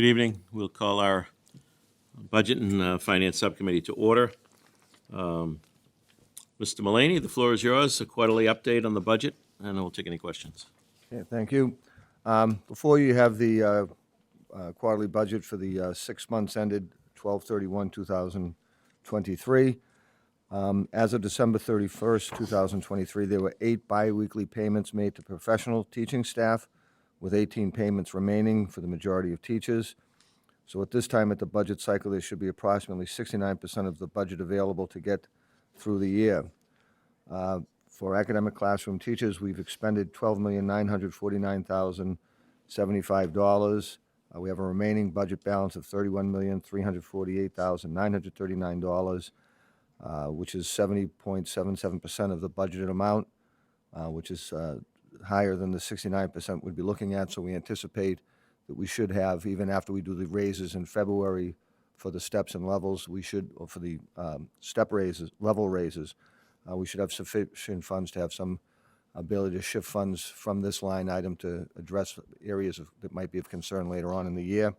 Good evening. We'll call our Budget and Finance Subcommittee to order. Mr. Mullaney, the floor is yours. A quarterly update on the budget, and we'll take any questions. Okay, thank you. Before you have the quarterly budget for the 6 months ended 12/31/2023. As of December 31st, 2023, there were 8 biweekly payments made to professional teaching staff, with 18 payments remaining for the majority of teachers. So at this time at the budget cycle, there should be approximately 69% of the budget available to get through the year. For academic classroom teachers, we've expended $12,949,075. We have a remaining budget balance of $31,348,939, which is 70.77% of the budgeted amount, which is higher than the 69% we'd be looking at. So we anticipate that we should have, even after we do the raises in February for the steps and levels, we should, or for the step raises, level raises, we should have sufficient funds to have some ability to shift funds from this line item to address areas that might be of concern later on in the year.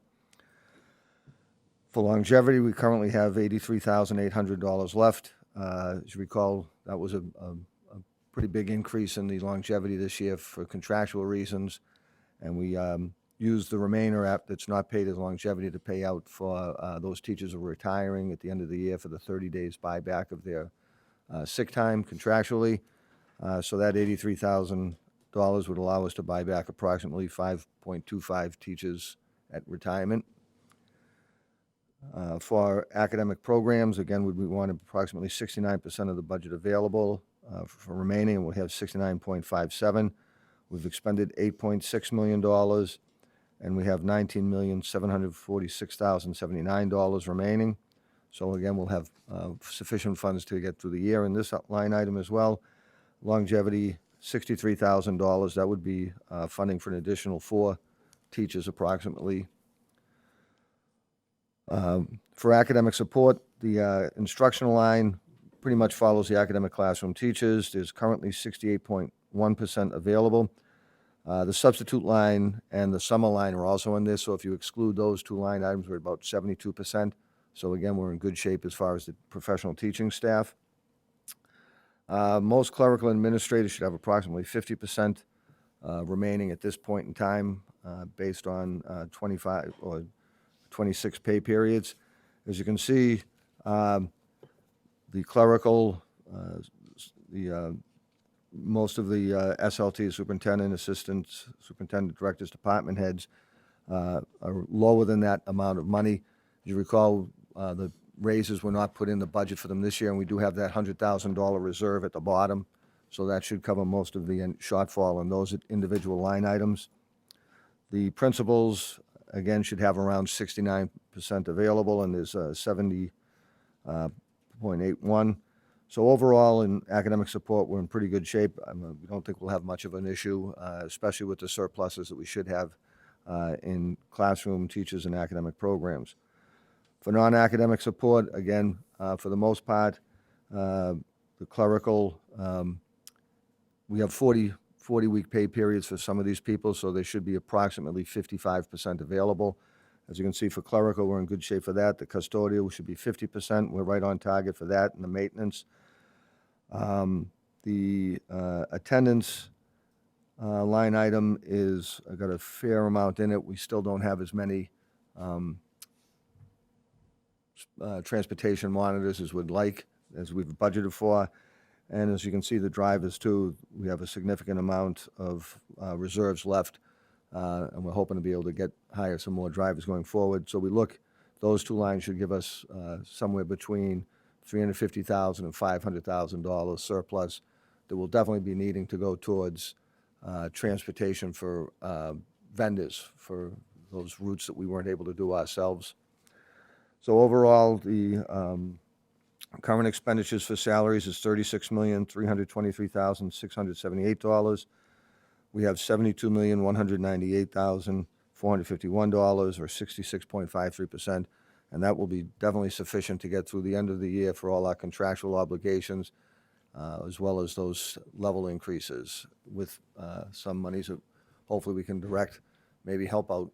For longevity, we currently have $83,800 left. As you recall, that was a pretty big increase in the longevity this year for contractual reasons, and we used the remainder that's not paid as longevity to pay out for those teachers who are retiring at the end of the year for the 30 days buyback of their sick time contractually. So that $83,000 would allow us to buy back approximately 5.25 teachers at retirement. For our academic programs, again, we want approximately 69% of the budget available for remaining, and we'll have 69.57. We've expended $8.6 million, and we have $19,746,079 remaining. So again, we'll have sufficient funds to get through the year in this line item as well. Longevity, $63,000. That would be funding for an additional 4 teachers approximately. For academic support, the instructional line pretty much follows the academic classroom teachers. There's currently 68.1% available. The substitute line and the summer line are also in this, so if you exclude those 2 line items, we're about 72%. So again, we're in good shape as far as the professional teaching staff. Most clerical administrators should have approximately 50% remaining at this point in time, based on 25 or 26 pay periods. As you can see, the clerical, most of the SLT, superintendent, assistants, superintendent, directors, department heads, are lower than that amount of money. As you recall, the raises were not put in the budget for them this year, and we do have that $100,000 reserve at the bottom, so that should cover most of the shortfall in those individual line items. The principals, again, should have around 69% available, and there's 70.81. So overall, in academic support, we're in pretty good shape. We don't think we'll have much of an issue, especially with the surpluses that we should have in classroom teachers and academic programs. For non-academic support, again, for the most part, the clerical, we have 40-week pay periods for some of these people, so there should be approximately 55% available. As you can see, for clerical, we're in good shape for that. The custodial should be 50%. We're right on target for that, and the maintenance. The attendance line item is got a fair amount in it. We still don't have as many transportation monitors as we'd like, as we've budgeted for. And as you can see, the drivers too, we have a significant amount of reserves left, and we're hoping to be able to hire some more drivers going forward. So we look, those 2 lines should give us somewhere between $350,000 and $500,000 surplus that we'll definitely be needing to go towards transportation for vendors for those routes that we weren't able to do ourselves. So overall, the current expenditures for salaries is $36,323,678. We have $72,198,451, or 66.53%, and that will be definitely sufficient to get through the end of the year for all our contractual obligations, as well as those level increases with some monies that hopefully we can direct, maybe help out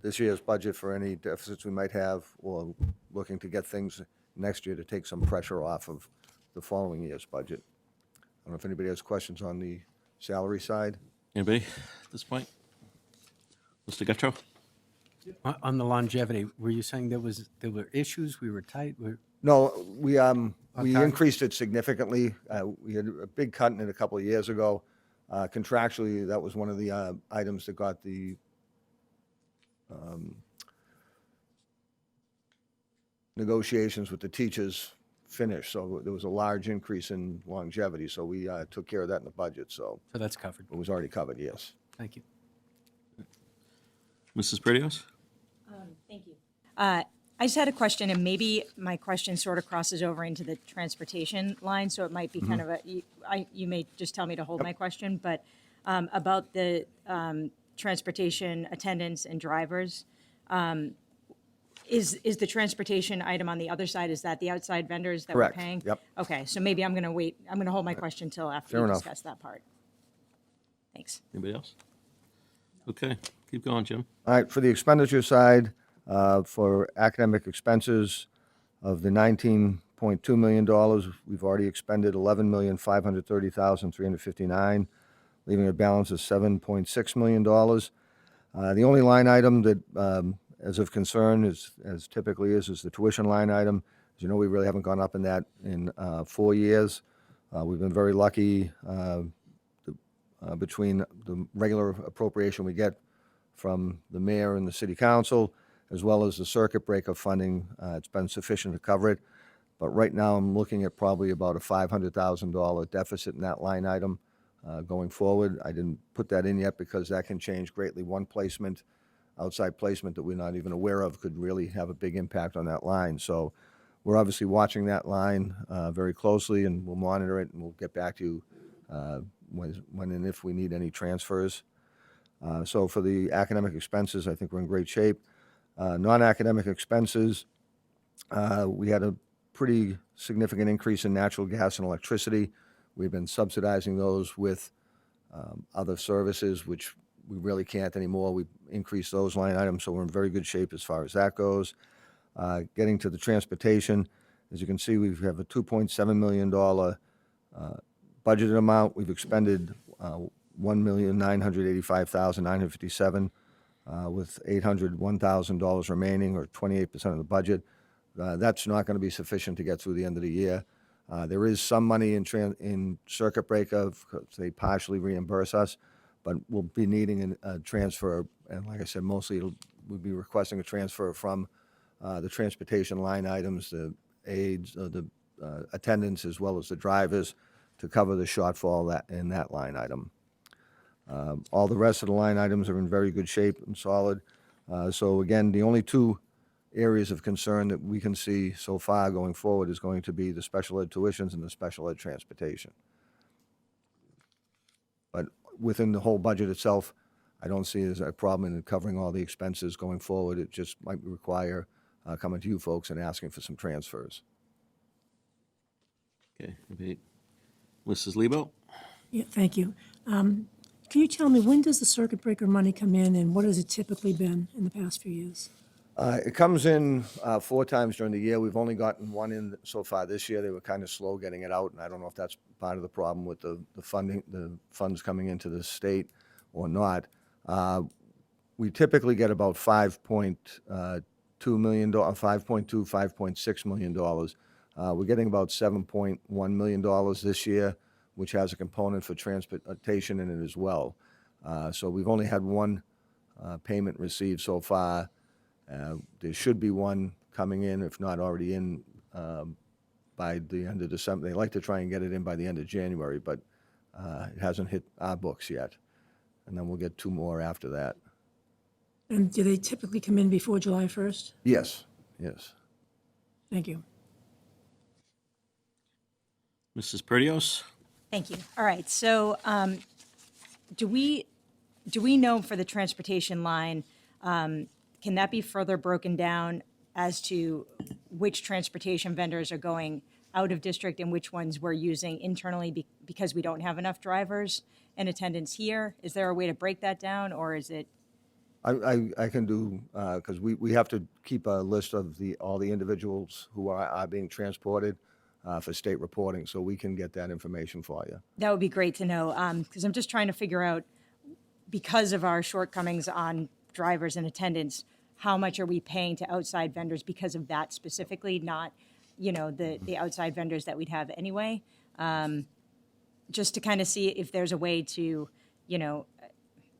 this year's budget for any deficits we might have, or looking to get things next year to take some pressure off of the following year's budget. I don't know if anybody has questions on the salary side. Anybody at this point? Mr. Guttrow? On the longevity, were you saying there were issues, we were tight? No, we Okay. increased it significantly. We had a big cut in it a couple of years ago. Contractually, that was one of the items that got the negotiations with the teachers finished. So there was a large increase in longevity, so we took care of that in the budget, so So that's covered. it was already covered, yes. Thank you. Mrs. Perdios? Thank you. I just had a question, and maybe my question sort of crosses over into the transportation line, so it might be kind of you may just tell me to hold my question, but about the transportation attendants and drivers, is the transportation item on the other side, is that the outside vendors that Correct. we're paying? Yep. Okay, so maybe I'm going to wait, I'm going to hold my question till after Fair you enough. discuss that part. Thanks. Anybody else? Okay, keep going, Jim. All right, for the expenditure side, for academic expenses of the $19.2 million, we've already expended $11,530,359, leaving a balance of $7.6 million. The only line item that, as of concern, as typically is the tuition line item. As you know, we really haven't gone up in that in 4 years. We've been very lucky between the regular appropriation we get from the mayor and the city council, as well as the circuit breaker funding. It's been sufficient to cover it. But right now, I'm looking at probably about a $500,000 deficit in that line item going forward. I didn't put that in yet because that can change greatly. One placement, outside placement that we're not even aware of, could really have a big impact on that line. So we're obviously watching that line very closely, and we'll monitor it, and we'll get back to you when and if we need any transfers. So for the academic expenses, I think we're in great shape. Non-academic expenses, we had a pretty significant increase in natural gas and electricity. We've been subsidizing those with other services, which we really can't anymore. We increased those line items, so we're in very good shape as far as that goes. Getting to the transportation, as you can see, we have a $2.7 million budgeted amount. We've expended $1,985,957 with $801,000 remaining, or 28% of the budget. That's not going to be sufficient to get through the end of the year. There is some money in circuit breaker, they partially reimburse us, but we'll be needing a transfer, and like I said, mostly we'll be requesting a transfer from the transportation line items, the aides, the attendants, as well as the drivers, to cover the shortfall in that line item. All the rest of the line items are in very good shape and solid. So again, the only two areas of concern that we can see so far going forward is going to be the special ed tuitions and the special ed transportation. But within the whole budget itself, I don't see it as a problem in covering all the expenses going forward. It just might require coming to you folks and asking for some transfers. Okay, Mrs. Lebo? Yeah, thank you. Can you tell me, when does the circuit breaker money come in, and what has it typically been in the past few years? It comes in 4 times during the year. We've only gotten one in so far this year. They were kind of slow getting it out, and I don't know if that's part of the problem with the funding, the funds coming into the state or not. We typically get about $5.2 million, $5.6 million. We're getting about $7.1 million this year, which has a component for transportation in it as well. So we've only had one payment received so far. There should be one coming in, if not already in, by the end of December. They like to try and get it in by the end of January, but it hasn't hit our books yet. And then we'll get 2 more after that. And do they typically come in before July 1st? Yes, yes. Thank you. Mrs. Perdios? Thank you. All right, so do we know for the transportation line, can that be further broken down as to which transportation vendors are going out of district and which ones we're using internally because we don't have enough drivers and attendants here? Is there a way to break that down, or is it I can do, because we have to keep a list of all the individuals who are being transported for state reporting, so we can get that information for you. That would be great to know, because I'm just trying to figure out, because of our shortcomings on drivers and attendants, how much are we paying to outside vendors because of that specifically, not, the outside vendors that we'd have anyway. Just to kind of see if there's a way to,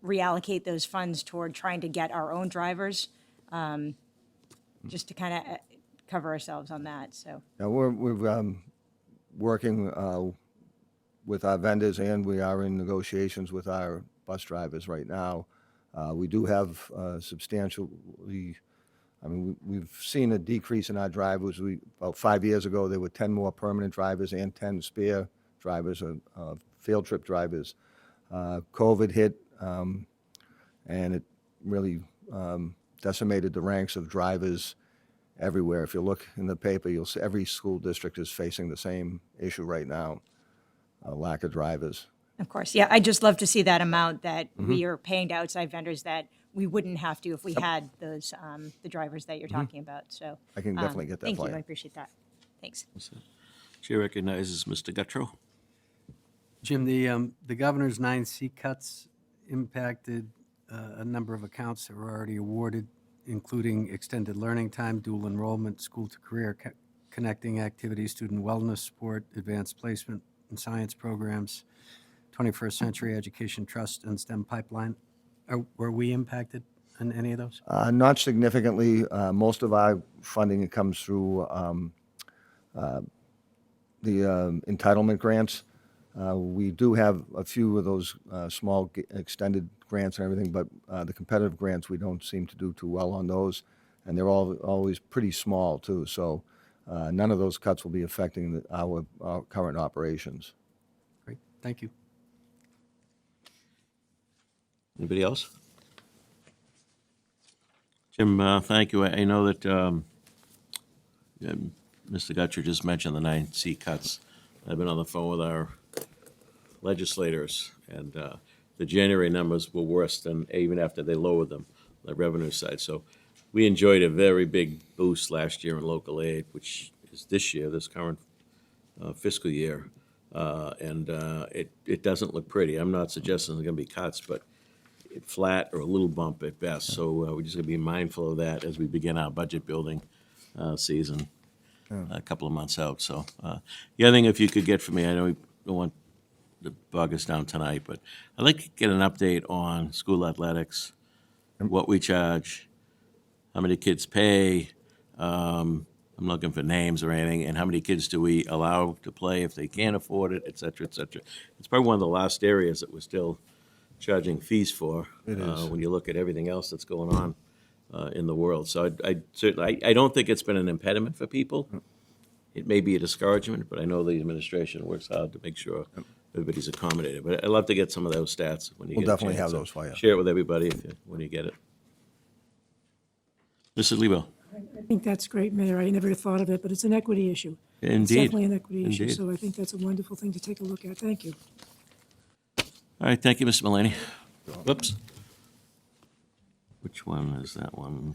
reallocate those funds toward trying to get our own drivers, just to kind of cover ourselves on that, so. Now, we're working with our vendors, and we are in negotiations with our bus drivers right now. We do have we've seen a decrease in our drivers. About 5 years ago, there were 10 more permanent drivers and 10 spare drivers, field trip drivers. COVID hit, and it really decimated the ranks of drivers everywhere. If you look in the paper, you'll see every school district is facing the same issue right now, a lack of drivers. Of course, yeah, I'd just love to see that amount that we are paying to outside vendors that we wouldn't have to if we had those, the drivers that you're talking about, so. I can definitely get that Thank for you, you. I appreciate that. Thanks. Chair recognizes Mr. Guttrow. Jim, the governor's 9C cuts impacted a number of accounts that were already awarded, including extended learning time, dual enrollment, school to career connecting activities, student wellness support, advanced placement and science programs, 21st Century Education Trust, and STEM pipeline. Were we impacted on any of those? Not significantly. Most of our funding comes through the entitlement grants. We do have a few of those small extended grants and everything, but the competitive grants, we don't seem to do too well on those, and they're always pretty small too. So none of those cuts will be affecting our current operations. Great, thank you. Anybody else? Jim, thank you. I know that Mr. Gutcher just mentioned the 9C cuts. I've been on the phone with our legislators, and the January numbers were worse than even after they lowered them, the revenue side. So we enjoyed a very big boost last year in local aid, which is this year, this current fiscal year. And it doesn't look pretty. I'm not suggesting there's going to be cuts, but flat or a little bump at best. So we're just going to be mindful of that as we begin our budget building season a couple of months out. So the other thing, if you could get for me, I know we don't want to bog us down tonight, but I'd like to get an update on school athletics, what we charge, how many kids pay. I'm looking for names or anything, and how many kids do we allow to play if they can't afford it, et cetera, et cetera. It's probably one of the last areas that we're still charging fees for. It is. When you look at everything else that's going on in the world. So I certainly, I don't think it's been an impediment for people. It may be a discouragement, but I know the administration works hard to make sure everybody's accommodated. But I'd love to get some of those stats when you We'll get a definitely chance. have those for you. Share it with everybody when you get it. Mrs. Lebo. I think that's great, Mayor. I never thought of it, but it's an equity issue. It's Indeed. definitely an equity issue, Indeed. so I think that's a wonderful thing to take a look at. Thank you. All right, thank you, Mr. Mulaney. Whoops. Which one is that one?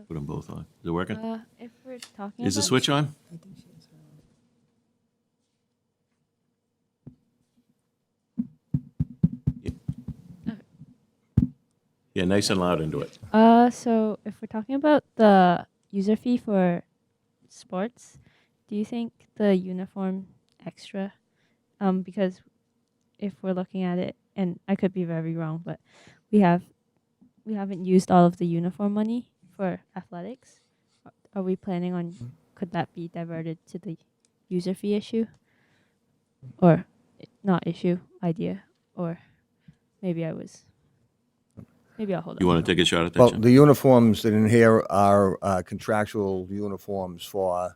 Put them both on. Is it working? If we're talking Is the about switch on? Yeah, nice and loud into it. so if we're talking about the user fee for sports, do you think the uniform extra? Because if we're looking at it, and I could be very wrong, but we haven't used all of the uniform money for athletics. Are we planning on? Could that be diverted to the user fee issue, or not issue idea, or maybe I was. Maybe I'll hold You on. want to take a shot at that, Well, Jim? the uniforms that in here are contractual uniforms for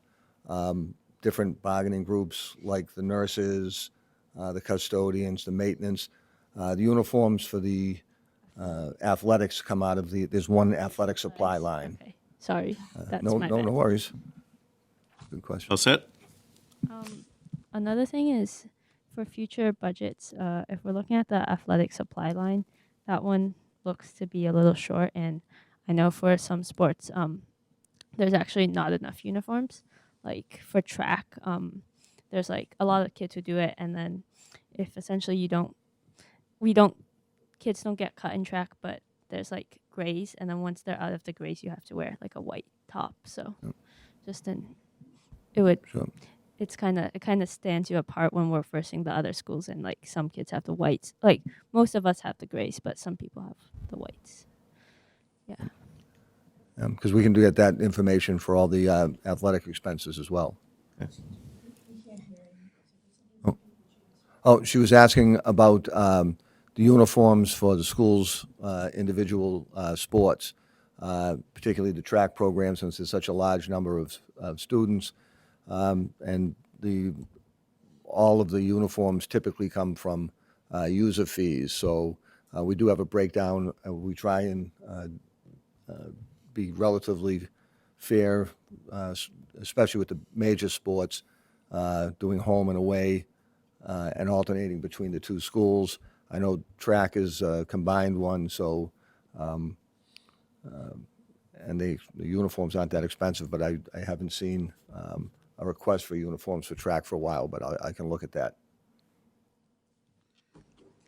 different bargaining groups, like the nurses, the custodians, the maintenance. The uniforms for the athletics come out of there's one athletic supply line. Okay. Sorry, that's No, my no, bad. no worries. Good question. All set? Another thing is for future budgets, if we're looking at the athletic supply line, that one looks to be a little short, and I know for some sports, there's actually not enough uniforms. Like for track, there's like a lot of kids who do it, and then if essentially kids don't get cut in track, but there's like grays, and then once they're out of the grays, you have to wear like a white top. So just an it would So, it kind of stands you apart when we're versing the other schools, and like some kids have the whites. Like most of us have the grays, but some people have the whites. Yeah. because we can get that information for all the athletic expenses as well. Oh, she was asking about the uniforms for the school's individual sports, particularly the track program, since there's such a large number of students. And all of the uniforms typically come from user fees. So we do have a breakdown. We try and be relatively fair, especially with the major sports, doing home and away, and alternating between the two schools. I know track is a combined one, so, and the uniforms aren't that expensive, but I haven't seen a request for uniforms for track for a while, but I can look at that.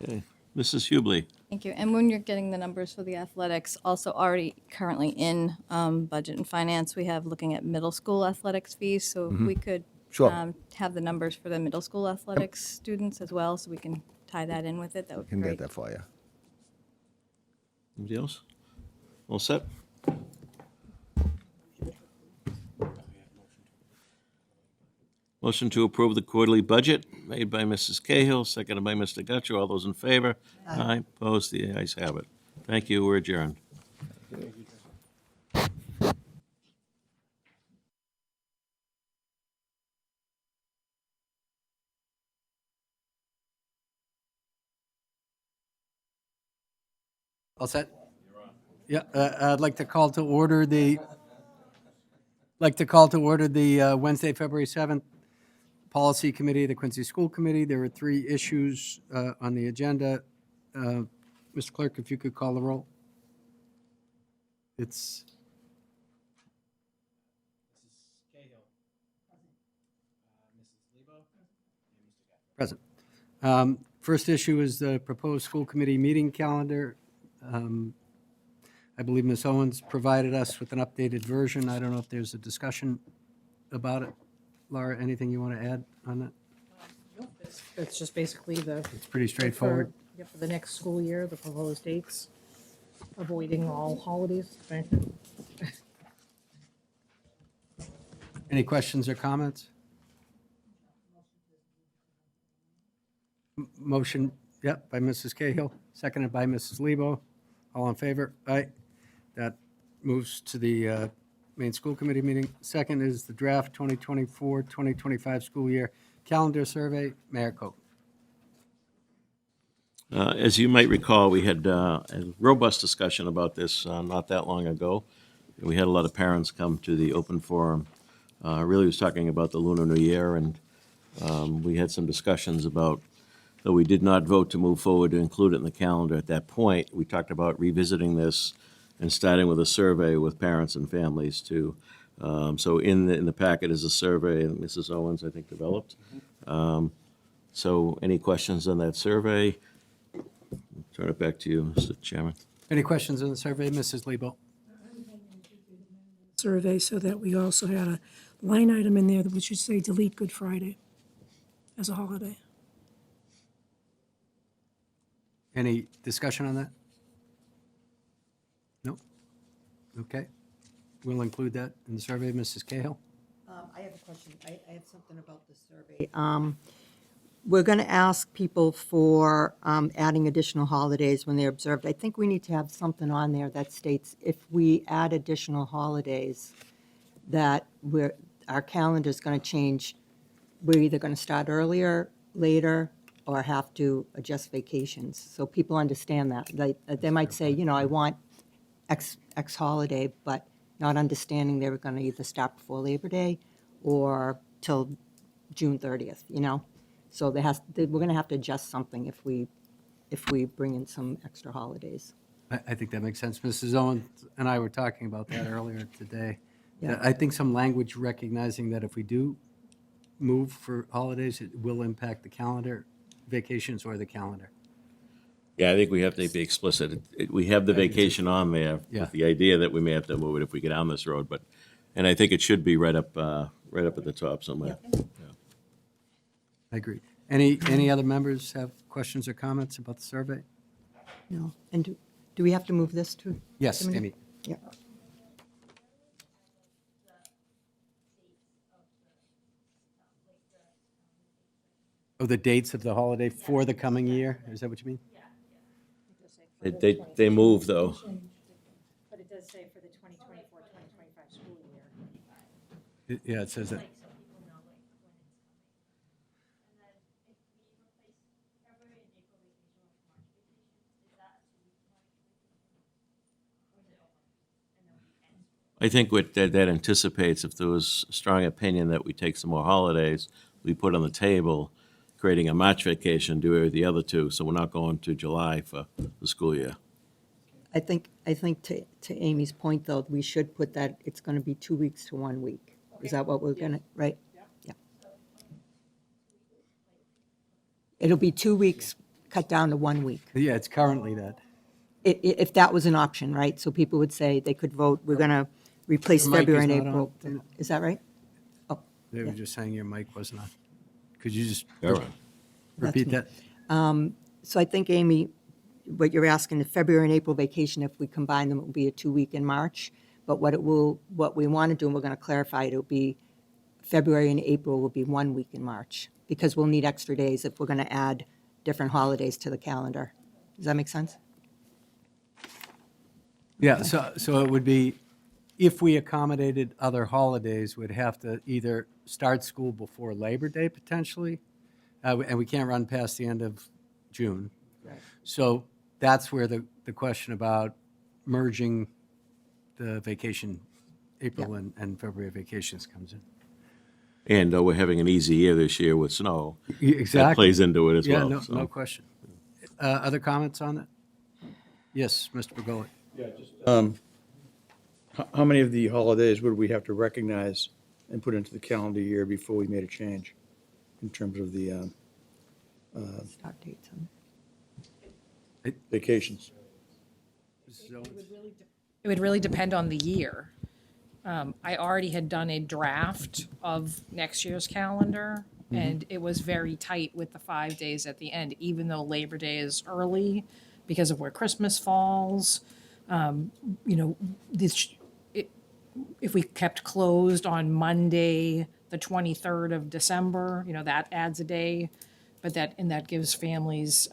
Okay. Mrs. Hubley? Thank you. And when you're getting the numbers for the athletics, also already currently in budget and finance, we have looking at middle school athletics fees. So if we could Sure. have the numbers for the middle school athletics students as well, so we can tie that in with it, that would be Can great. get that for you. Anybody else? All set? Motion to approve the quarterly budget made by Mrs. Cahill, seconded by Mr. Guttrow. All those in favor? Aye. Opposed? The ayes have it. Thank you. We're adjourned. All set? Yeah, I'd like to call to order the Wednesday, February 7th Policy Committee of the Quincy School Committee. There are 3 issues on the agenda. Mr. Clerk, if you could call the roll. It's present. First issue is the proposed school committee meeting calendar. I believe Ms. Owens provided us with an updated version. I don't know if there's a discussion about it. Laura, anything you want to add on that? It's just basically the. It's pretty straightforward. For the next school year, the proposed dates, avoiding all holidays. Any questions or comments? Motion, yep, by Mrs. Cahill, seconded by Mrs. Lebo. All in favor? Aye. That moves to the main school committee meeting. Second is the draft 2024-2025 school year calendar survey. Mayor Cope. As you might recall, we had a robust discussion about this not that long ago. We had a lot of parents come to the open forum. Really was talking about the Lunar New Year, and we had some discussions about, though we did not vote to move forward to include it in the calendar at that point, we talked about revisiting this and starting with a survey with parents and families to, so in the packet is a survey that Mrs. Owens, I think, developed. So any questions on that survey? Turn it back to you, Mr. Chairman. Any questions on the survey, Mrs. Lebo? Survey, so that we also had a line item in there that would should say delete Good Friday as a holiday. Any discussion on that? No? Okay. We'll include that in the survey. Mrs. Cahill? I have a question. I have something about the survey. We're going to ask people for adding additional holidays when they're observed. I think we need to have something on there that states if we add additional holidays, that our calendar is going to change. We're either going to start earlier, later, or have to adjust vacations. So people understand that. They might say, you know, I want X holiday, but not understanding they were going to either start before Labor Day or till June 30th, you know? So we're going to have to adjust something if we bring in some extra holidays. I think that makes sense. Mrs. Owens and I were talking about that earlier today. Yeah. I think some language recognizing that if we do move for holidays, it will impact the calendar, vacations or the calendar. Yeah, I think we have to be explicit. We have the vacation on there Yeah. with the idea that we may have to move it if we get down this road, but, and I think it should be right up at the top somewhere. I agree. Any other members have questions or comments about the survey? No. And do we have to move this to? Yes, committee? Amy. Yeah. Oh, the dates of the holiday for the coming year? Is that what you mean? They move, though. But it does say for the 2024, 2025 school year. Yeah, it says that. I think what that anticipates, if there was a strong opinion that we take some more holidays, we put on the table, creating a March vacation, do the other two, so we're not going to July for the school year. I think to Amy's point, though, we should put that, it's going to be 2 weeks to 1 week. Is that what we're going to, right? Yeah. It'll be 2 weeks cut down to 1 week. Yeah, it's currently that. If that was an option, right? So people would say they could vote, we're going to replace Your mic February and is not April. on. Is that right? Oh, They were just saying your mic wasn't on. Could you just All right. repeat me. that? So I think, Amy, what you're asking, the February and April vacation, if we combine them, it will be a 2 week in March. But what we want to do, and we're going to clarify, it'll be February and April will be 1 week in March, because we'll need extra days if we're going to add different holidays to the calendar. Does that make sense? Yeah, so it would be, if we accommodated other holidays, we'd have to either start school before Labor Day potentially, and we can't run past the end of June. So that's where the question about merging the vacation, April and February vacations comes in. And we're having an easy year this year with snow. That Exactly. plays into it as Yeah, well. no, so. no question. Other comments on that? Yes, Mr. Begoli. How many of the holidays would we have to recognize and put into the calendar year before we made a change in terms of the Start dates. vacations? It would really depend on the year. I already had done a draft of next year's calendar, and it was very tight with the 5 days at the end, even though Labor Day is early because of where Christmas falls. If we kept closed on Monday, the 23rd of December, that adds a day. But that gives families,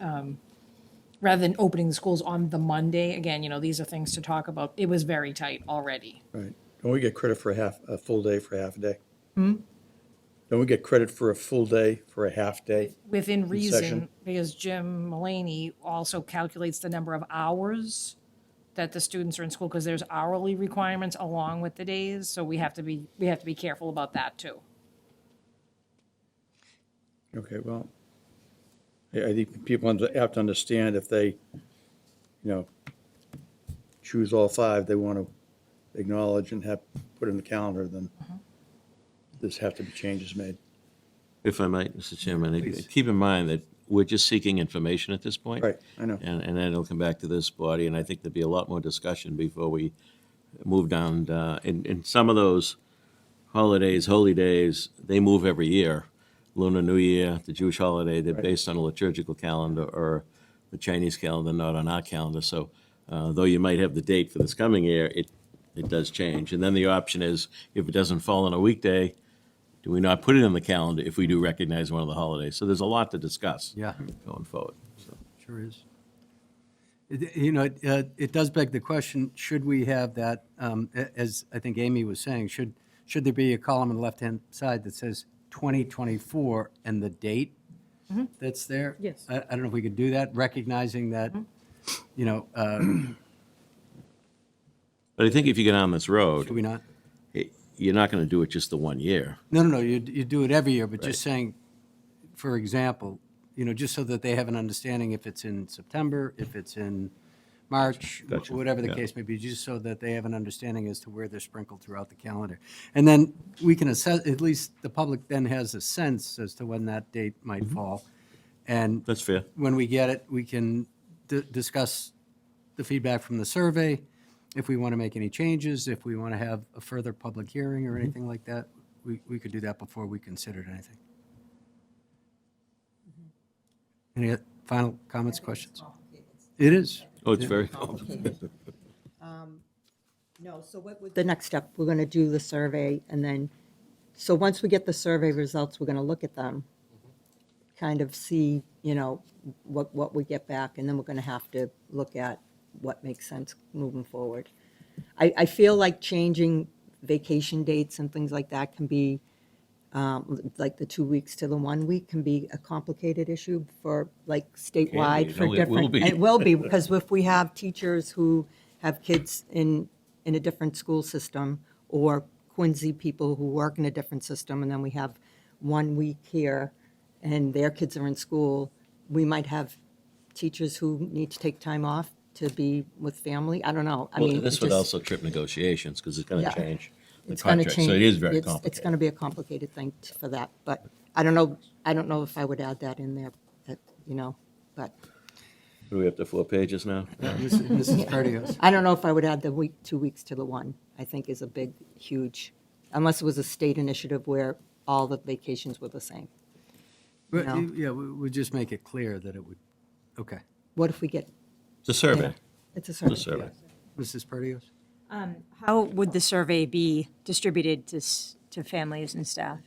rather than opening the schools on the Monday, again, these are things to talk about. It was very tight already. Right. Don't we get credit for a full day for a half a day? Don't we get credit for a full day for a half day? Within reason, Concession. because Jim Mullaney also calculates the number of hours that the students are in school, because there's hourly requirements along with the days, so we have to be careful about that too. Okay, well, I think people have to understand if they, choose all 5 they want to acknowledge and have put in the calendar, then there's have to be changes made. If I might, Mr. Chairman, keep in mind that we're just seeking information at this point. Right, I know. And then it'll come back to this body, and I think there'll be a lot more discussion before we move down. In some of those holidays, holy days, they move every year. Lunar New Year, the Jewish holiday, they're based on a liturgical calendar or the Chinese calendar, not on our calendar. So though you might have the date for this coming year, it does change. And then the option is, if it doesn't fall on a weekday, do we not put it in the calendar if we do recognize one of the holidays? So there's a lot to discuss Yeah. going forward. So. Sure is. It does beg the question, should we have that, as I think Amy was saying, should there be a column on the left-hand side that says 2024 and the date that's there? Yes. I don't know if we could do that, recognizing that, But I think if you get on this road, should we not? you're not going to do it just the 1 year. No, you do it every year, but just saying, for example, just so that they have an understanding if it's in September, if it's in March, Gotcha. whatever the Yeah. case may be, just so that they have an understanding as to where they're sprinkled throughout the calendar. And then we can assess, at least the public then has a sense as to when that date might fall. And That's fair. when we get it, we can discuss the feedback from the survey, if we want to make any changes, if we want to have a further public hearing or anything like that, we could do that before we considered anything. Any final comments, questions? It is. Oh, it's very, No, so what would the next step? We're going to do the survey, and then, so once we get the survey results, we're going to look at them, kind of see, what we get back, and then we're going to have to look at what makes sense moving forward. I feel like changing vacation dates and things like that can be, like the 2 weeks to the 1 week can be a complicated issue for, like, statewide for No, it will different. be. It will be, because if we have teachers who have kids in a different school system, or Quincy people who work in a different system, and then we have 1 week here, and their kids are in school, we might have teachers who need to take time off to be with family. I don't know. I well, mean, this it would just- also trip negotiations because it's going Yeah. to change the it's gonna contract. change. So it is very It's going complicated. to be a complicated thing for that, but I don't know if I would add that in there, but Do we have the 4 pages now? Mrs. Perdios. I don't know if I would add the 2 weeks to the 1, I think is a big, huge, unless it was a state initiative where all the vacations were the same. But, No. yeah, we just make it clear that it would, okay. What if we get, It's a survey. it's a It's survey. a survey. Mrs. Perdios? How would the survey be distributed to families and staff?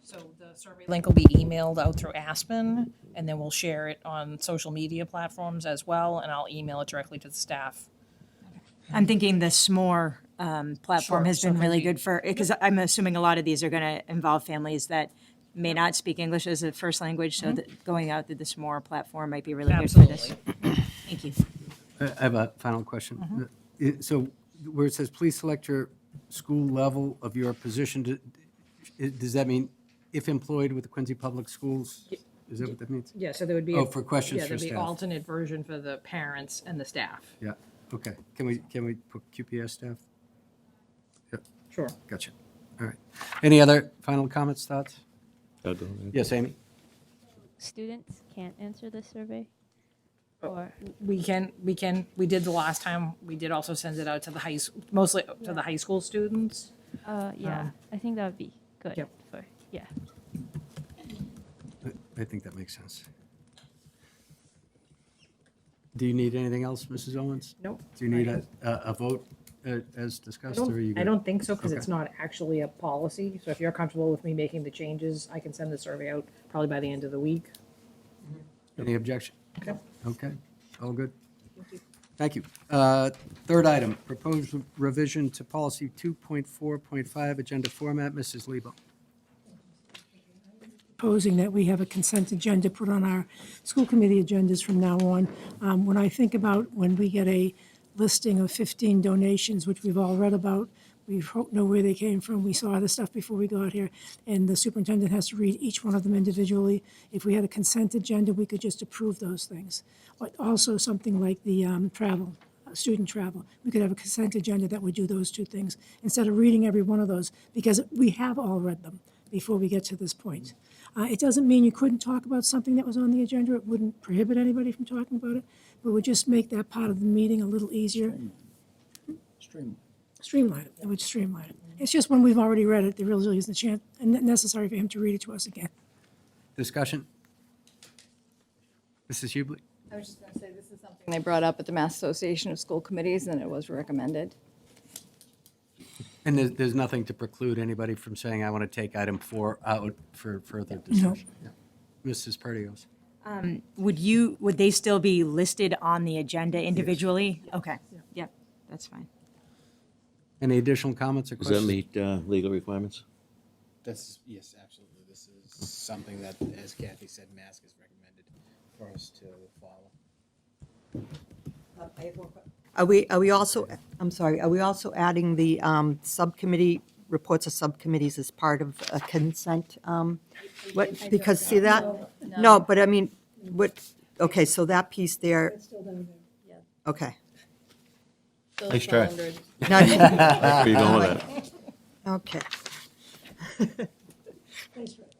So the survey link will be emailed out through Aspen, and then we'll share it on social media platforms as well, and I'll email it directly to the staff. I'm thinking the SMORE platform Sure. has So been it really can be- good for, because I'm assuming a lot of these are going to involve families that may not speak English as a first language, so that going out through the SMORE platform might be really good for this. Thank you. I have a final question. So where it says, please select your school level of your position, does that mean if employed with the Quincy Public Schools? Is that what that means? Yeah, so there would be. Oh, for questions Yeah, for there'd be staff. alternate version for the parents and the staff. Yeah, okay. Can we put QPS staff? Yep, Sure. gotcha. All right. Any other final comments, thoughts? I'll go ahead. Yes, Amy? Students can't answer this survey? Or, We did the last time, we did also send it out to the mostly to the high school students. yeah, I think that would be good Yep. for, yeah. I think that makes sense. Do you need anything else, Mrs. Owens? Nope. Do you need a vote as discussed, or are you I good? don't think so, because Okay. it's not actually a policy. So if you're comfortable with me making the changes, I can send the survey out probably by the end of the week. Any objection? Okay. Okay, all good? Thank you. Third item, proposed revision to policy 2.4.5, agenda format. Mrs. Lebo. Proposing that we have a consent agenda put on our school committee agendas from now on. When I think about when we get a listing of 15 donations, which we've all read about, we know where they came from, we saw the stuff before we got here, and the superintendent has to read each one of them individually. If we had a consent agenda, we could just approve those things. But also something like the travel, student travel. We could have a consent agenda that would do those two things, instead of reading every one of those, because we have all read them before we get to this point. It doesn't mean you couldn't talk about something that was on the agenda. It wouldn't prohibit anybody from talking about it, but would just make that part of the meeting a little easier. Streamline it. It would streamline it. It's just when we've already read it, there really isn't a chance, necessary for him to read it to us again. Discussion? Mrs. Hubley? I was just going to say, this is something they brought up at the Mass Association of School Committees, and it was recommended. And there's nothing to preclude anybody from saying, I want to take item 4 out for further discussion? Yeah. Mrs. Perdios? Would they still be listed on the agenda individually? Okay, yep, that's fine. Any additional comments or Does that questions? meet legal requirements? Yes, absolutely. This is something that, as Kathy said, Mask has recommended for us to follow. Are we also, I'm sorry, are we also adding the subcommittee, reports of subcommittees as part of a consent? What, because see that? No, but I mean, what, okay, so that piece there, Okay. Still Nice try. floundered. Not- Where you going with that? Okay.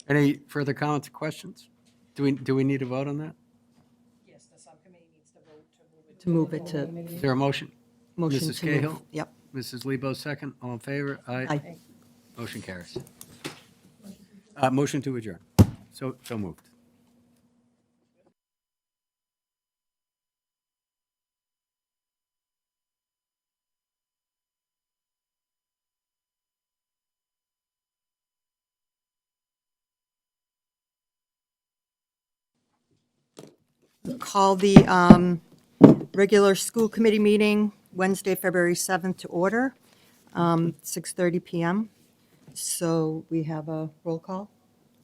Any further comments or questions? Do we need a vote on that? Yes, the subcommittee needs to vote To move it to, Is there a motion? motion Mrs. to move. Cahill? Yep. Mrs. Lebo, second. All in favor? Aye. Motion carries. Motion to adjourn. So moved. Call the regular school committee meeting Wednesday, February 7th to order, 6:30 PM. So we have a roll call,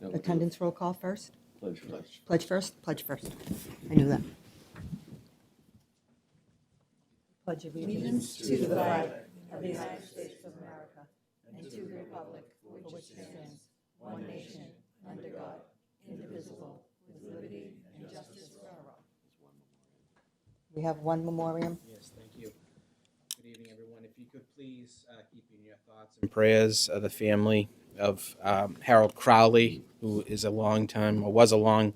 attendance roll call first? Pledge first? Pledge first. I knew that. Pledge allegiance to the flag of the United States of America and to the republic for which it stands, one nation, under God, indivisible, with liberty and justice for all. We have one memoriam. Yes, thank you. Good evening, everyone. If you could please keep in your thoughts and prayers the family of Harold Crowley, who is a long time, or was a long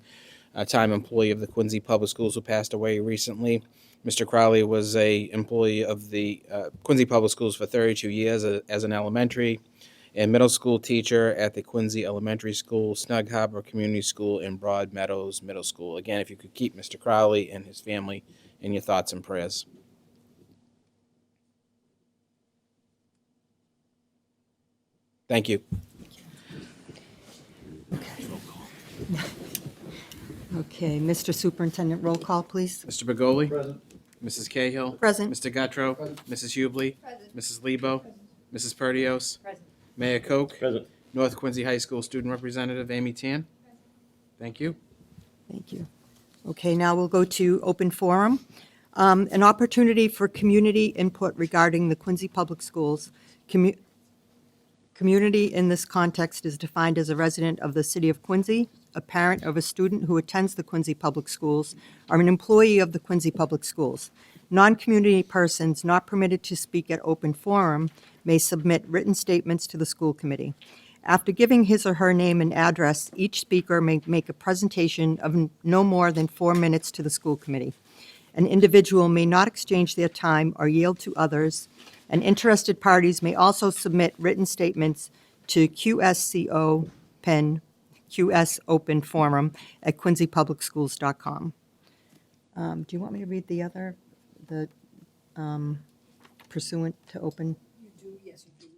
time employee of the Quincy Public Schools, who passed away recently. Mr. Crowley was a employee of the Quincy Public Schools for 32 years as an elementary and middle school teacher at the Quincy Elementary School, Snug Harbor Community School, and Broad Meadows Middle School. Again, if you could keep Mr. Crowley and his family in your thoughts and prayers. Thank you. Okay, Mr. Superintendent, roll call, please. Mr. Begoli? Present. Mrs. Cahill? Present. Mr. Guttrow? Mrs. Hubley? Mrs. Lebo? Mrs. Perdios? Mayor Koch? Present. North Quincy High School Student Representative Amy Tan? Thank you. Thank you. Okay, now we'll go to open forum. An opportunity for community input regarding the Quincy Public Schools. Community in this context is defined as a resident of the city of Quincy, a parent of a student who attends the Quincy Public Schools, or an employee of the Quincy Public Schools. Non-community persons not permitted to speak at open forum may submit written statements to the school committee. After giving his or her name and address, each speaker may make a presentation of no more than 4 minutes to the school committee. An individual may not exchange their time or yield to others, and interested parties may also submit written statements to QSCO Pen QS Open Forum at quincypublicschools.com. Do you want me to read the pursuant to open? You do, yes, you do.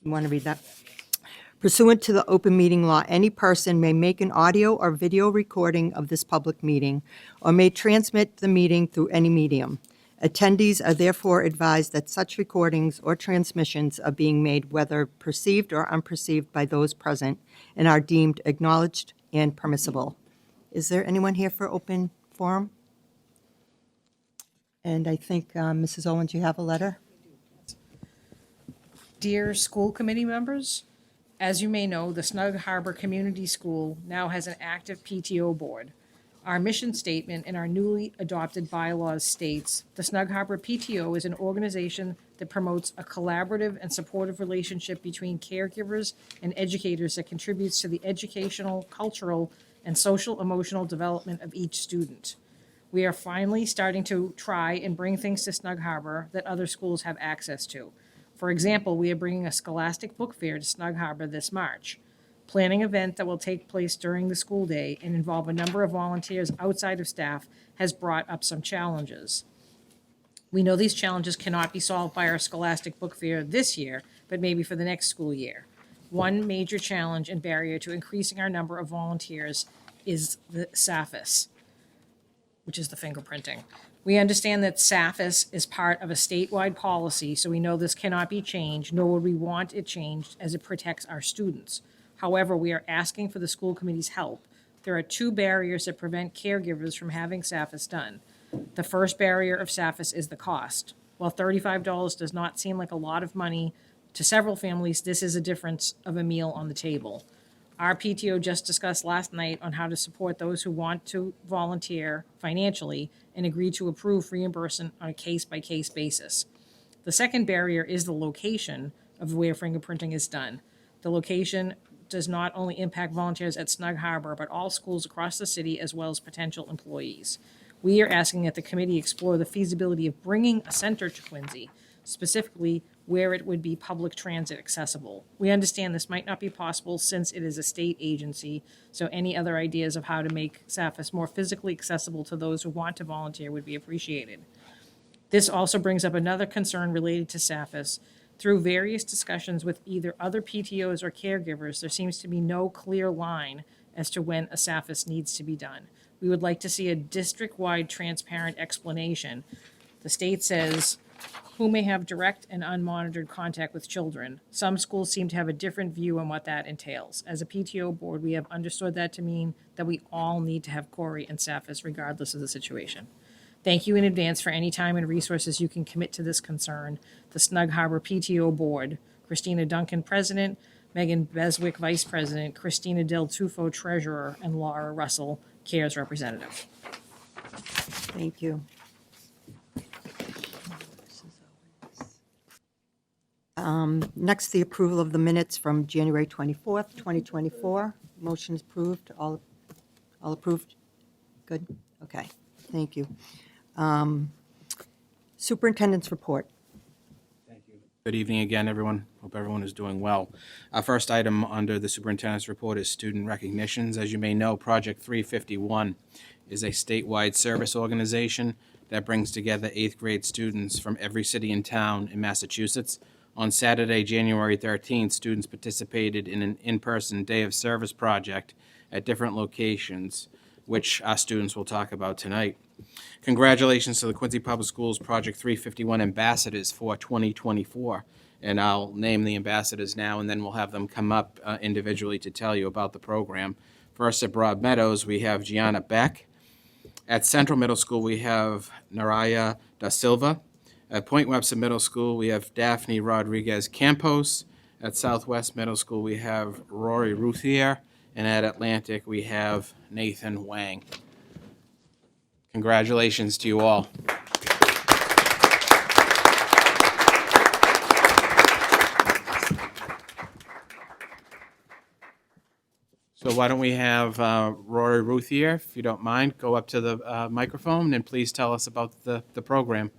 You want to read that? Pursuant to the open meeting law, any person may make an audio or video recording of this public meeting or may transmit the meeting through any medium. Attendees are therefore advised that such recordings or transmissions are being made whether perceived or unperceived by those present and are deemed acknowledged and permissible. Is there anyone here for open forum? And I think, Mrs. Owens, you have a letter? Dear school committee members, as you may know, the Snug Harbor Community School now has an active PTO board. Our mission statement in our newly adopted bylaws states, the Snug Harbor PTO is an organization that promotes a collaborative and supportive relationship between caregivers and educators that contributes to the educational, cultural, and social emotional development of each student. We are finally starting to try and bring things to Snug Harbor that other schools have access to. For example, we are bringing a scholastic book fair to Snug Harbor this March. Planning an event that will take place during the school day and involve a number of volunteers outside of staff has brought up some challenges. We know these challenges cannot be solved by our scholastic book fair this year, but maybe for the next school year. One major challenge and barrier to increasing our number of volunteers is the SAFIS, which is the fingerprinting. We understand that SAFIS is part of a statewide policy, so we know this cannot be changed, nor would we want it changed as it protects our students. However, we are asking for the school committee's help. There are 2 barriers that prevent caregivers from having SAFIS done. The first barrier of SAFIS is the cost. While $35 does not seem like a lot of money to several families, this is a difference of a meal on the table. Our PTO just discussed last night on how to support those who want to volunteer financially and agreed to approve reimbursement on a case-by-case basis. The second barrier is the location of where fingerprinting is done. The location does not only impact volunteers at Snug Harbor, but all schools across the city as well as potential employees. We are asking that the committee explore the feasibility of bringing a center to Quincy, specifically where it would be public transit accessible. We understand this might not be possible since it is a state agency, so any other ideas of how to make SAFIS more physically accessible to those who want to volunteer would be appreciated. This also brings up another concern related to SAFIS. Through various discussions with either other PTOs or caregivers, there seems to be no clear line as to when a SAFIS needs to be done. We would like to see a district-wide transparent explanation. The state says who may have direct and unmonitored contact with children. Some schools seem to have a different view on what that entails. As a PTO board, we have understood that to mean that we all need to have Corey and SAFIS regardless of the situation. Thank you in advance for any time and resources you can commit to this concern. The Snug Harbor PTO Board, Christina Duncan, President, Megan Beswick, Vice President, Christina Del Tufo, Treasurer, and Laura Russell, CARES Representative. Thank you. Next, the approval of the minutes from January 24th, 2024. Motion is approved. All approved? Good? Okay, thank you. Superintendent's report. Thank you. Good evening again, everyone. Hope everyone is doing well. Our first item under the superintendent's report is student recognitions. As you may know, Project 351 is a statewide service organization that brings together 8th grade students from every city and town in Massachusetts. On Saturday, January 13th, students participated in an in-person day of service project at different locations, which our students will talk about tonight. Congratulations to the Quincy Public Schools Project 351 ambassadors for 2024. And I'll name the ambassadors now, and then we'll have them come up individually to tell you about the program. First, at Broad Meadows, we have Gianna Beck. At Central Middle School, we have Naraya da Silva. At Point Webster Middle School, we have Daphne Rodriguez Campos. At Southwest Middle School, we have Rory Ruthier. And at Atlantic, we have Nathan Wang. Congratulations to you all. So why don't we have Rory Ruthier, if you don't mind, go up to the microphone and please tell us about the program.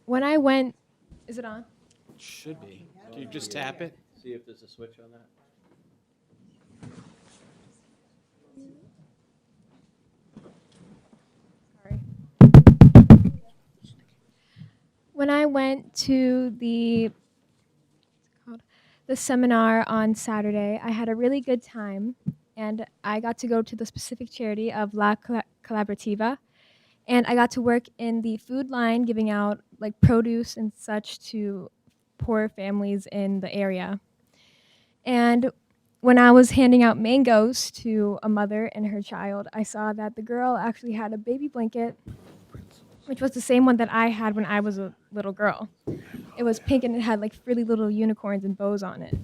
When I went, is it on? Should be. Can you just tap it? See if there's a switch on that. When I went to the seminar on Saturday, I had a really good time, and I got to go to the specific charity of La Collaborativa, and I got to work in the food line, giving out like produce and such to poor families in the area. And when I was handing out mangoes to a mother and her child, I saw that the girl actually had a baby blanket, which was the same one that I had when I was a little girl. It was pink and it had like frilly little unicorns and bows on it.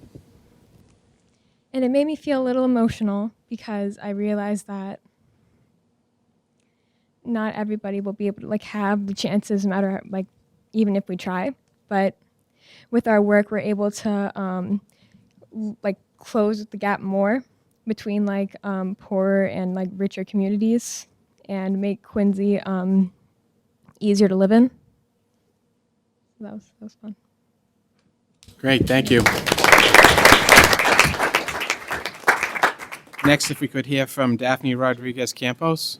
And it made me feel a little emotional because I realized that not everybody will be able to like have the chances, no matter like even if we try. But with our work, we're able to like close the gap more between like poorer and like richer communities and make Quincy easier to live in. So that was fun. Great, thank you. Next, if we could hear from Daphne Rodriguez Campos.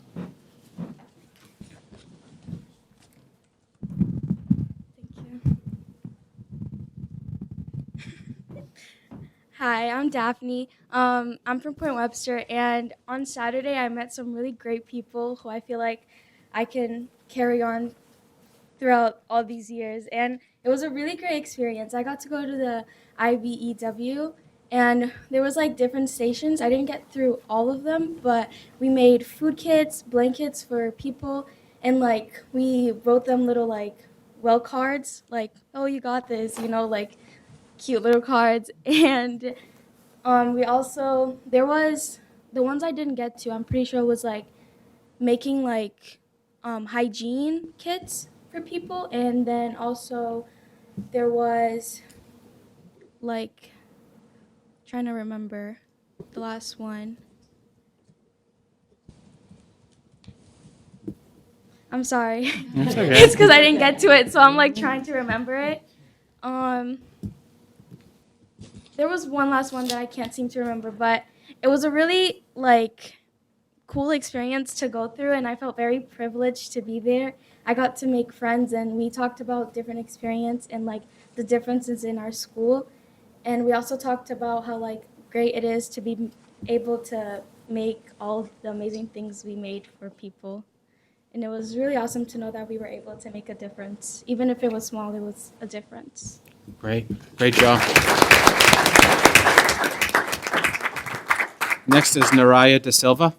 Hi, I'm Daphne. I'm from Point Webster, and on Saturday I met some really great people who I feel like I can carry on throughout all these years, and it was a really great experience. I got to go to the IBEW, and there was like different stations. I didn't get through all of them, but we made food kits, blankets for people, and like we wrote them little like well cards, like oh you got this, like cute little cards, and we also there was the ones I didn't get to. I'm pretty sure was like making like hygiene kits for people, and then also there was like trying to remember the last one. I'm sorry. That's okay. It's because I didn't get to it, so I'm like trying to remember it. There was one last one that I can't seem to remember, but it was a really like cool experience to go through, and I felt very privileged to be there. I got to make friends, and we talked about different experience and like the differences in our school, and we also talked about how like great it is to be able to make all the amazing things we made for people. And it was really awesome to know that we were able to make a difference. Even if it was small, it was a difference. Great. Great job. Next is Naraya De Silva.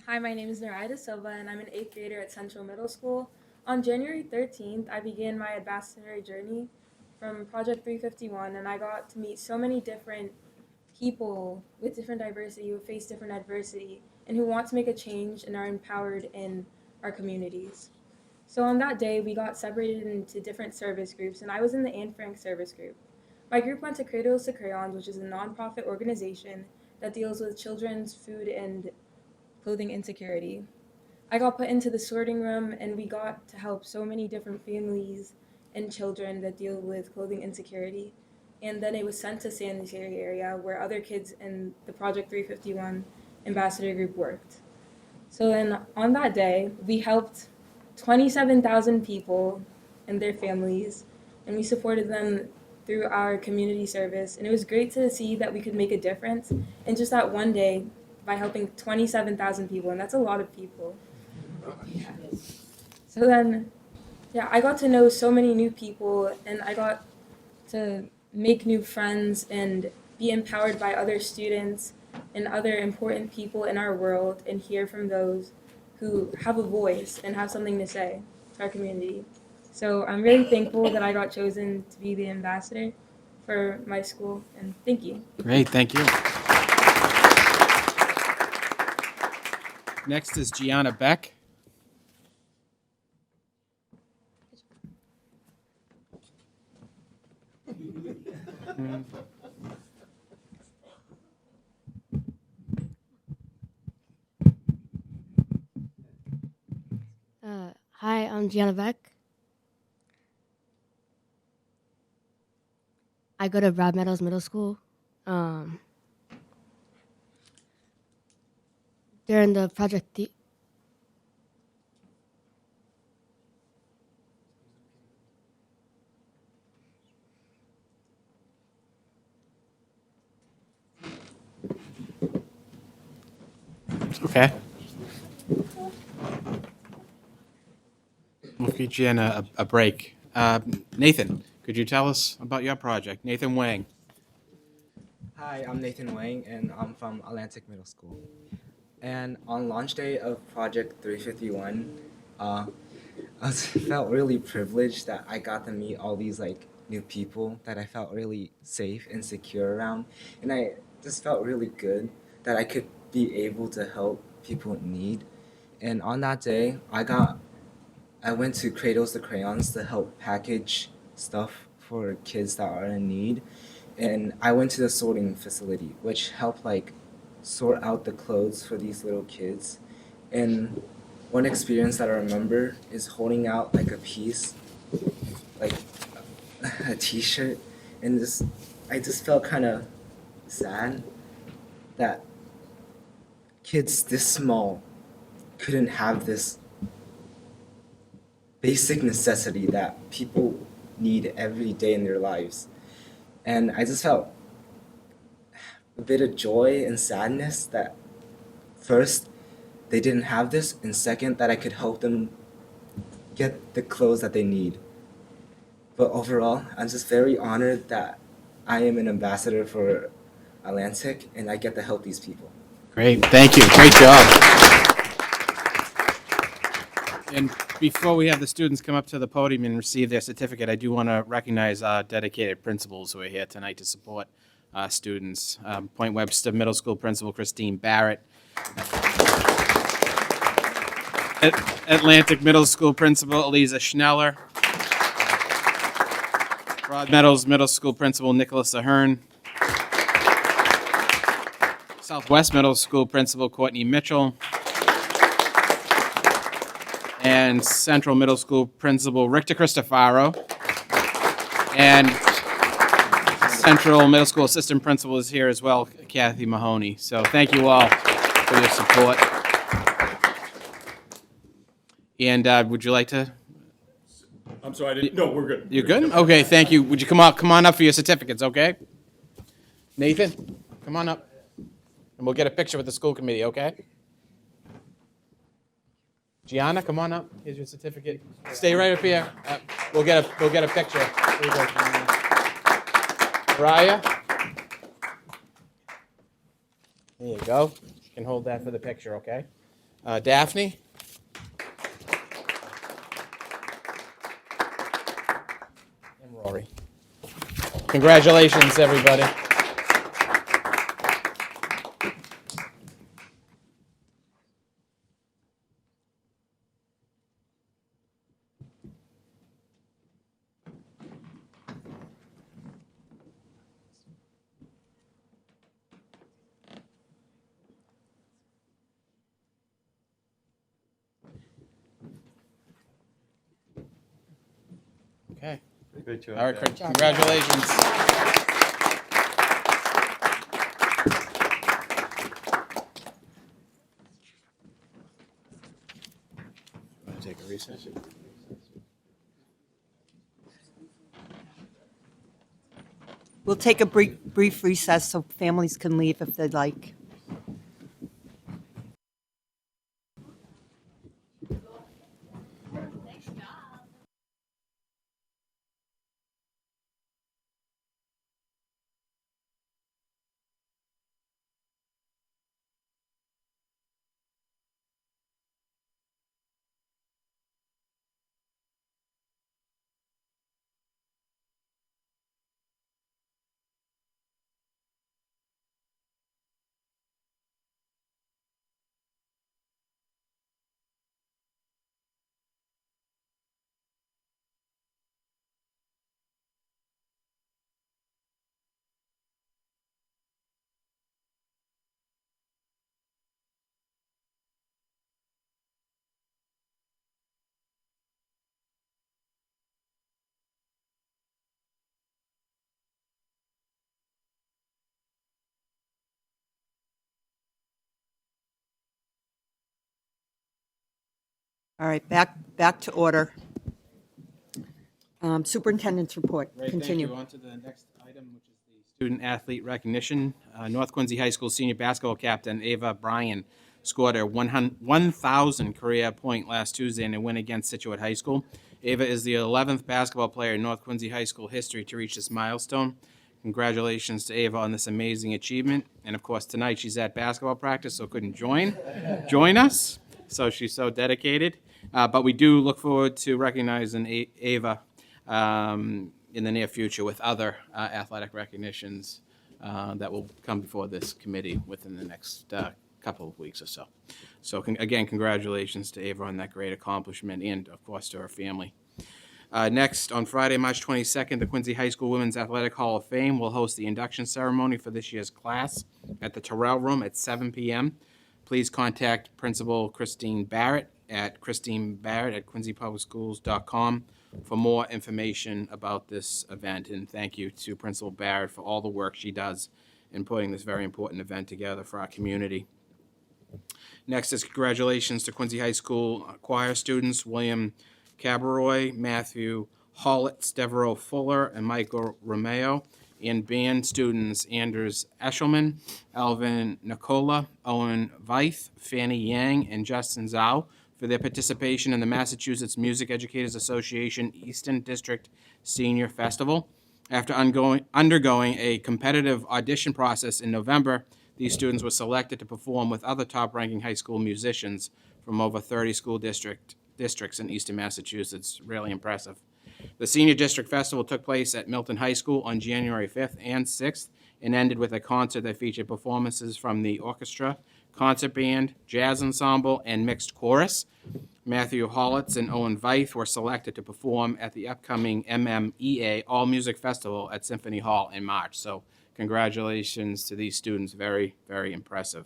Hi, my name is Naraya Silva, and I'm an 8th grader at Central Middle School. On January 13th, I began my ambassador journey from Project 351, and I got to meet so many different people with different diversity who face different adversity and who want to make a change and are empowered in our communities. So on that day, we got separated into different service groups, and I was in the Anne Frank service group. My group went to Cradles to Crayons, which is a nonprofit organization that deals with children's food and clothing insecurity. I got put into the sorting room, and we got to help so many different families and children that deal with clothing insecurity. And then it was sent to sanitary area where other kids in the Project 351 ambassador group worked. So then on that day, we helped 27,000 people and their families, and we supported them through our community service. And it was great to see that we could make a difference in just that one day by helping 27,000 people, and that's a lot of people. Yeah. So then, I got to know so many new people, and I got to make new friends and be empowered by other students and other important people in our world and hear from those who have a voice and have something to say to our community. So I'm really thankful that I got chosen to be the ambassador for my school, and thank you. Great, thank you. Next is Gianna Beck. Hi, I'm Gianna Beck. I go to Broad Meadows Middle School. During the project, Okay. We'll get you in a break. Nathan, could you tell us about your project? Nathan Wang. Hi, I'm Nathan Wang, and I'm from Atlantic Middle School. And on launch day of Project 351, I felt really privileged that I got to meet all these new people that I felt really safe and secure around. And I just felt really good that I could be able to help people in need. And on that day, I went to Cradles to Crayons to help package stuff for kids that are in need. And I went to the sorting facility, which helped sort out the clothes for these little kids. And one experience that I remember is holding out a piece, a t-shirt, and I just felt kind of sad that kids this small couldn't have this basic necessity that people need every day in their lives. And I just felt a bit of joy and sadness that first, they didn't have this, and second, that I could help them get the clothes that they need. But overall, I'm just very honored that I am an ambassador for Atlantic, and I get to help these people. Great, thank you, great job. And before we have the students come up to the podium and receive their certificate, I do want to recognize our dedicated principals who are here tonight to support students. Point Webster Middle School Principal Christine Barrett. Atlantic Middle School Principal Eliza Schneller. Broad Meadows Middle School Principal Nicholas Ahern. Southwest Middle School Principal Courtney Mitchell. And Central Middle School Principal Rick DeCristofaro. And Central Middle School Assistant Principal is here as well, Kathy Mahoney. So thank you all for your support. And would you like to? I'm sorry, I didn't, no, we're good. You're good? Okay, thank you. Would you come on up for your certificates, okay? Nathan, come on up. And we'll get a picture with the school committee, okay? Gianna, come on up. Here's your certificate. Stay right up here. We'll get a picture. Here you go, Gianna. Mariah. There you go. You can hold that for the picture, okay? Daphne. And Rory. Congratulations, everybody. Okay. Great job. All right, guys. congratulations. Want to take a recess? We'll take a brief recess so families can leave if they'd like. All right, back to order. Superintendent's report, Right, continue. thank you. On to the next item, which is the student athlete recognition. North Quincy High School senior basketball captain Ava Bryan scored her 1,000 career point last Tuesday in a win against Situate High School. Ava is the 11th basketball player in North Quincy High School history to reach this milestone. Congratulations to Ava on this amazing achievement. And of course, tonight she's at basketball practice, so couldn't join us. So she's so dedicated. But we do look forward to recognizing Ava in the near future with other athletic recognitions that will come before this committee within the next couple of weeks or so. So again, congratulations to Ava on that great accomplishment and, of course, to her family. Next, on Friday, March 22nd, the Quincy High School Women's Athletic Hall of Fame will host the induction ceremony for this year's class at the Terrell Room at 7 p.m. Please contact Principal Christine Barrett at christinebarrett@quincypublicschools.com for more information about this event. And thank you to Principal Barrett for all the work she does in putting this very important event together for our community. Next is congratulations to Quincy High School choir students William Cabaroy, Matthew Hollitz, Devereaux Fuller, and Michael Romeo, and band students Anders Eshelman, Alvin Nicola, Owen Veith, Fanny Yang, and Justin Zhao for their participation in the Massachusetts Music Educators Association Eastern District Senior Festival. After undergoing a competitive audition process in November, these students were selected to perform with other top-ranking high school musicians from over 30 school districts in eastern Massachusetts. Really impressive. The Senior District Festival took place at Milton High School on January 5th and 6th and ended with a concert that featured performances from the orchestra, concert band, jazz ensemble, and mixed chorus. Matthew Hollitz and Owen Veith were selected to perform at the upcoming MMEA All Music Festival at Symphony Hall in March. So congratulations to these students. Very, very impressive.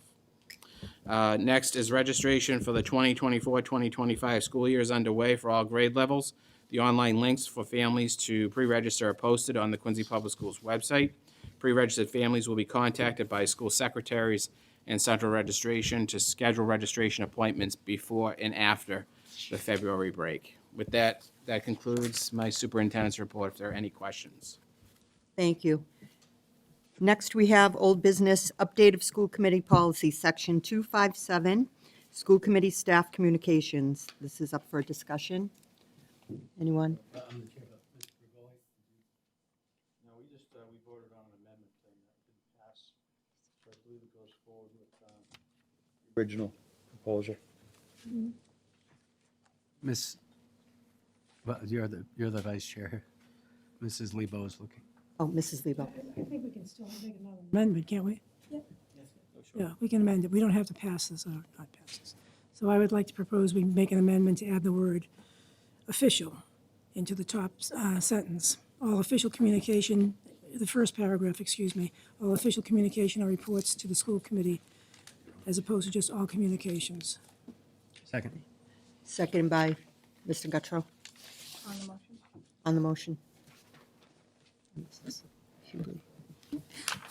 Next is registration for the 2024-2025 school year is underway for all grade levels. The online links for families to pre-register are posted on the Quincy Public Schools website. Pre-registered families will be contacted by school secretaries and central registration to schedule registration appointments before and after the February break. With that, that concludes my superintendent's report. If there are any questions. Thank you. Next, we have old business, update of school committee policy, section 257, school committee staff communications. This is up for discussion. Anyone? No, we voted on an amendment thing that didn't pass. So I believe it goes forward with the original proposal. Miss, well, you're the vice chair. Mrs. Lebo is looking. Oh, Mrs. Lebo. I think we can still make another amendment, can't we? Yeah, we can amend it. We don't have to pass this or not pass this. So I would like to propose we make an amendment to add the word official into the top sentence. All official communication, the first paragraph, excuse me, all official communication or reports to the school committee as opposed to just all communications. Second. Seconded by Mr. Guttrow. On the motion. On the motion.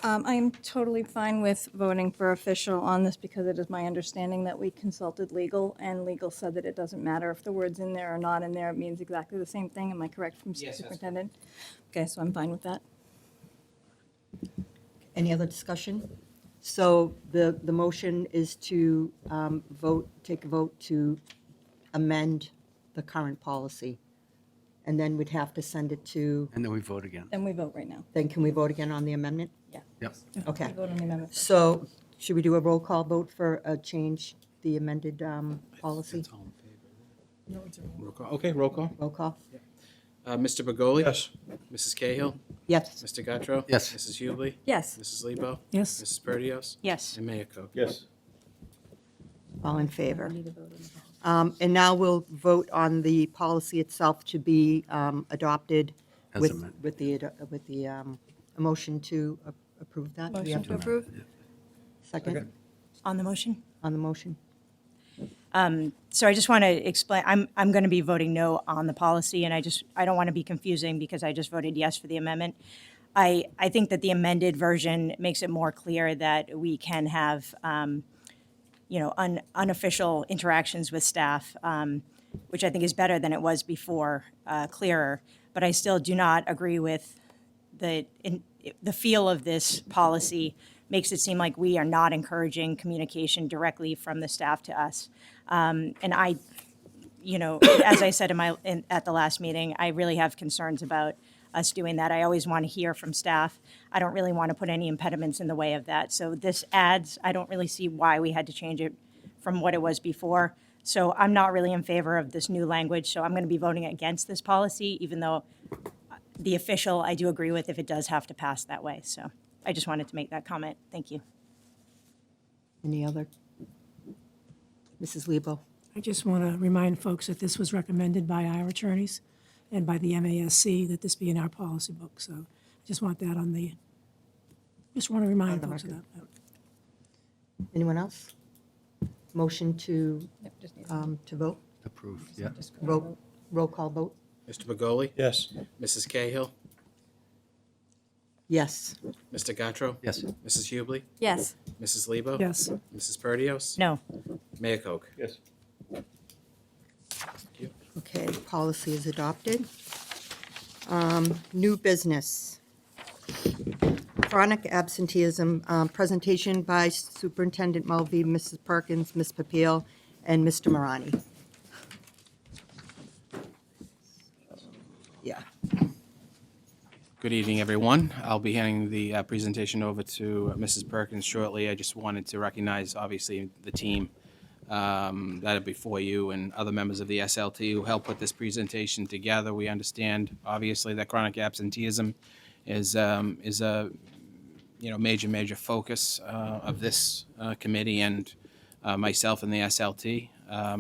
I am totally fine with voting for official on this because it is my understanding that we consulted legal, and legal said that it doesn't matter if the word's in there or not in there. It means exactly the same thing. Am I correct from Yes, that's superintendent? Okay, so I'm fine with that. Any other discussion? So the motion is to take a vote to amend the current policy. And then we'd have to send it to, And then we vote again. Then we vote right now. then can we vote again on the amendment? Yeah. Yep. Okay. We vote on the amendment. So should we do a roll call vote for a change, the amended policy? Roll call. Okay, roll call. Roll call? Mr. Begoli? Yes. Mrs. Cahill? Yes. Mr. Guttrow? Yes. Mrs. Hubley? Yes. Mrs. Lebo? Yes? Mrs. Perdios? Yes. And Mayor Koch. Yes. All in favor? And now we'll vote on the policy itself to be adopted As with, amended. with the a motion to approve that. Do we Motion have to approve? Second? On the motion? On the motion? So I just want to explain, I'm going to be voting no on the policy, and I don't want to be confusing because I just voted yes for the amendment. I think that the amended version makes it more clear that we can have, unofficial interactions with staff, which I think is better than it was before, clearer. But I still do not agree with the feel of this policy makes it seem like we are not encouraging communication directly from the staff to us. And I, as I said at the last meeting, I really have concerns about us doing that. I always want to hear from staff. I don't really want to put any impediments in the way of that. So this adds, I don't really see why we had to change it from what it was before. So I'm not really in favor of this new language. So I'm going to be voting against this policy, even though the official I do agree with if it does have to pass that way. So I just wanted to make that comment. Thank you. Any other? Mrs. Lebo? I just want to remind folks that this was recommended by our attorneys and by the MASC, that this be in our policy book. So I just want that on the, just want to remind the folks of record. that. Anyone else? Motion to, Yep, just need to vote? Approved, yeah. Roll call vote? Mr. Begoli? Yes. Mrs. Cahill? Yes. Mr. Guttrow? Yes. Mrs. Hubley? Yes. Mrs. Lebo? Yes. Mrs. Perdios? No. Mayor Koch. Yes. Okay, policy is adopted. New business. Chronic absenteeism, presentation by Superintendent Mulvey, Mrs. Perkins, Ms. Papil, and Mr. Marani. Yeah. Good evening, everyone. I'll be handing the presentation over to Mrs. Perkins shortly. I just wanted to recognize, obviously, the team that are before you and other members of the SLT who helped put this presentation together. We understand, obviously, that chronic absenteeism is a major focus of this committee and myself and the SLT.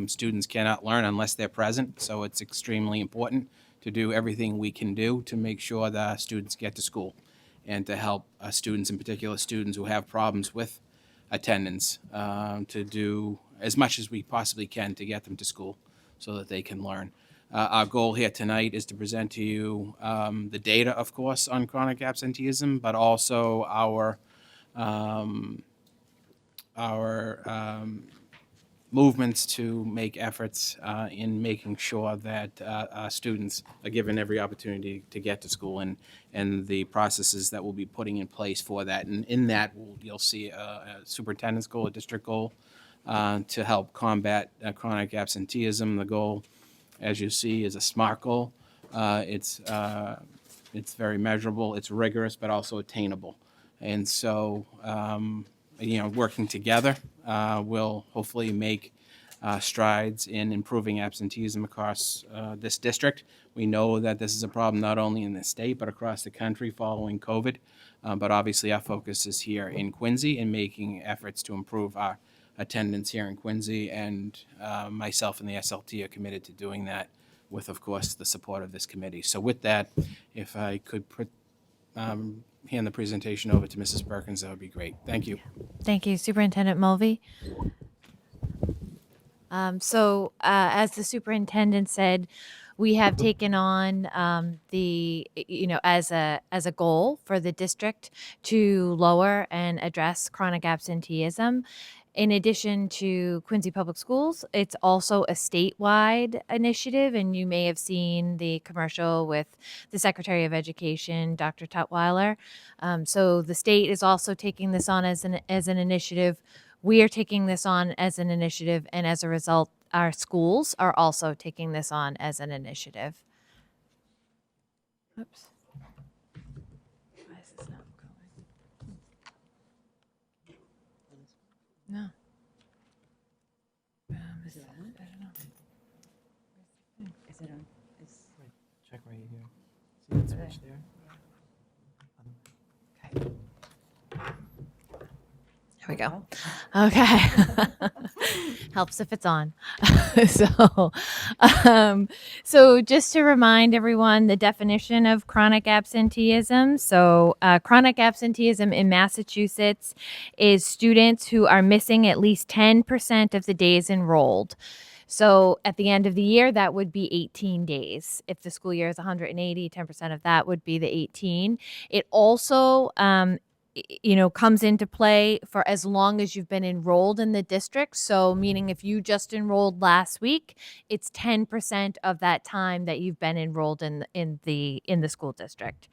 Students cannot learn unless they're present, so it's extremely important to do everything we can do to make sure that students get to school and to help students, in particular students who have problems with attendance, to do as much as we possibly can to get them to school so that they can learn. Our goal here tonight is to present to you the data, of course, on chronic absenteeism, but also our movements to make efforts in making sure that our students are given every opportunity to get to school and the processes that we'll be putting in place for that. And in that, you'll see a superintendent's goal, a district goal, to help combat chronic absenteeism. The goal, as you see, is a SMART goal. It's very measurable, it's rigorous, but also attainable. And so, working together, will hopefully make strides in improving absenteeism across this district. We know that this is a problem not only in the state, but across the country following COVID. But obviously, our focus is here in Quincy and making efforts to improve our attendance here in Quincy, and myself and the SLT are committed to doing that with, of course, the support of this committee. So with that, if I could hand the presentation over to Mrs. Perkins, that would be great. Thank you. Thank you, Superintendent Mulvey. As the superintendent said, we have taken on as a goal for the district to lower and address chronic absenteeism. In addition to Quincy Public Schools, it's also a statewide initiative, and you may have seen the commercial with the Secretary of Education, Dr. Tutwiler. So the state is also taking this on as an initiative. We are taking this on as an initiative, and as a result, our schools are also taking this on as an initiative. Oops. Why is this not going? No. Is it on? I don't know. Is it on? Check right here. See that switch there? Okay. There we go. Okay. Helps if it's on. So just to remind everyone, the definition of chronic absenteeism. So chronic absenteeism in Massachusetts is students who are missing at least 10% of the days enrolled. So at the end of the year, that would be 18 days. If the school year is 180, 10% of that would be the 18. It also comes into play for as long as you've been enrolled in the district. So meaning if you just enrolled last week, it's 10% of that time that you've been enrolled in the school district.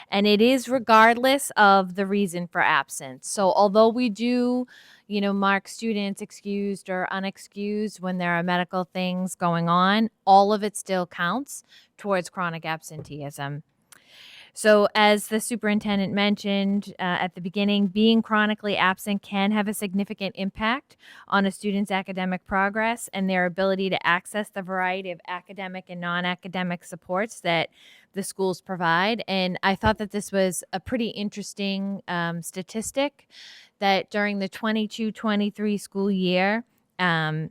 And it is regardless of the reason for absence. So although we do, mark students excused or unexcused when there are medical things going on, all of it still counts towards chronic absenteeism. So as the superintendent mentioned at the beginning, being chronically absent can have a significant impact on a student's academic progress and their ability to access the variety of academic and non-academic supports that the schools provide. And I thought that this was a pretty interesting statistic that during the 22-23 school year, after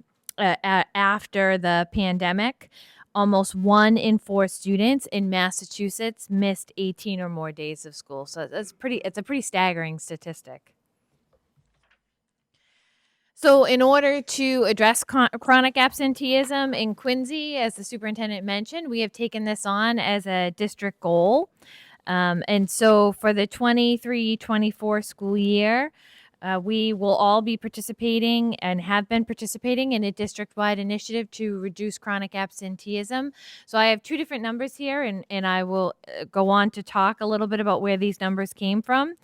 the pandemic, almost 1 in 4 students in Massachusetts missed 18 or more days of school. So it's a pretty staggering statistic. So in order to address chronic absenteeism in Quincy, as the superintendent mentioned, we have taken this on as a district goal. And so for the 23-24 school year, we will all be participating and have been participating in a district-wide initiative to reduce chronic absenteeism. So I have 2 different numbers here, and I will go on to talk a little bit about where these numbers came from.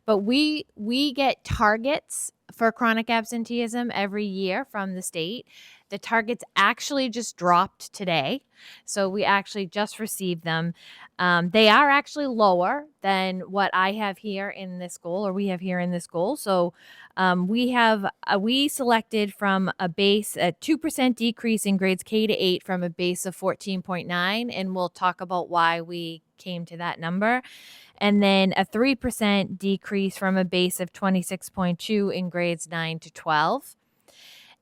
But we get targets for chronic absenteeism every year from the state. The targets actually just dropped today. So we actually just received them. They are actually lower than what I have here in this goal, or we have here in this goal. So we selected from a 2% decrease in grades K to 8 from a base of 14.9, and we'll talk about why we came to that number. And then a 3% decrease from a base of 26.2 in grades 9 to 12.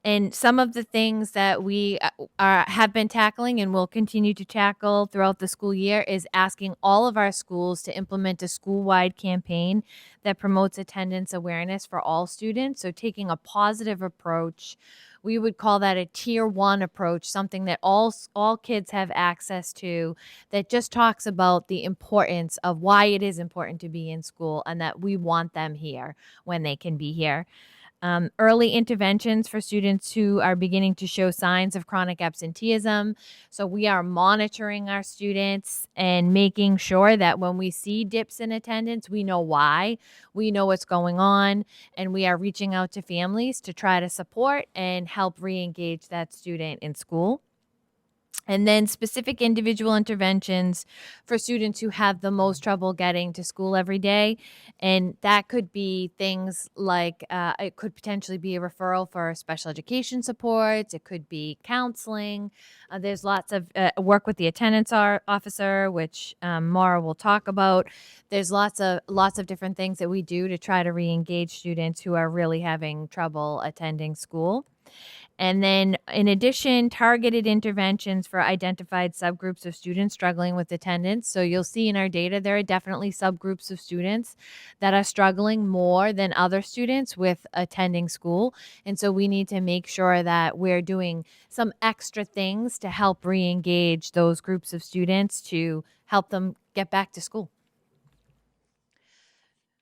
And some of the things that we have been tackling and will continue to tackle throughout the school year is asking all of our schools to implement a school-wide campaign that promotes attendance awareness for all students. So taking a positive approach, we would call that a tier 1 approach, something that all kids have access to, that just talks about the importance of why it is important to be in school and that we want them here when they can be here. Early interventions for students who are beginning to show signs of chronic absenteeism. So we are monitoring our students and making sure that when we see dips in attendance, we know why, we know what's going on, and we are reaching out to families to try to support and help re-engage that student in school. And then specific individual interventions for students who have the most trouble getting to school every day. And that could be things like it could potentially be a referral for special education supports. It could be counseling. There's lots of work with the attendance officer, which Maura will talk about. There's lots of different things that we do to try to re-engage students who are really having trouble attending school. And then, in addition, targeted interventions for identified subgroups of students struggling with attendance. So you'll see in our data, there are definitely subgroups of students that are struggling more than other students with attending school. And so we need to make sure that we're doing some extra things to help re-engage those groups of students to help them get back to school.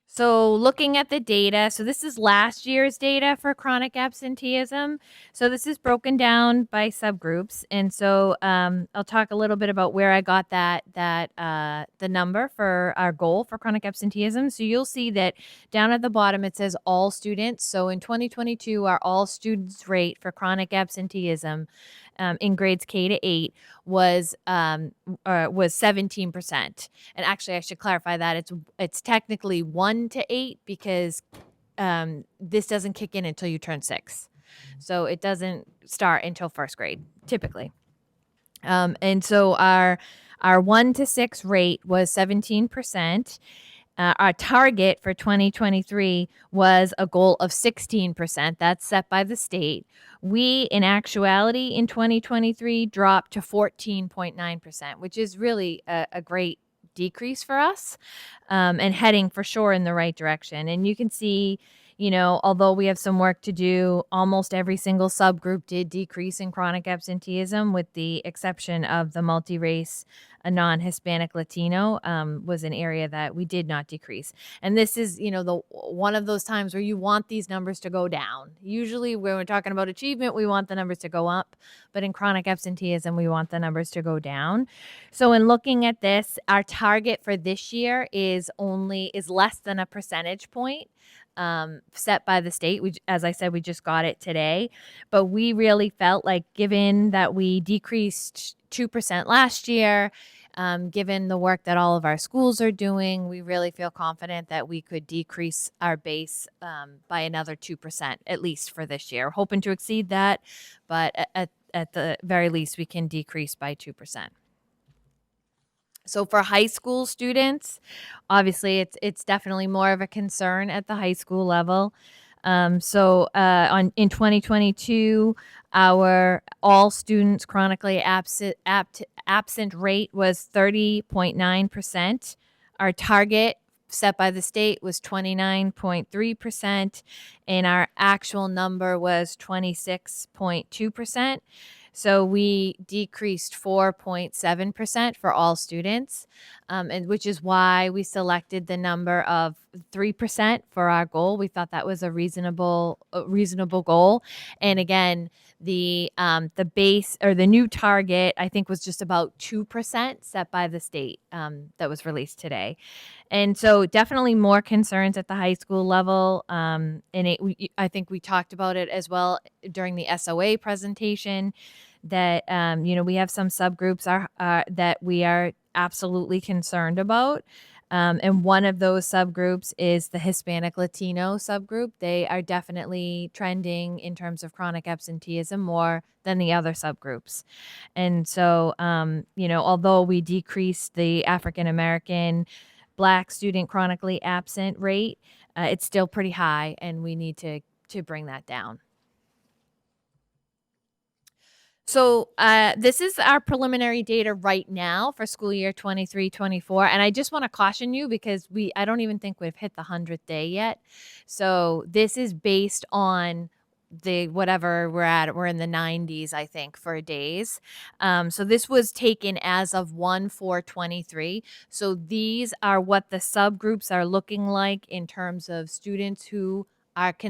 So looking at the data, so this is last year's data for chronic absenteeism. So this is broken down by subgroups. And so I'll talk a little bit about where I got the number for our goal for chronic absenteeism. So you'll see that down at the bottom, it says all students. So in 2022, our all students rate for chronic absenteeism in grades K to 8 was 17%. And actually, I should clarify that it's technically 1 to 8 because this doesn't kick in until you turn 6. So it doesn't start until first grade, typically. And so our 1 to 6 rate was 17%. Our target for 2023 was a goal of 16%. That's set by the state. We, in actuality, in 2023 dropped to 14.9%, which is really a great decrease for us, and heading for sure in the right direction. And you can see, although we have some work to do, almost every single subgroup did decrease in chronic absenteeism, with the exception of the multi-race, a non-Hispanic Latino was an area that we did not decrease. And this is, one of those times where you want these numbers to go down. Usually when we're talking about achievement, we want the numbers to go up, but in chronic absenteeism, we want the numbers to go down. So in looking at this, our target for this year is less than a percentage point set by the state. As I said, we just got it today, but we really felt like, given that we decreased 2% last year, given the work that all of our schools are doing, we really feel confident that we could decrease our base by another 2%, at least for this year. Hoping to exceed that, but at the very least, we can decrease by 2%. So for high school students, obviously it's definitely more of a concern at the high school level. In 2022, our all students chronically absent rate was 30.9%. Our target set by the state was 29.3%, and our actual number was 26.2%. So we decreased 4.7% for all students, and which is why we selected the number of 3% for our goal. We thought that was a reasonable goal. And again, the base or the new target, I think, was just about 2% set by the state that was released today. And so definitely more concerns at the high school level. I think we talked about it as well during the SOA presentation that, we have some subgroups that we are absolutely concerned about. And one of those subgroups is the Hispanic Latino subgroup. They are definitely trending in terms of chronic absenteeism more than the other subgroups. And so, although we decreased the African American Black student chronically absent rate, it's still pretty high, and we need to bring that down. So this is our preliminary data right now for school year 23-24. And I just want to caution you because I don't even think we've hit the 100th day yet. So this is based on the whatever we're at. We're in the 90s, I think, for days. So this was taken as of 1/4/23. So these are what the subgroups are looking like in terms of students who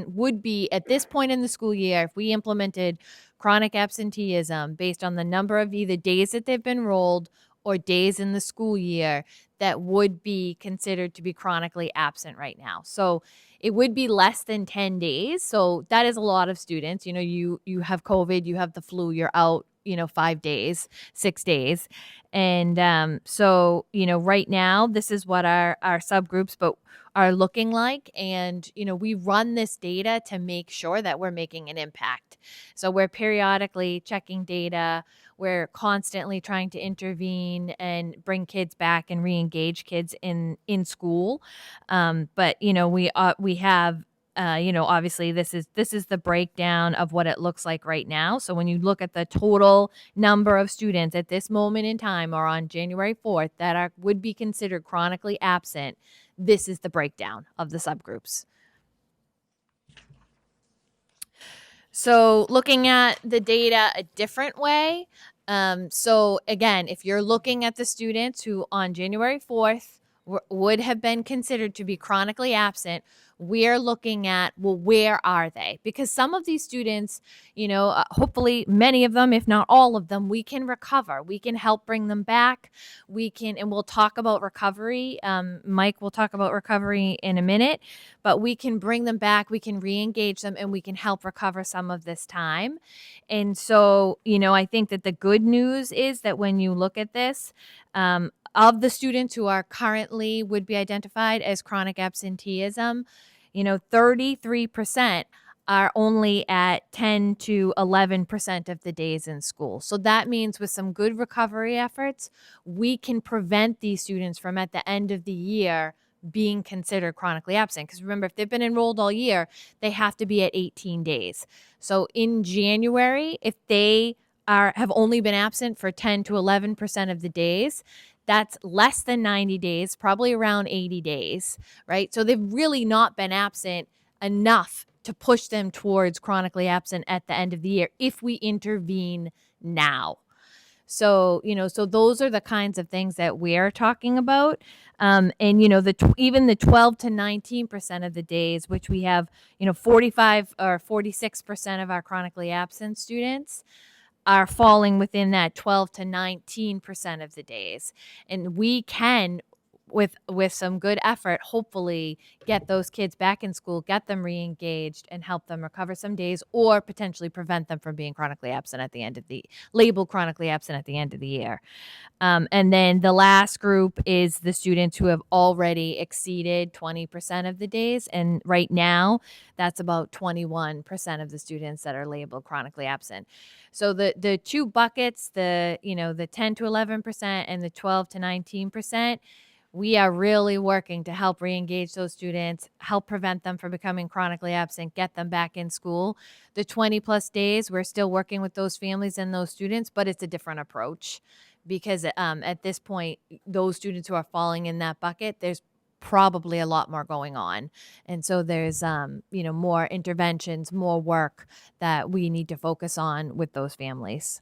would be at this point in the school year if we implemented chronic absenteeism based on the number of either days that they've been enrolled or days in the school year that would be considered to be chronically absent right now. So it would be less than 10 days. So that is a lot of students. You have COVID, you have the flu, you're out, 5 days, 6 days. And so, right now, this is what our subgroups are looking like. And, we run this data to make sure that we're making an impact. So we're periodically checking data. We're constantly trying to intervene and bring kids back and re-engage kids in school. But, we have obviously this is the breakdown of what it looks like right now. So when you look at the total number of students at this moment in time or on January 4th that would be considered chronically absent, this is the breakdown of the subgroups. So looking at the data a different way. So again, if you're looking at the students who on January 4th would have been considered to be chronically absent, we're looking at, well, where are they? Because some of these students, hopefully many of them, if not all of them, we can recover. We can help bring them back. And we'll talk about recovery. Mike will talk about recovery in a minute, but we can bring them back. We can re-engage them and we can help recover some of this time. And so, I think that the good news is that when you look at this, of the students who are currently would be identified as chronic absenteeism, 33% are only at 10 to 11% of the days in school. So that means with some good recovery efforts, we can prevent these students from at the end of the year being considered chronically absent. Because remember, if they've been enrolled all year, they have to be at 18 days. So in January, if they have only been absent for 10 to 11% of the days, that's less than 90 days, probably around 80 days, right? So they've really not been absent enough to push them towards chronically absent at the end of the year if we intervene now. So, so those are the kinds of things that we're talking about. And, even the 12 to 19% of the days, which we have, 45 or 46% of our chronically absent students are falling within that 12 to 19% of the days. And we can, with some good effort, hopefully get those kids back in school, get them re-engaged and help them recover some days or potentially prevent them from being chronically absent at the end of labeled chronically absent at the end of the year. And then the last group is the students who have already exceeded 20% of the days. And right now, that's about 21% of the students that are labeled chronically absent. So the two buckets, the 10 to 11% and the 12 to 19%, we are really working to help re-engage those students, help prevent them from becoming chronically absent, get them back in school. The 20 plus days, we're still working with those families and those students, but it's a different approach because at this point, those students who are falling in that bucket, there's probably a lot more going on. And so there's, more interventions, more work that we need to focus on with those families.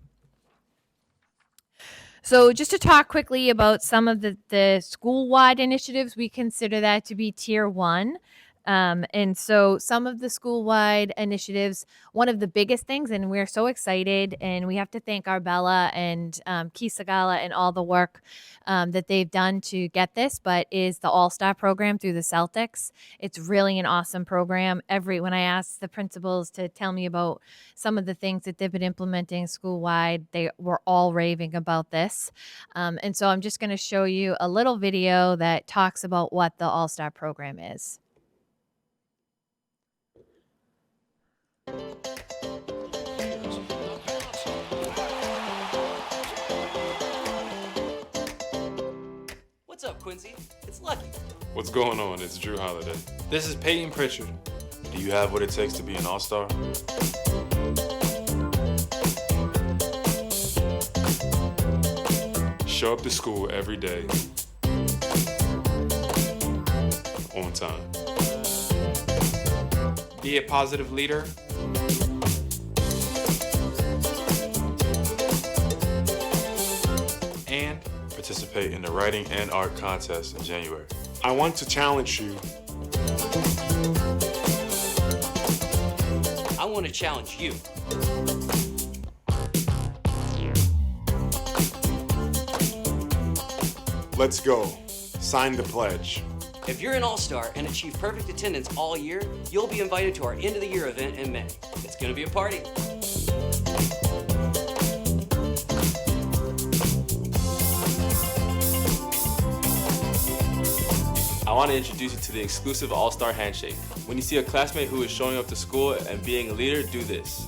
So just to talk quickly about some of the school-wide initiatives, we consider that to be tier 1. And so some of the school-wide initiatives, one of the biggest things, and we're so excited, and we have to thank Arbella and Keith Sagala and all the work that they've done to get this, but is the All-Star program through the Celtics. It's really an awesome program. When I asked the principals to tell me about some of the things that they've been implementing school-wide, they were all raving about this. And so I'm just going to show you a little video that talks about what the All-Star program is. What's up, Quincy? It's Lucky. What's going on? It's Drew Holiday. This is Peyton Pritchard. Do you have what it takes to be an all-star? Show up to school every day. On time. Be a positive leader. And participate in the writing and art contest in January. I want to challenge you. I want to challenge you. Let's go. Sign the pledge. If you're an all-star and achieve perfect attendance all year, you'll be invited to our end of the year event in May. It's going to be a party. I want to introduce you to the exclusive All-Star Handshake. When you see a classmate who is showing up to school and being a leader, do this.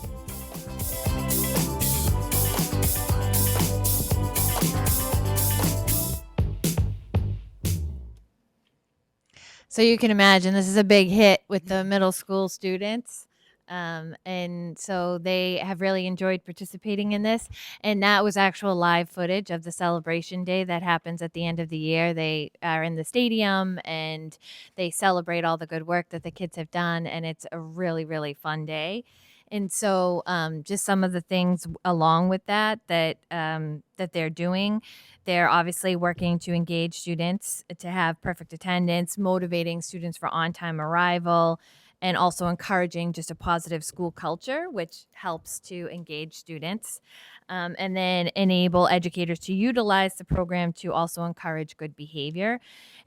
So you can imagine this is a big hit with the middle school students. And so they have really enjoyed participating in this. And that was actual live footage of the celebration day that happens at the end of the year. They are in the stadium and they celebrate all the good work that the kids have done. And it's a really, really fun day. And so just some of the things along with that they're doing. They're obviously working to engage students to have perfect attendance, motivating students for on-time arrival, and also encouraging just a positive school culture, which helps to engage students. And then enable educators to utilize the program to also encourage good behavior.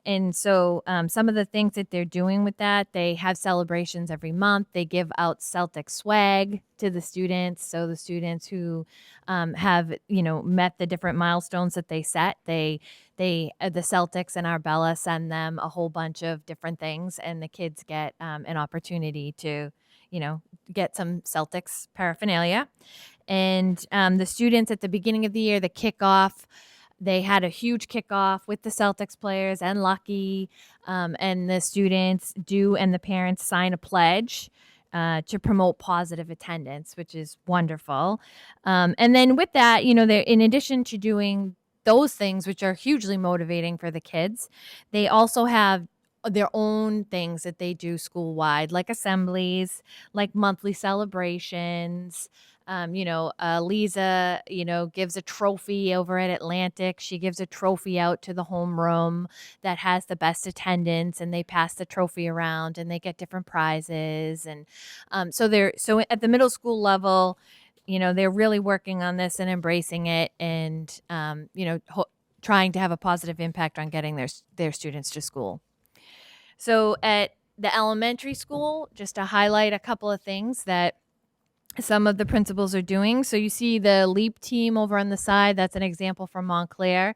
And so some of the things that they're doing with that, they have celebrations every month. They give out Celtic swag to the students. So the students who have, met the different milestones that they set, the Celtics and Arbella send them a whole bunch of different things, and the kids get an opportunity to, get some Celtics paraphernalia. And the students at the beginning of the year, the kickoff, they had a huge kickoff with the Celtics players and Lucky, and the students and the parents sign a pledge to promote positive attendance, which is wonderful. And then with that, they're, in addition to doing those things, which are hugely motivating for the kids, they also have their own things that they do school-wide, like assemblies, like monthly celebrations. Lisa, gives a trophy over at Atlantic. She gives a trophy out to the homeroom that has the best attendance, and they pass the trophy around and they get different prizes. And so at the middle school level, they're really working on this and embracing it, and trying to have a positive impact on getting their students to school. So at the elementary school, just to highlight a couple of things that some of the principals are doing. So you see the LEAP team over on the side. That's an example from Montclair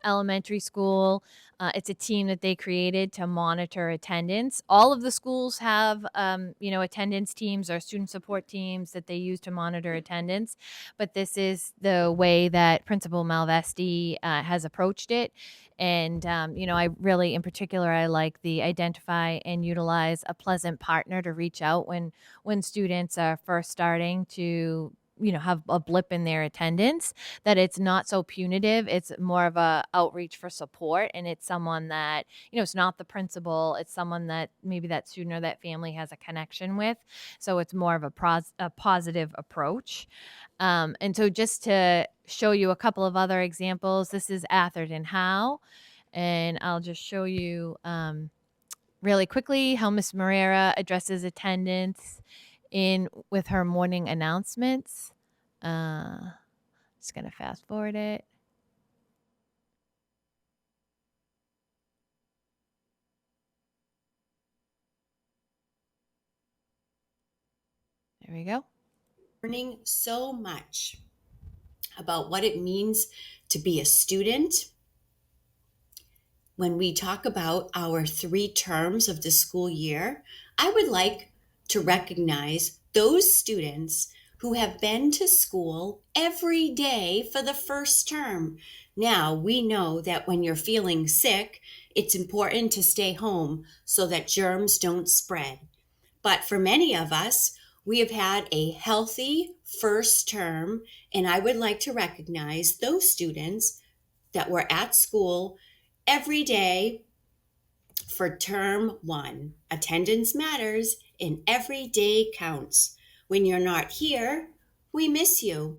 Elementary School. It's a team that they created to monitor attendance. All of the schools have, attendance teams or student support teams that they use to monitor attendance. But this is the way that Principal Malvesti has approached it. And, I really, in particular, I like the identify and utilize a pleasant partner to reach out when students are first starting to, have a blip in their attendance, that it's not so punitive. It's more of a outreach for support. And it's someone that, it's not the principal. It's someone that maybe that student or that family has a connection with. So it's more of a positive approach. And so just to show you a couple of other examples, this is Atherton Howe, and I'll just show you really quickly how Ms. Moreira addresses attendance in with her morning announcements. Just gonna fast forward it. There we go. Learning so much about what it means to be a student. When we talk about our 3 terms of the school year, I would like to recognize those students who have been to school every day for the first term. Now, we know that when you're feeling sick, it's important to stay home so that germs don't spread. But for many of us, we have had a healthy first term, and I would like to recognize those students that were at school every day for term 1. Attendance matters and every day counts. When you're not here, we miss you.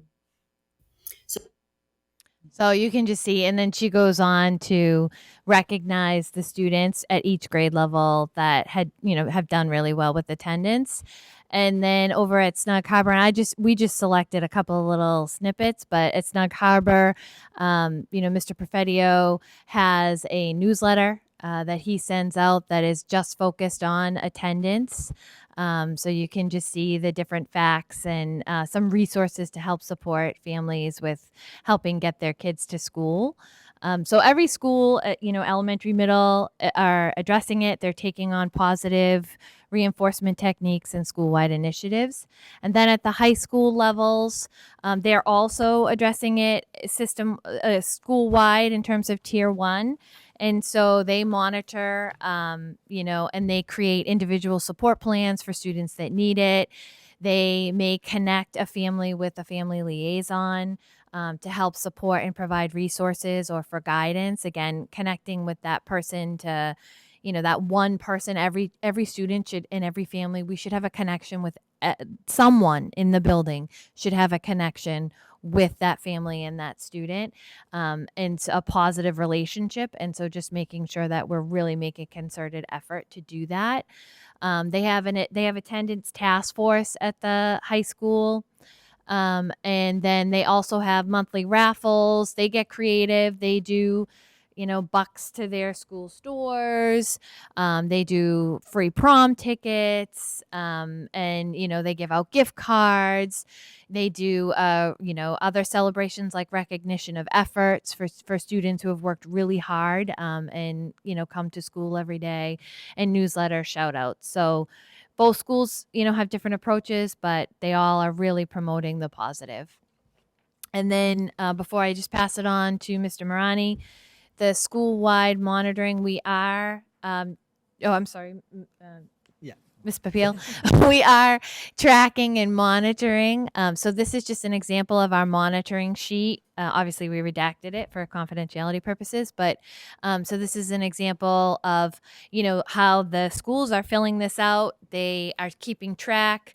So you can just see, and then she goes on to recognize the students at each grade level that had, have done really well with attendance. And then over at Snug Harbor, and we just selected a couple of little snippets, but at Snug Harbor, Mr. Perfettio has a newsletter that he sends out that is just focused on attendance. So you can just see the different facts and some resources to help support families with helping get their kids to school. So every school, elementary, middle, are addressing it. They're taking on positive reinforcement techniques and school-wide initiatives. And then at the high school levels, they're also addressing it school-wide in terms of tier 1. And so they monitor, and they create individual support plans for students that need it. They may connect a family with a family liaison to help support and provide resources or for guidance. Again, connecting with that person to, that one person. Every student should, in every family, we should have a connection with someone in the building should have a connection with that family and that student, and a positive relationship. And so just making sure that we're really making concerted effort to do that. They have attendance task force at the high school. And then they also have monthly raffles. They get creative. They do, bucks to their school stores. They do free prom tickets. And, they give out gift cards. They do, other celebrations like recognition of efforts for students who have worked really hard, and, come to school every day, and newsletter shout outs. So both schools, have different approaches, but they all are really promoting the positive. And then before I just pass it on to Mr. Marani, the school-wide monitoring, we are, Ms. Papil, we are tracking and monitoring. So this is just an example of our monitoring sheet. Obviously, we redacted it for confidentiality purposes, but so this is an example of, how the schools are filling this out. They are keeping track,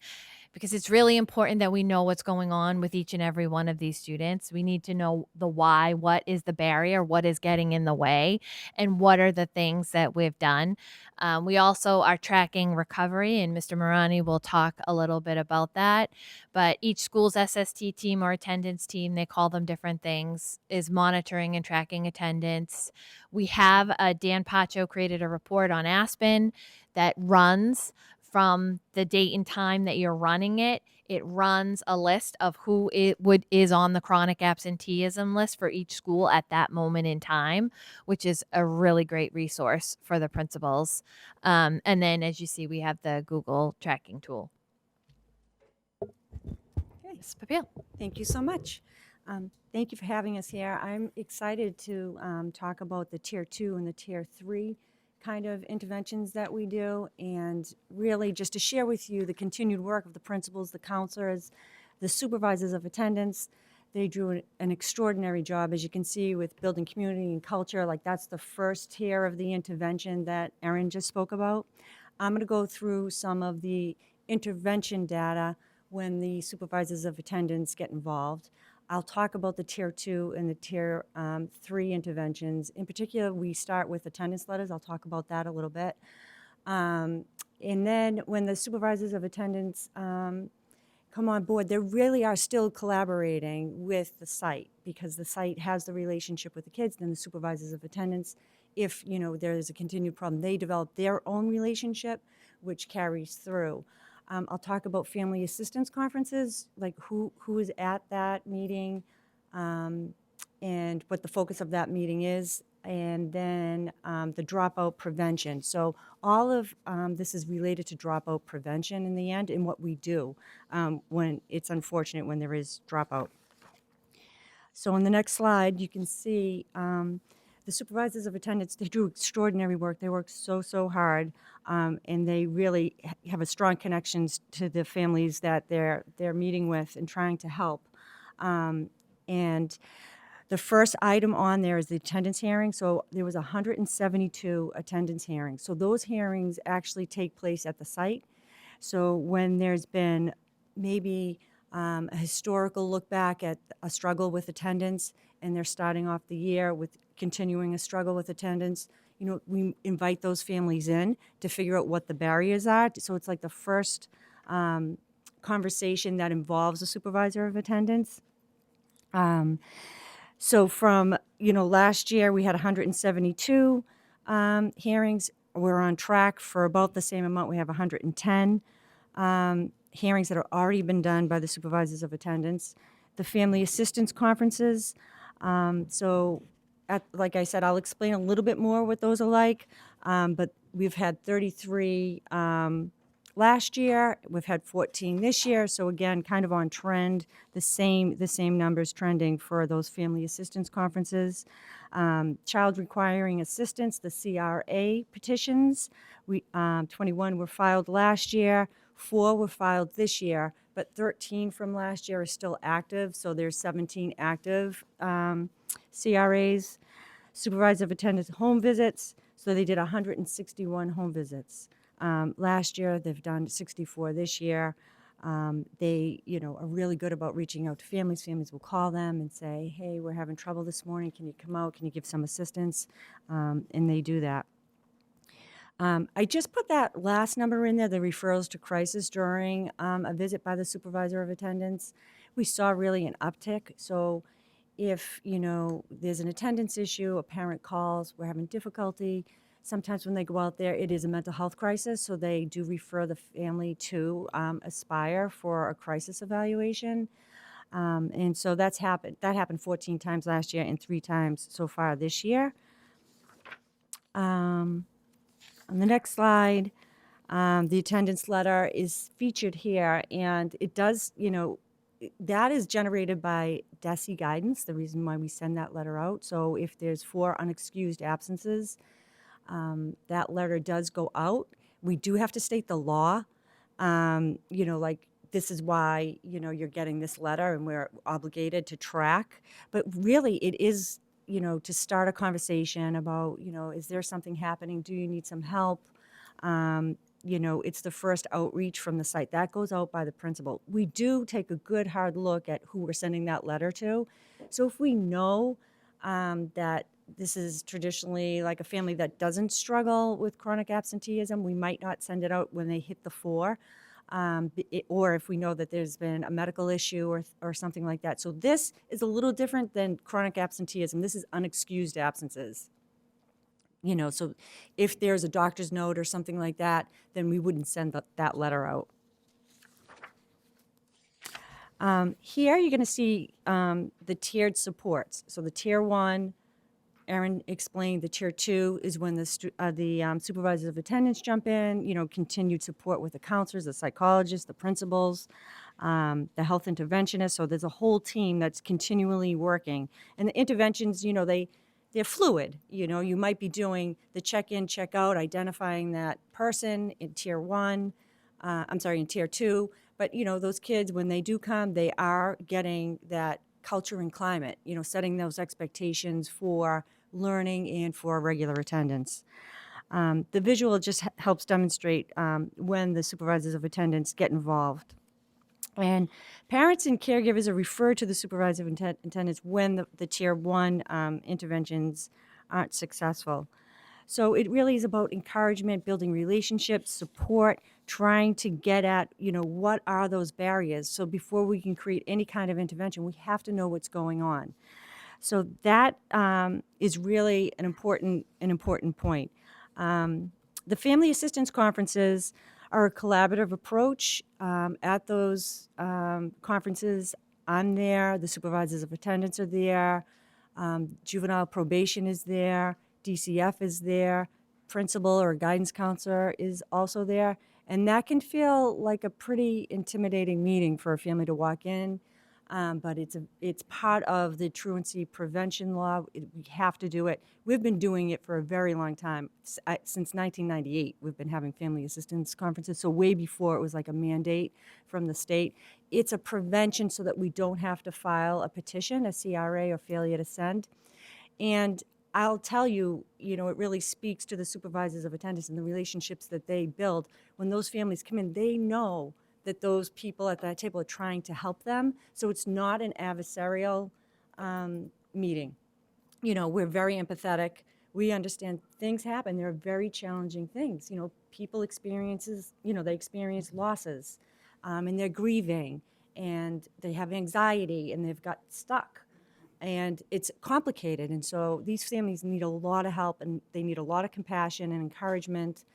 because it's really important that we know what's going on with each and every one of these students. We need to know the why, what is the barrier, what is getting in the way, and what are the things that we've done. We also are tracking recovery, and Mr. Marani will talk a little bit about that. But each school's SST team or attendance team, they call them different things, is monitoring and tracking attendance. We have Dan Pacho created a report on Aspen that runs from the date and time that you're running it. It runs a list of who is on the chronic absenteeism list for each school at that moment in time, which is a really great resource for the principals. And then, as you see, we have the Google tracking tool. Ms. Papil. Thank you so much. Thank you for having us here. I'm excited to talk about the Tier 2 and the Tier 3 kind of interventions that we do, and really just to share with you the continued work of the principals, the counselors, the supervisors of attendance. They do an extraordinary job, as you can see, with building community and culture. Like, that's the first tier of the intervention that Erin just spoke about. I'm going to go through some of the intervention data when the supervisors of attendance get involved. I'll talk about the Tier 2 and the Tier 3 interventions. In particular, we start with attendance letters. I'll talk about that a little bit. And then when the supervisors of attendance come on board, they really are still collaborating with the site because the site has the relationship with the kids, then the supervisors of attendance. If, there is a continued problem, they develop their own relationship, which carries through. I'll talk about family assistance conferences, like who is at that meeting, and what the focus of that meeting is, and then the dropout prevention. So all of this is related to dropout prevention in the end and what we do when it's unfortunate when there is dropout. So on the next slide, you can see the supervisors of attendance, they do extraordinary work. They work so hard, and they really have a strong connections to the families that they're meeting with and trying to help. And the first item on there is the attendance hearing. So there was 172 attendance hearings. So those hearings actually take place at the site. So when there's been maybe a historical look back at a struggle with attendance, and they're starting off the year with continuing a struggle with attendance, we invite those families in to figure out what the barriers are. So it's like the first conversation that involves a supervisor of attendance. So from, last year we had 172 hearings. We're on track for about the same amount. We have 110 hearings that have already been done by the supervisors of attendance. The family assistance conferences. Like I said, I'll explain a little bit more what those are like. But we've had 33 last year. We've had 14 this year. So again, kind of on trend, the same numbers trending for those family assistance conferences. Child requiring assistance, the CRA petitions. 21 were filed last year. 4 were filed this year, but 13 from last year are still active. So there's 17 active CRAs. Supervisor of attendance home visits. So they did 161 home visits. Last year, they've done 64 this year. They, are really good about reaching out to families. Families will call them and say, hey, we're having trouble this morning. Can you come out? Can you give some assistance? And they do that. I just put that last number in there, the referrals to crisis during a visit by the supervisor of attendance. We saw really an uptick. So if, there's an attendance issue, a parent calls, we're having difficulty, sometimes when they go out there, it is a mental health crisis, so they do refer the family to Aspire for a crisis evaluation. And so that happened 14 times last year and 3 times so far this year. On the next slide, the attendance letter is featured here, and it does, that is generated by DESE guidance, the reason why we send that letter out. So if there's 4 unexcused absences, that letter does go out. We do have to state the law, like this is why, you're getting this letter and we're obligated to track. But really it is, to start a conversation about, is there something happening? Do you need some help? It's the first outreach from the site. That goes out by the principal. We do take a good hard look at who we're sending that letter to. So if we know that this is traditionally like a family that doesn't struggle with chronic absenteeism, we might not send it out when they hit the 4. Or if we know that there's been a medical issue or something like that. So this is a little different than chronic absenteeism. This is unexcused absences. So if there's a doctor's note or something like that, then we wouldn't send that letter out. Here you're going to see the tiered supports. So the tier 1, Erin explained, the tier 2 is when the supervisors of attendance jump in, continued support with the counselors, the psychologists, the principals, the health interventionists. So there's a whole team that's continually working. And the interventions, they're fluid. You might be doing the check-in, check-out, identifying that person in tier 1, in tier 2. But, those kids, when they do come, they are getting that culture and climate, setting those expectations for learning and for regular attendance. The visual just helps demonstrate when the supervisors of attendance get involved. And parents and caregivers are referred to the supervisor of attendance when the tier 1 interventions aren't successful. So it really is about encouragement, building relationships, support, trying to get at, what are those barriers? So before we can create any kind of intervention, we have to know what's going on. So that is really an important point. The family assistance conferences are a collaborative approach. At those conferences, I'm there, the supervisors of attendance are there, juvenile probation is there, DCF is there, principal or guidance counselor is also there. And that can feel like a pretty intimidating meeting for a family to walk in. But it's part of the truancy prevention law. We have to do it. We've been doing it for a very long time. Since 1998, we've been having family assistance conferences, so way before it was like a mandate from the state. It's a prevention so that we don't have to file a petition, a CRA, or failure to send. And I'll tell you, it really speaks to the supervisors of attendance and the relationships that they build. When those families come in, they know that those people at that table are trying to help them. So it's not an adversarial meeting. We're very empathetic. We understand things happen. There are very challenging things. People they experience losses, and they're grieving, and they have anxiety, and they've got stuck. And it's complicated. And so these families need a lot of help, and they need a lot of compassion and encouragement.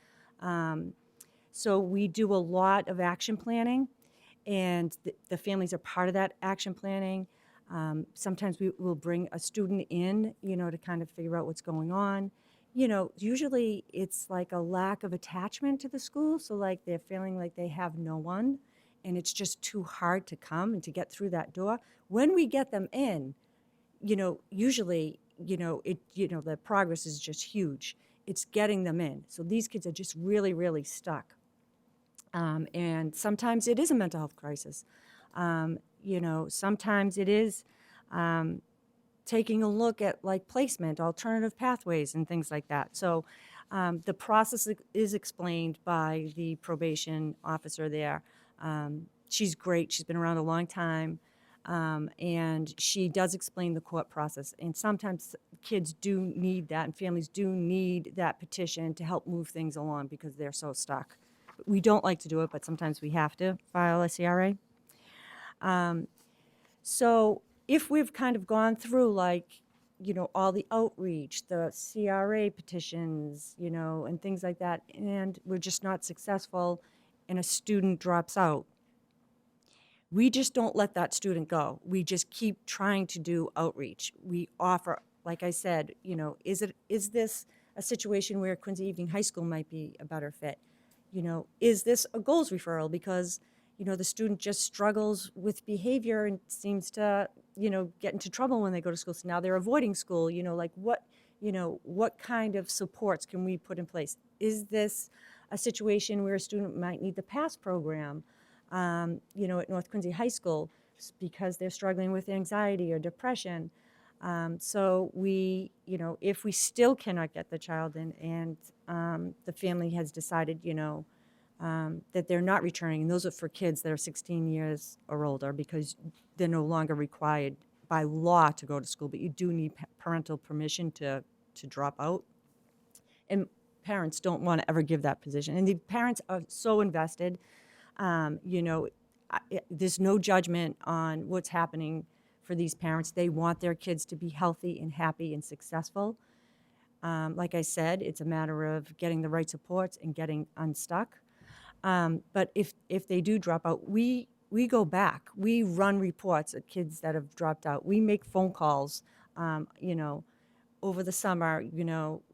So we do a lot of action planning, and the families are part of that action planning. Sometimes we will bring a student in, to kind of figure out what's going on. Usually it's like a lack of attachment to the school, so like they're feeling like they have no one, and it's just too hard to come and to get through that door. When we get them in, usually, the progress is just huge. It's getting them in. So these kids are just really, really stuck. And sometimes it is a mental health crisis. Sometimes it is taking a look at like placement, alternative pathways, and things like that. So the process is explained by the probation officer there. She's great. She's been around a long time. And she does explain the court process. And sometimes kids do need that, and families do need that petition to help move things along because they're so stuck. We don't like to do it, but sometimes we have to file a CRA. So if we've kind of gone through all the outreach, the CRA petitions, and things like that, and we're just not successful and a student drops out, we just don't let that student go. We just keep trying to do outreach. We offer, like I said, is this a situation where Quincy Evening High School might be a better fit? Is this a goals referral because, the student just struggles with behavior and seems to, get into trouble when they go to school. So now they're avoiding school, what kind of supports can we put in place? Is this a situation where a student might need the PASS program? At North Quincy High School because they're struggling with anxiety or depression. So we, if we still cannot get the child in and the family has decided, that they're not returning, and those are for kids that are 16 years or older because they're no longer required by law to go to school, but you do need parental permission to drop out. And parents don't want to ever give that position. And the parents are so invested. There's no judgment on what's happening for these parents. They want their kids to be healthy and happy and successful. Like I said, it's a matter of getting the right supports and getting unstuck. But if they do drop out, we go back. We run reports at kids that have dropped out. We make phone calls, over the summer,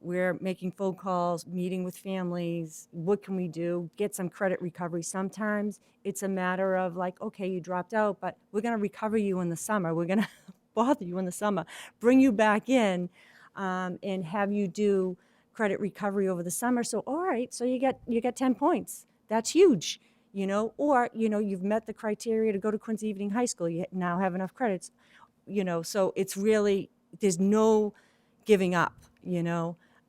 we're making phone calls, meeting with families. What can we do? Get some credit recovery. Sometimes it's a matter of like, okay, you dropped out, but we're going to recover you in the summer. We're going to bother you in the summer, bring you back in, and have you do credit recovery over the summer. So, all right, so you get 10 points. That's huge, or, you've met the criteria to go to Quincy Evening High School. You now have enough credits, so it's really, there's no giving up,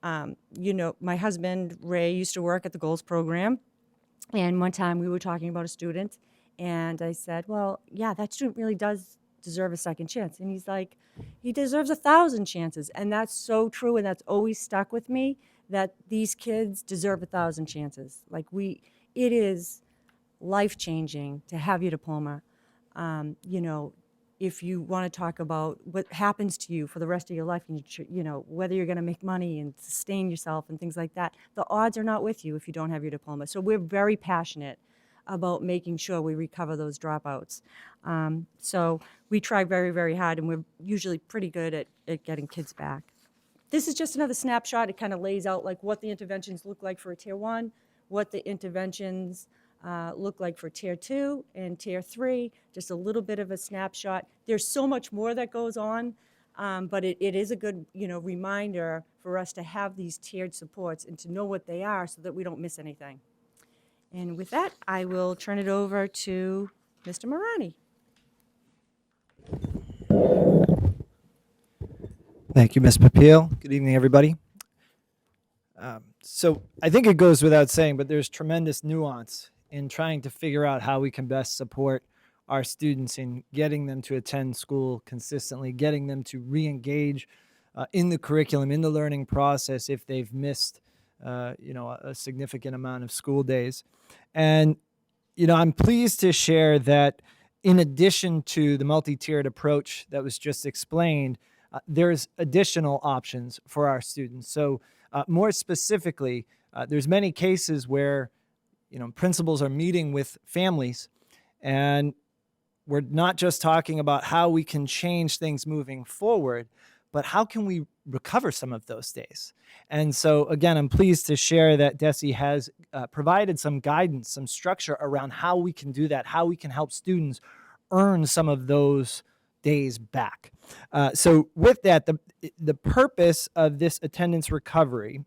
my husband, Ray, used to work at the Goals program. And one time we were talking about a student and I said, well, yeah, that student really does deserve a second chance. And he's like, he deserves 1,000 chances. And that's so true. And that's always stuck with me that these kids deserve 1,000 chances. Like it is life-changing to have your diploma. You know, if you want to talk about what happens to you for the rest of your life, and you know, whether you're going to make money and sustain yourself and things like that, the odds are not with you if you don't have your diploma. So we're very passionate about making sure we recover those dropouts. So we try very, very hard, and we're usually pretty good at getting kids back. This is just another snapshot. It kind of lays out like what the interventions look like for a Tier 1, what the interventions look like for Tier 2 and Tier 3, just a little bit of a snapshot. There's so much more that goes on, but it is a good, you know, reminder for us to have these tiered supports and to know what they are so that we don't miss anything. And with that, I will turn it over to Mr. Marani. Thank you, Ms. Papil. Good evening, everybody. So I think it goes without saying, but there's tremendous nuance in trying to figure out how we can best support our students in getting them to attend school consistently, getting them to re-engage in the curriculum, in the learning process if they've missed you know, a significant amount of school days. And, you know, I'm pleased to share that in addition to the multi-tiered approach that was just explained, there's additional options for our students. So more specifically, there's many cases where, you know, principals are meeting with families, and we're not just talking about how we can change things moving forward, but how can we recover some of those days? And so, again, I'm pleased to share that DESE has provided some guidance, some structure around how we can do that, how we can help students earn some of those days back. So with that, the purpose of this attendance recovery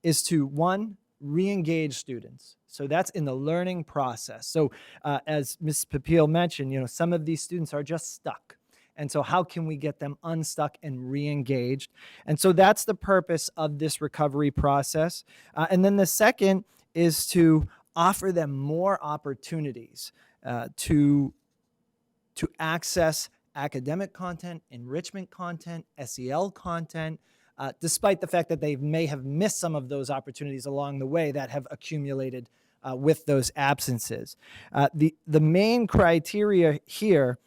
is to, one, re-engage students. So that's in the learning process. So as Ms. Papil mentioned, you know, some of these students are just stuck. And so how can we get them unstuck and re-engaged? And so that's the purpose of this recovery process. And then the second is to offer them more opportunities to access academic content, enrichment content, SEL content, despite the fact that they may have missed some of those opportunities along the way that have accumulated with those absences. The main criteria here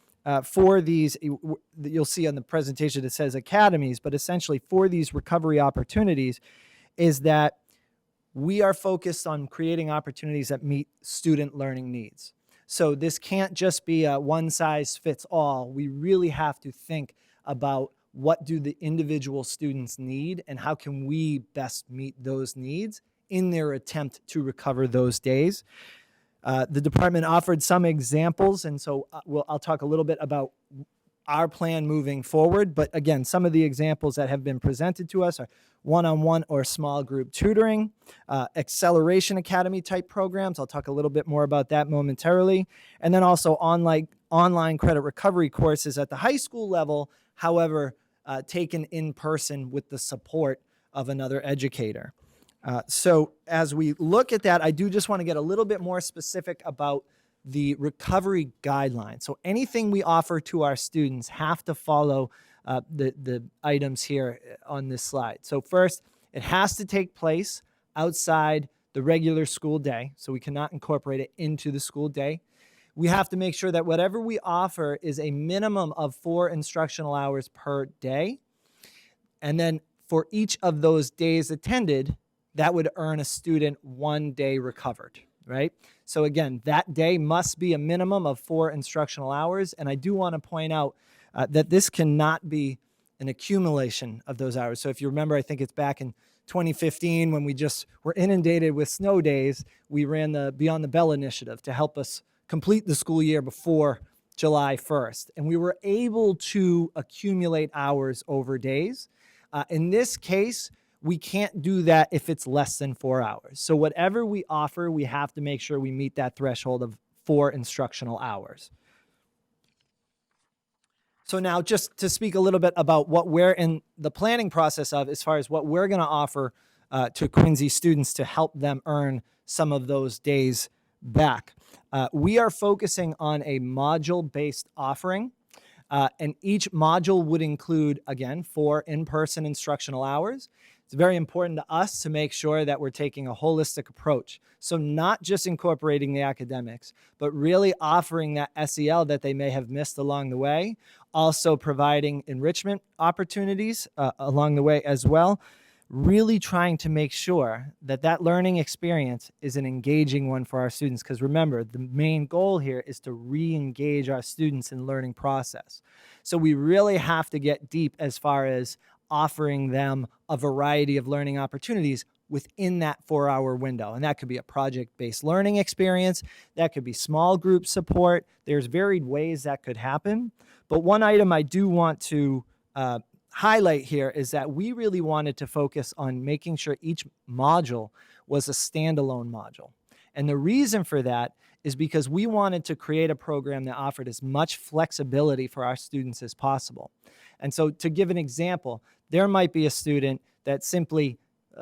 for these, you'll see on the presentation it says academies, but essentially for these recovery opportunities is that we are focused on creating opportunities that meet student learning needs. So this can't just be a one size fits all. We really have to think about what do the individual students need and how can we best meet those needs in their attempt to recover those days. The department offered some examples, and so I'll talk a little bit about our plan moving forward. But again, some of the examples that have been presented to us are one-on-one or small group tutoring, acceleration academy type programs. I'll talk a little bit more about that momentarily. And then also online credit recovery courses at the high school level, however, taken in person with the support of another educator. So as we look at that, I do just want to get a little bit more specific about the recovery guidelines. So anything we offer to our students have to follow the items here on this slide. So first, it has to take place outside the regular school day, so we cannot incorporate it into the school day. We have to make sure that whatever we offer is a minimum of 4 instructional hours per day. And then for each of those days attended, that would earn a student 1 day recovered, right? So again, that day must be a minimum of 4 instructional hours. And I do want to point out that this cannot be an accumulation of those hours. So if you remember, I think it's back in 2015 when we just were inundated with snow days, we ran the Beyond the Bell initiative to help us complete the school year before July 1st. And we were able to accumulate hours over days. In this case, we can't do that if it's less than 4 hours. So whatever we offer, we have to make sure we meet that threshold of 4 instructional hours. So now just to speak a little bit about what we're in the planning process of as far as what we're going to offer to Quincy students to help them earn some of those days back. We are focusing on a module-based offering, and each module would include, again, 4 in-person instructional hours. It's very important to us to make sure that we're taking a holistic approach. So not just incorporating the academics, but really offering that SEL that they may have missed along the way, also providing enrichment opportunities along the way as well, really trying to make sure that that learning experience is an engaging one for our students. Because remember, the main goal here is to re-engage our students in the learning process. So we really have to get deep as far as offering them a variety of learning opportunities within that 4-hour window. And that could be a project-based learning experience. That could be small group support. There's varied ways that could happen. But one item I do want to highlight here is that we really wanted to focus on making sure each module was a standalone module. And the reason for that is because we wanted to create a program that offered as much flexibility for our students as possible. And so to give an example, there might be a student that simply,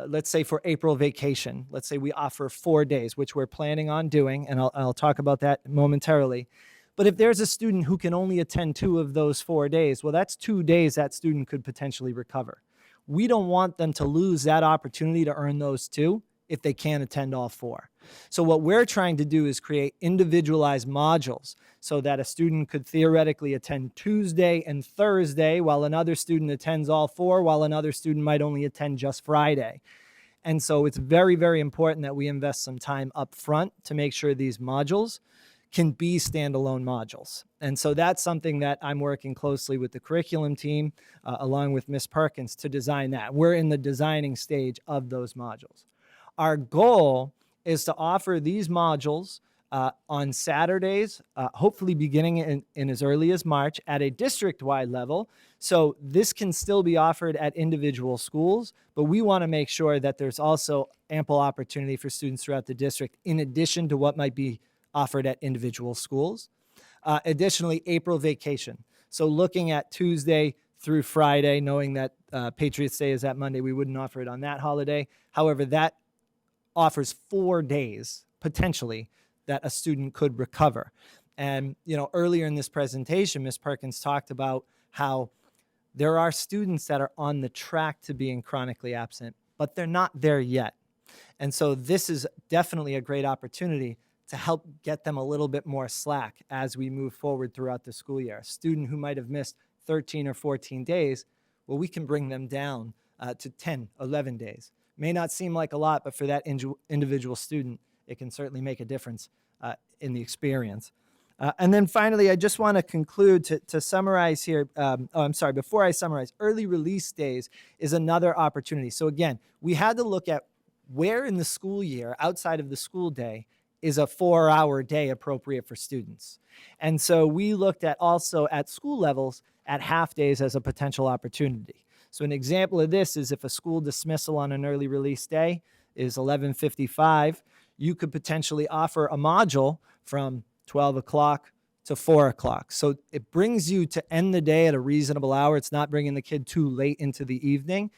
let's say for April vacation, let's say we offer 4 days, which we're planning on doing, and I'll talk about that momentarily. But if there's a student who can only attend 2 of those 4 days, well, that's 2 days that student could potentially recover. We don't want them to lose that opportunity to earn those 2 if they can't attend all 4. So what we're trying to do is create individualized modules so that a student could theoretically attend Tuesday and Thursday while another student attends all 4, while another student might only attend just Friday. And so it's very, very important that we invest some time up front to make sure these modules can be standalone modules. And so that's something that I'm working closely with the curriculum team, along with Ms. Perkins, to design that. We're in the designing stage of those modules. Our goal is to offer these modules on Saturdays, hopefully beginning in as early as March at a district-wide level. So this can still be offered at individual schools, but we want to make sure that there's also ample opportunity for students throughout the district in addition to what might be offered at individual schools. Additionally, April vacation. So looking at Tuesday through Friday, knowing that Patriots Day is that Monday, we wouldn't offer it on that holiday. However, that offers 4 days, potentially, that a student could recover. And, you know, earlier in this presentation, Ms. Perkins talked about how there are students that are on the track to being chronically absent, but they're not there yet. And so this is definitely a great opportunity to help get them a little bit more slack as we move forward throughout the school year. A student who might have missed 13 or 14 days, well, we can bring them down to 10, 11 days. May not seem like a lot, but for that individual student, it can certainly make a difference in the experience. And then finally, I just want to conclude to summarize here. Before I summarize, early release days is another opportunity. So again, we had to look at where in the school year, outside of the school day, is a 4-hour day appropriate for students. And so we looked at also at school levels at half days as a potential opportunity. So an example of this is if a school dismissal on an early release day is 11:55, you could potentially offer a module from 12 o'clock to 4 o'clock. So it brings you to end the day at a reasonable hour. It's not bringing the kid too late into the evening.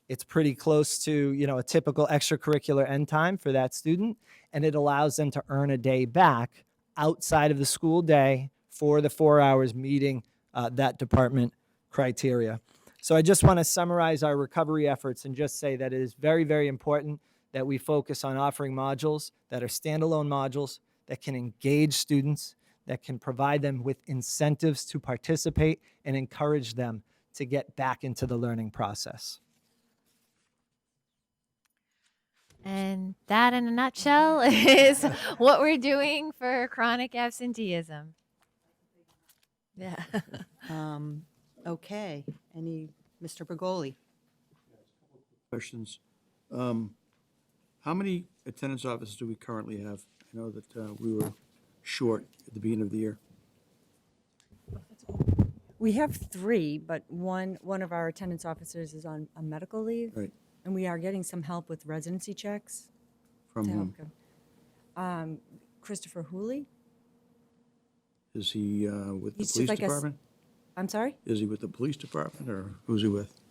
It's pretty close to, you know, a typical extracurricular end time for that student, and it allows them to earn a day back outside of the school day for the 4 hours meeting that department criteria. So I just want to summarize our recovery efforts and just say that it is very, very important that we focus on offering modules that are standalone modules that can engage students, that can provide them with incentives to participate and encourage them to get back into the learning process. And that, in a nutshell, is what we're doing for chronic absenteeism. Yeah. Okay. Mr. Bergoli? Questions. How many attendance officers do we currently have? I know that we were short at the beginning of the year. We have 3, but one of our attendance officers is on a medical leave. Right. And we are getting some help with residency checks. From to whom? help him. Christopher Hooley. Is he with the He's just police like a s- department? I'm sorry? Is he with the police department, or who's he with?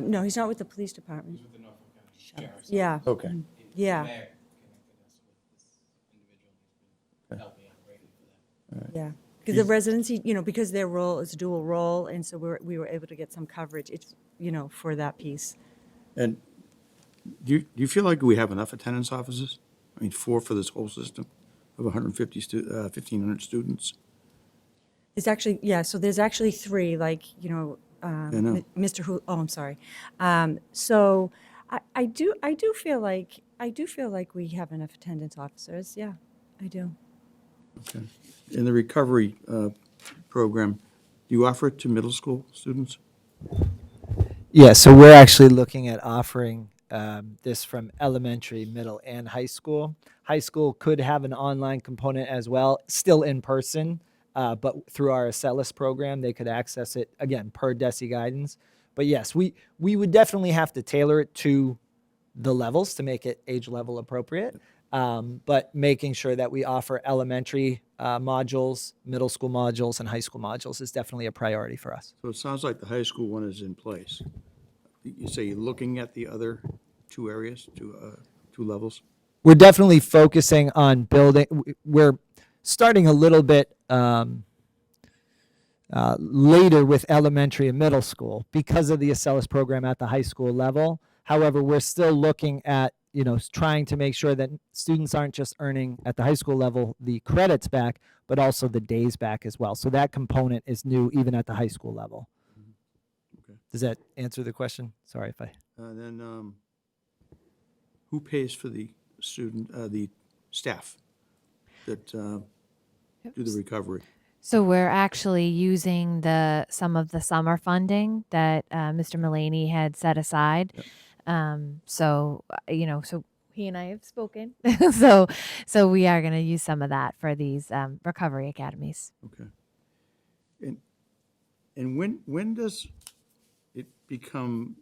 No, he's not with the police department. Yeah. Okay. Yeah. Yeah. Because the residency, you know, because their role is a dual role, and so we were able to get some coverage, it's, you know, for that piece. And Do you feel like we have enough attendance officers? I mean, four for this whole system of 1,500 students? There's actually, yeah, so there's actually three, like, know. Mr. Who, oh, I'm sorry. So I do feel like we have enough attendance officers, yeah, I do. Okay. In the recovery program, do you offer it to middle school students? Yeah, so we're actually looking at offering this from elementary, middle, and high school. High school could have an online component as well, still in person, but through our Acellus program, they could access it, again, per DESE guidance. But yes, we would definitely have to tailor it to the levels to make it age level appropriate, but making sure that we offer elementary modules, middle school modules, and high school modules is definitely a priority for us. So it sounds like the high school one is in place. You say you're looking at the other two areas, two levels? We're definitely focusing on building. We're starting a little bit later with elementary and middle school because of the Acellus program at the high school level. However, we're still looking at, trying to make sure that students aren't just earning at the high school level the credits back, but also the days back as well. So that component is new even at the high school level. Okay. Does that answer the question? Sorry if I... Then who pays for the the staff that do the recovery? So we're actually using some of the summer funding that Mr. Mullaney had set aside. So he and I have spoken. so we are going to use some of that for these recovery academies. Okay. And when does it become,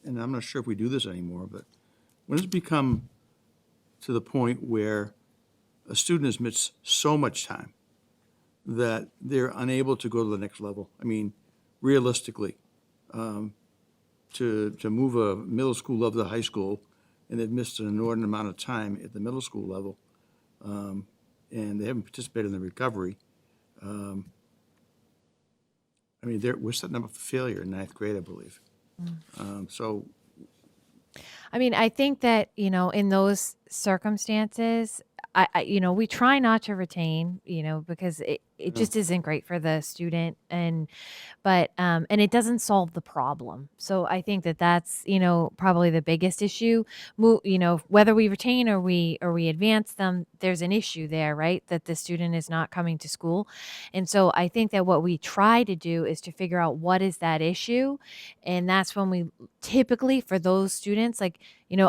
and I'm not sure if we do this anymore, but when does it become to the point where a student has missed so much time that they're unable to go to the next level? I mean, realistically, to move a middle school level to high school, and they've missed an inordinate amount of time at the middle school level, and they haven't participated in the recovery. I mean, we're setting them up for failure in ninth grade, I believe. So, I mean, I think that, in those circumstances, we try not to retain, because it just isn't great for the student and it doesn't solve the problem. So I think that that's, probably the biggest issue. Whether we retain or we advance them, there's an issue there, right? That the student is not coming to school. And so I think that what we try to do is to figure out what is that issue. And that's when we typically, for those students, like,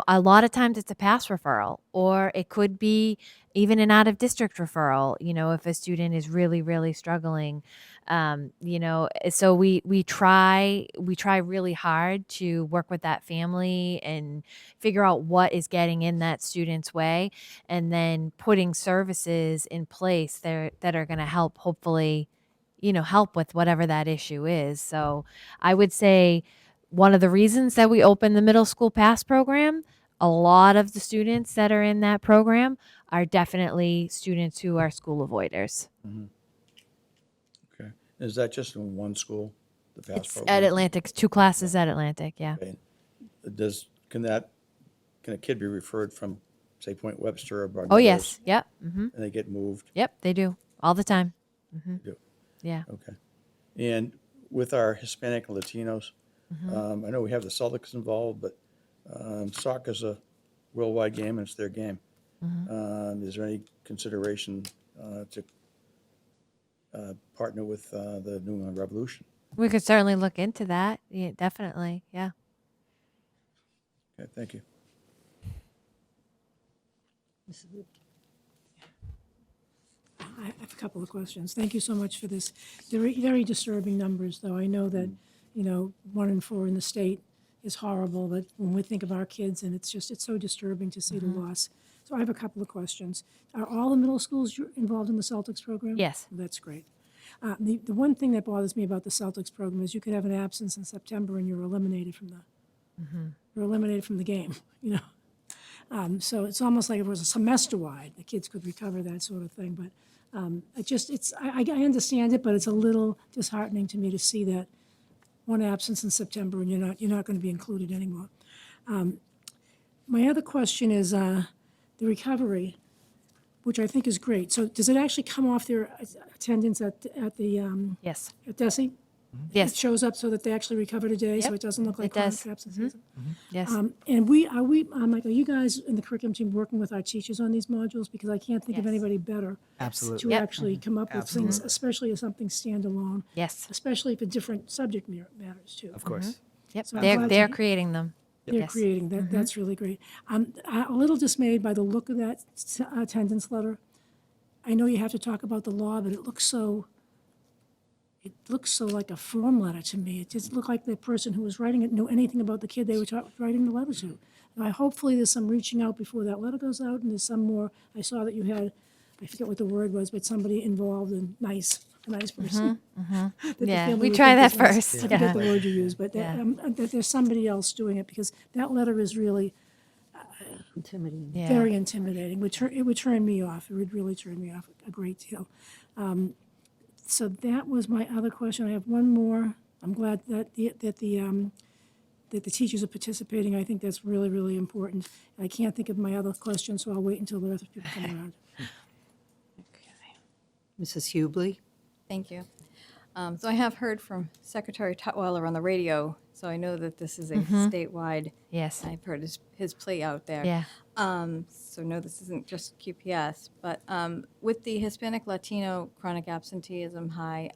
a lot of times it's a pass referral, or it could be even an out of district referral, if a student is really, really struggling. So we try really hard to work with that family and figure out what is getting in that student's way, and then putting services in place there that are going to help, hopefully, help with whatever that issue is. So I would say one of the reasons that we opened the middle school pass program, a lot of the students that are in that program are definitely students who are school avoiders. mm-hmm. Okay. Is that just in one school, the pass It's program? at Atlantic, 2 classes at Atlantic, yeah. Okay. Can a kid be referred from, say, Point Webster or Broad Oh, Meadows, yes, yep, and they get moved? yep, they do, all the time. Do. Yeah. Okay. And with our Hispanic and Latinos, I know we have the Celtics involved, but soccer's a worldwide game, and it's their game. Is there any consideration to partner with the New England Revolution? We could certainly look into that, yeah, definitely, yeah. Okay, thank you. I have a couple of questions. Thank you so much for this. Very, very disturbing numbers, though. I know that, 1 in 4 in the state is horrible, but when we think of our kids, and it's so disturbing to see the loss. So I have a couple of questions. Are all the middle schools involved in the Celtics program? Yes. That's great. The one thing that bothers me about the Celtics program is you could have an absence in September and you're eliminated from the game, So it's almost like if it was a semester-wide, the kids could recover that sort of thing. But I understand it, but it's a little disheartening to me to see that one absence in September and you're not going to be included anymore. My other question is the recovery, which I think is great. So does it actually come off their attendance at the Yes. at DESE? Yes. It shows up so that they actually recovered a day, so Yep, it doesn't look like it does. chronic absenteeism. Yes. And Mike, are you guys in the curriculum team working with our teachers on these modules? Because I can't think of Yes. anybody better Absolutely. to Yep. actually come up with things, especially as something standalone, Yes. especially for different subject matters too. Of course. Yep. So I'm They're glad they're to- creating them. They're Yes. creating that. That's really great. I'm a little dismayed by the look of that attendance letter. I know you have to talk about the law, but it looks so like a form letter to me. It just looked like the person who was writing it knew anything about the kid they were writing the letter to. And hopefully there's some reaching out before that letter goes out, and there's some more. I saw that you had, I forget what the word was, but somebody involved and a nice person. That the Yeah, family we would try think that is nice. first. I forget Yeah. the word you used, but Yeah. that there's somebody else doing it, because that letter is really Intimidating. Yeah. very intimidating. It would turn me off. It would really turn me off a great deal. So that was my other question. I have one more. I'm glad that the teachers are participating. I think that's really, really important. I can't think of my other question, so I'll wait until the other people come around. Mrs. Hubley? Thank you. So I have heard from Secretary Tutwiler on the radio, so I know that this is a statewide. Yes. I've heard his plea out there. Yeah. So no, this isn't just QPS, but with the Hispanic Latino chronic absenteeism high,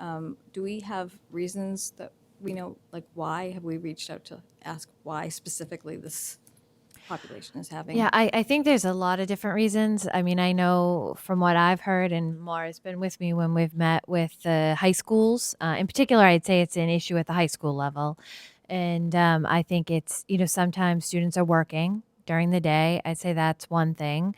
do we have reasons that we know, like why? Have we reached out to ask why specifically this population is having? Yeah, I think there's a lot of different reasons. I mean, I know from what I've heard, and Maura's been with me when we've met with the high schools. In particular, I'd say it's an issue at the high school level. And I think it's, sometimes students are working during the day. I'd say that's one thing,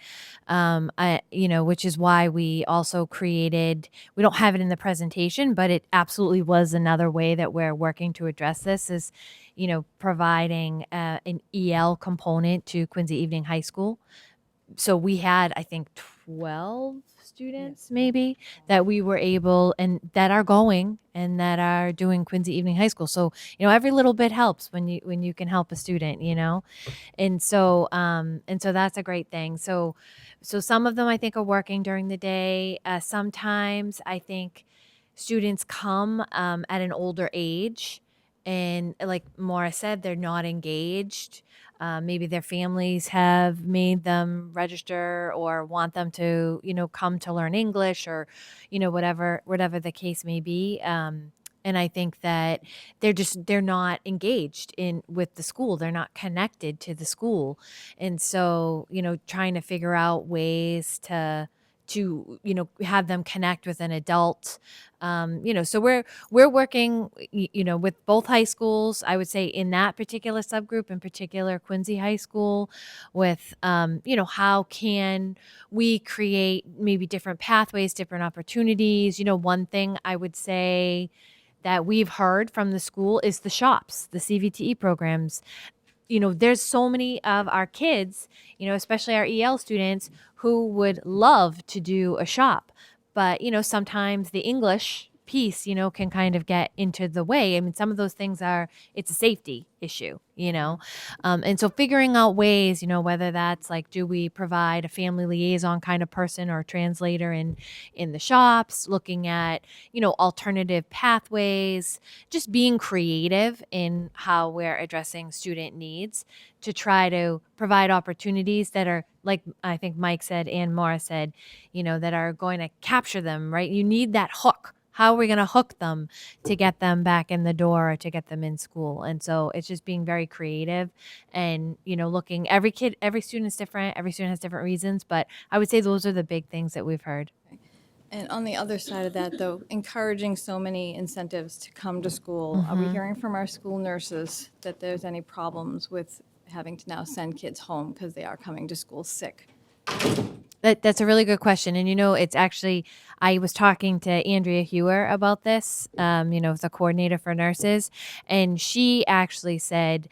which is why we also created, we don't have it in the presentation, but it absolutely was another way that we're working to address this is, providing an EL component to Quincy Evening High School. So we had, I think, 12 students maybe that we were able and that are going and that are doing Quincy Evening High School. So, every little bit helps when you can help a student, And so that's a great thing. So some of them I think are working during the day. Sometimes I think students come at an older age, and like Maura said, they're not engaged. Maybe their families have made them register or want them to, come to learn English or, whatever the case may be. And I think that they're not engaged with the school. They're not connected to the school. And so, trying to figure out ways to have them connect with an adult. So we're working, with both high schools. I would say in that particular subgroup, in particular Quincy High School, with how can we create maybe different pathways, different opportunities. One thing I would say that we've heard from the school is the shops, the CVTE programs. There's so many of our kids, especially our EL students, who would love to do a shop. But, sometimes the English piece, can kind of get into the way. I mean, some of those things it's a safety issue, and so figuring out ways, whether that's like, do we provide a family liaison kind of person or translator in the shops, looking at, alternative pathways, just being creative in how we're addressing student needs to try to provide opportunities that are, like I think Mike said and Maura said, that are going to capture them, right? You need that hook. How are we going to hook them to get them back in the door or to get them in school? And so it's just being very creative and, looking, every student is different. Every student has different reasons, but I would say those are the big things that we've heard. And on the other side of that, though, encouraging so many incentives to come to school. Are we hearing from our school nurses that there's any problems with having to now send kids home because they are coming to school sick? That's a really good question. And, it's actually, I was talking to Andrea Hewer about this, the coordinator for nurses, and she actually said,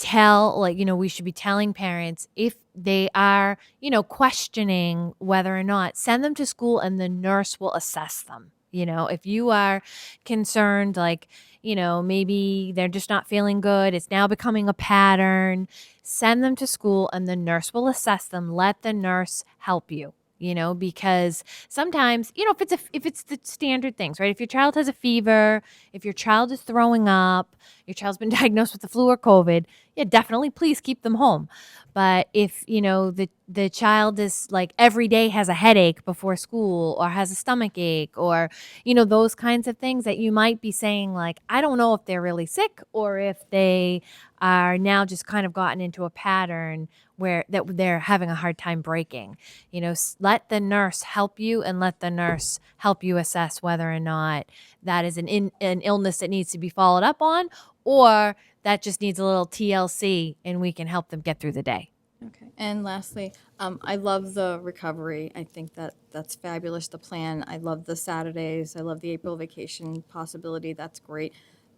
we should be telling parents if they are, questioning whether or not, send them to school and the nurse will assess them. If you are concerned, like, maybe they're just not feeling good. It's now becoming a pattern. Send them to school and the nurse will assess them. Let the nurse help you. Because sometimes, if it's the standard things, right? If your child has a fever, if your child is throwing up, your child's been diagnosed with the flu or COVID, yeah, definitely please keep them home. But if, the child is like every day has a headache before school or has a stomach ache or, those kinds of things that you might be saying like, I don't know if they're really sick or if they are now just kind of gotten into a pattern where they're having a hard time breaking. Let the nurse help you and let the nurse help you assess whether or not that is an illness that needs to be followed up on or that just needs a little TLC and we can help them get through the day. Okay. And lastly, I love the recovery. I think that's fabulous, the plan. I love the Saturdays. I love the April vacation possibility. That's great.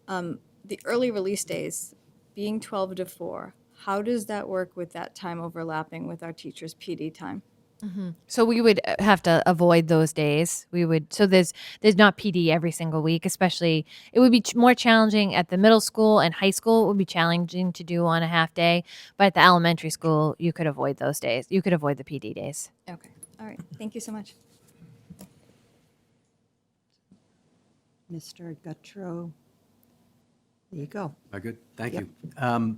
The early release days, being 12 to 4, how does that work with that time overlapping with our teachers' PD time? So we would have to avoid those days. So there's not PD every single week, especially it would be more challenging at the middle school and high school. It would be challenging to do on a half day, but at the elementary school, you could avoid those days. You could avoid the PD days. Okay. All right. Thank you so much. Mr. Guttrow. There you go. Very good. Thank Yep. you.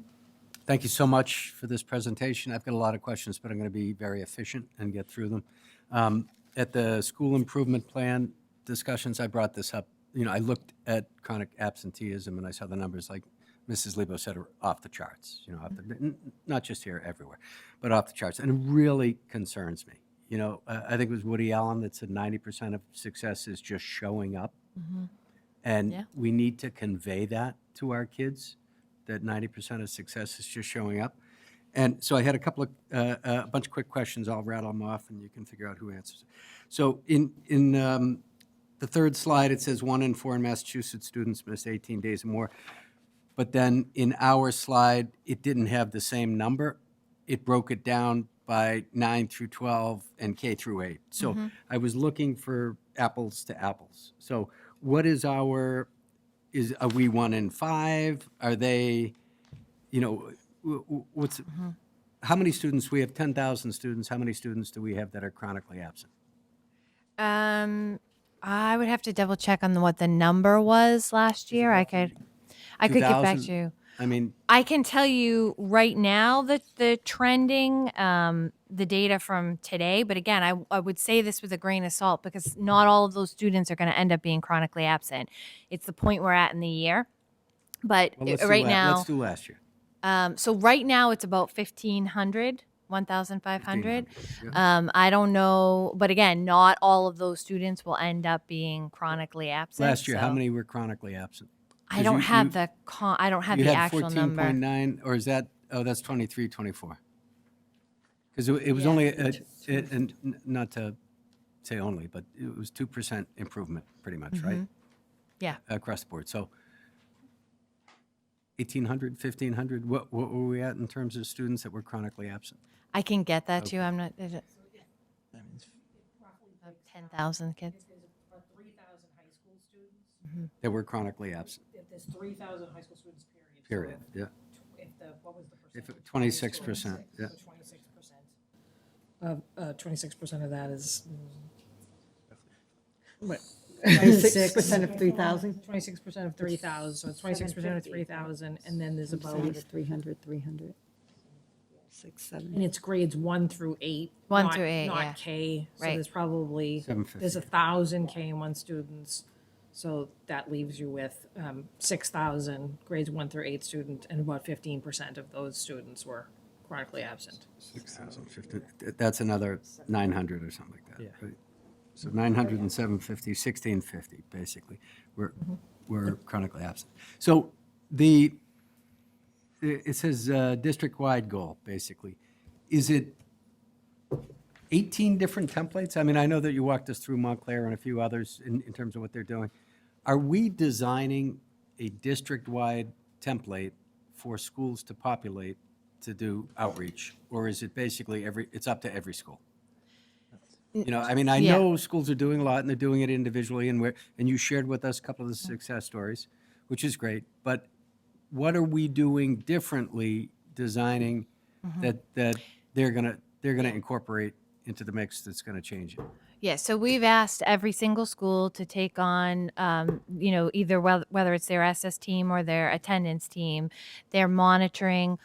Thank you so much for this presentation. I've got a lot of questions, but I'm going to be very efficient and get through them. At the school improvement plan discussions, I brought this up. I looked at chronic absenteeism and I saw the numbers, like Mrs. Lebo said, are off the charts. Not just here, everywhere, but off the charts. And it really concerns me. I think it was Woody Allen that said 90% of success is just showing up. And we need to convey that to our kids, that 90% of success is just showing up. And so I had a bunch of quick questions. I'll rattle them off and you can figure out who answers. So in the third slide, it says 1 in 4 in Massachusetts students miss 18 days or more. But then in our slide, it didn't have the same number. It broke it down by 9 through 12 and K through 8. So I was looking for apples to apples. So what is are we 1 in 5? Are they, how many students? We have 10,000 students. How many students do we have that are chronically absent? I would have to double check on what the number was last year. I could get back to 2,000? you. I mean, I can tell you right now that the trending, the data from today, but again, I would say this with a grain of salt because not all of those students are going to end up being chronically absent. It's the point we're at in the year. But well, let's do last year. So right now it's about 1,500, 1,500. Yeah. I don't know, but again, not all of those students will end up being chronically absent. Last year, how so many were chronically absent? I don't have the actual number. 14.9, or is that, that's 23, 24. Because it was only, and not to say only, but it was 2% improvement, pretty much, right? Yeah. Across the board. So 1,800, 1,500, what were we at in terms of students that were chronically absent? I can get that to you. I'm not. Is it, 10,000 kids. About 3,000 high school students. That were chronically absent, If there's 3,000 high school students, period. period, yeah. What was the If percentage? 26%, yeah. 26% of that is. What? 26% of 3,000? 26% of 3,000, so it's 26% of 3,000, and then there's about, 300, 6, 7. and it's grades 1 through 8. 1 not- through 8, Not yeah. K, so Right. there's probably, 750. there's 1,000 K1 students, so that leaves you with 6,000 grades 1 through 8 students, and about 15% of those students were chronically absent. 6,050, that's another 900 or something like that, right? So 900 and 750, 1,650, basically, were chronically absent. So it says district-wide goal, basically. Is it 18 different templates? I mean, I know that you walked us through Montclair and a few others in terms of what they're doing. Are we designing a district-wide template for schools to populate to do outreach? Or is it basically it's up to every school? I mean, I know schools are doing a lot and they're doing it individually, and you shared with us a couple of the success stories, which is great, but what are we doing differently designing that they're gonna incorporate into the mix that's gonna change it? Yeah, so we've asked every single school to take on, either whether it's their SS team or their attendance team, they're monitoring.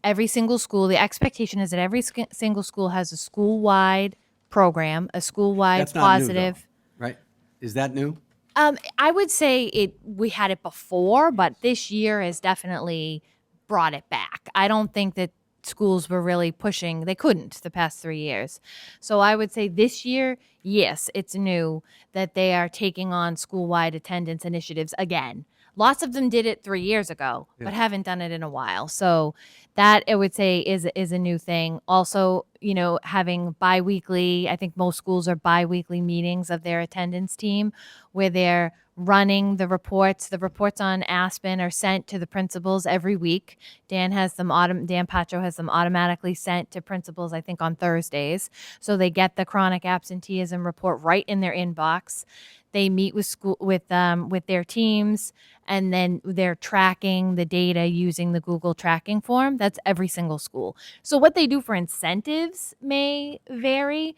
Every single school, the expectation is that every single school has a school-wide program, a school-wide That's not new, though, positive. right? Is that new? I would say we had it before, but this year has definitely brought it back. I don't think that schools were really pushing, they couldn't the past 3 years. So I would say this year, yes, it's new that they are taking on school-wide attendance initiatives again. Lots of them did it 3 years ago, but haven't done it in a while. So that I would say is a new thing. Also, having biweekly, I think most schools are biweekly meetings of their attendance team where they're running the reports. The reports on Aspen are sent to the principals every week. Dan Pacho has them automatically sent to principals, I think, on Thursdays. So they get the chronic absenteeism report right in their inbox. They meet with their teams, and then they're tracking the data using the Google tracking form. That's every single school. So what they do for incentives may vary,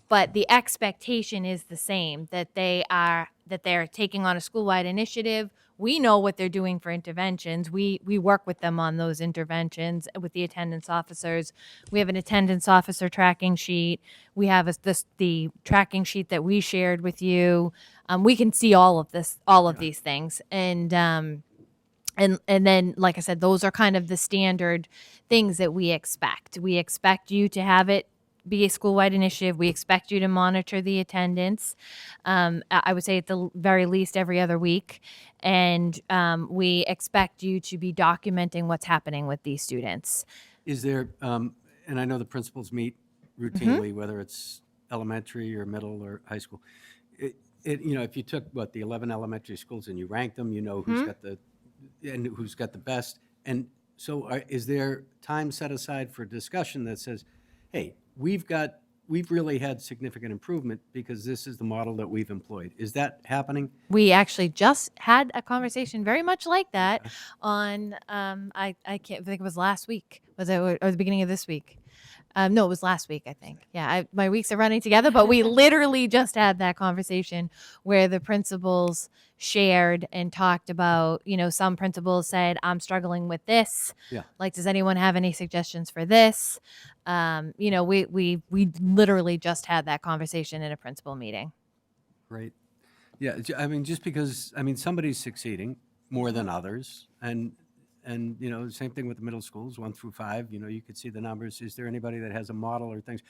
but the expectation is the same, that they're taking on a school-wide initiative. We know what they're doing for interventions. We work with them on those interventions with the attendance officers. We have an attendance officer tracking sheet. We have the tracking sheet that we shared with you. We can see all of these things. And then, like I said, those are kind of the standard things that we expect. We expect you to have it be a school-wide initiative. We expect you to monitor the attendance. I would say at the very least every other week. And we expect you to be documenting what's happening with these students. Is there, and I know the principals meet routinely, whether it's elementary or middle or high school. If you took the 11 elementary schools and you ranked them, who's got the best. And so is there time set aside for discussion that says, hey, we've really had significant improvement because this is the model that we've employed. Is that happening? We actually just had a conversation very much like that on, I can't think it was last week. Was it, or the beginning of this week? No, it was last week, I think. Yeah, my weeks are running together, but we literally just had that conversation where the principals shared and talked about, some principals said, I'm struggling with this. Yeah. Like, does anyone have any suggestions for this? We literally just had that conversation in a principal meeting. Great. Yeah, just because, somebody's succeeding more than others. And same thing with the middle schools, 1 through 5, you could see the numbers. Is there anybody that has a model or things?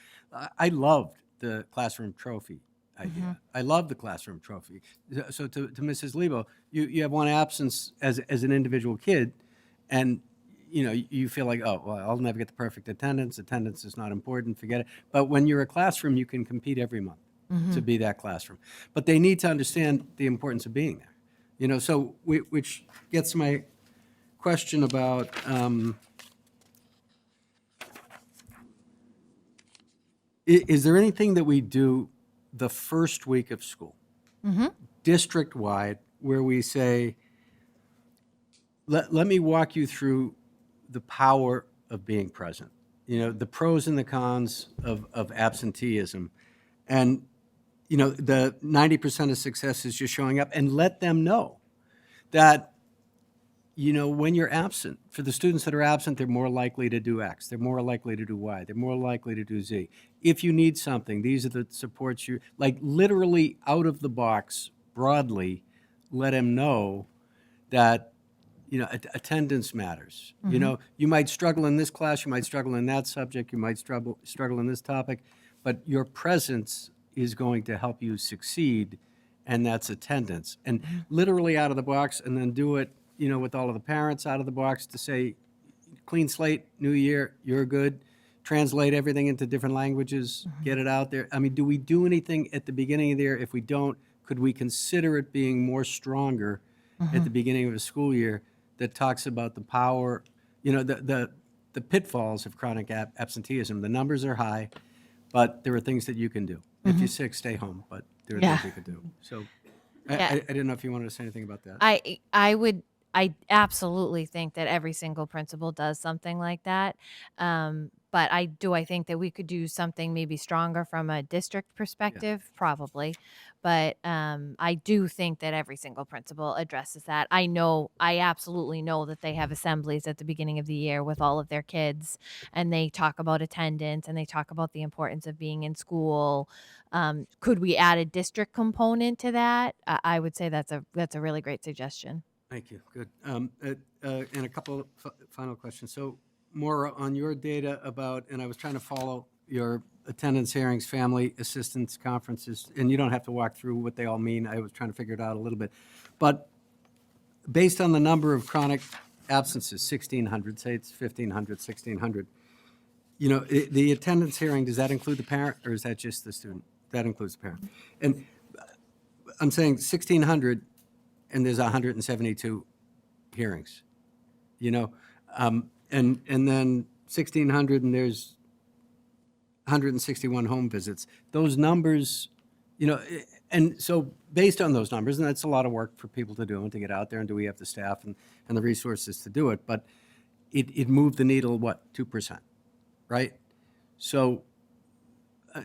I loved the classroom trophy idea. I love the classroom trophy. So to Mrs. Lebo, you have one absence as an individual kid, and you feel like, oh, well, I'll never get the perfect attendance. Attendance is not important, forget it. But when you're a classroom, you can compete every month to be that classroom. But they need to understand the importance of being there. So which gets my question about is there anything that we do the first week of school, district-wide, where we say, let me walk you through the power of being present, the pros and the cons of absenteeism, and the 90% of success is just showing up, and let them know that when you're absent, for the students that are absent, they're more likely to do X, they're more likely to do Y, they're more likely to do Z. If you need something, these are the supports literally out of the box, broadly, let them know that, attendance matters. You might struggle in this class, you might struggle in that subject, you might struggle in this topic, but your presence is going to help you succeed, and that's attendance. And literally out of the box, and then do it with all of the parents out of the box to say, clean slate, new year, you're good. Translate everything into different languages, get it out there. Do we do anything at the beginning of the year? If we don't, could we consider it being more stronger at the beginning of a school year that talks about the power, the pitfalls of chronic absenteeism? The numbers are high, but there are things that you can do. If you're sick, stay home, but there are things you can do. So I didn't know if you wanted to say anything about that. I absolutely think that every single principal does something like that. But I think that we could do something maybe stronger from a district perspective, probably. But I do think that every single principal addresses that. I absolutely know that they have assemblies at the beginning of the year with all of their kids, and they talk about attendance and they talk about the importance of being in school. Could we add a district component to that? I would say that's a really great suggestion. Thank you. Good. And a couple of final questions. So more on your data about, and I was trying to follow your attendance hearings, family assistance conferences, and you don't have to walk through what they all mean. I was trying to figure it out a little bit. But based on the number of chronic absences, 1,600, say it's 1,500, 1,600, the attendance hearing, does that include the parent or is that just the student? That includes the parent. And I'm saying 1,600, and there's 172 hearings, and then 1,600 and there's 161 home visits. Those numbers, and so based on those numbers, and that's a lot of work for people to do and to get out there, and do we have the staff and the resources to do it, but it moved the needle, 2%, right? So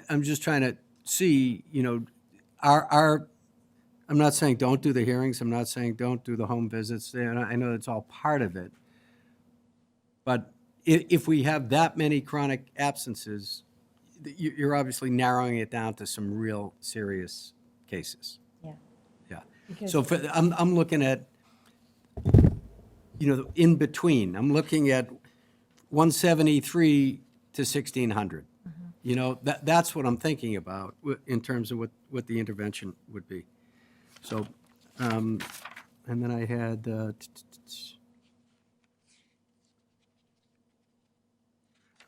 I'm just trying to see, I'm not saying don't do the hearings. I'm not saying don't do the home visits. And I know it's all part of it. But if we have that many chronic absences, you're obviously narrowing it down to some real serious cases. Yeah. Yeah. So I'm looking at, in between. I'm looking at 173 to 1,600. That's what I'm thinking about in terms of what the intervention would be. So, and then I had,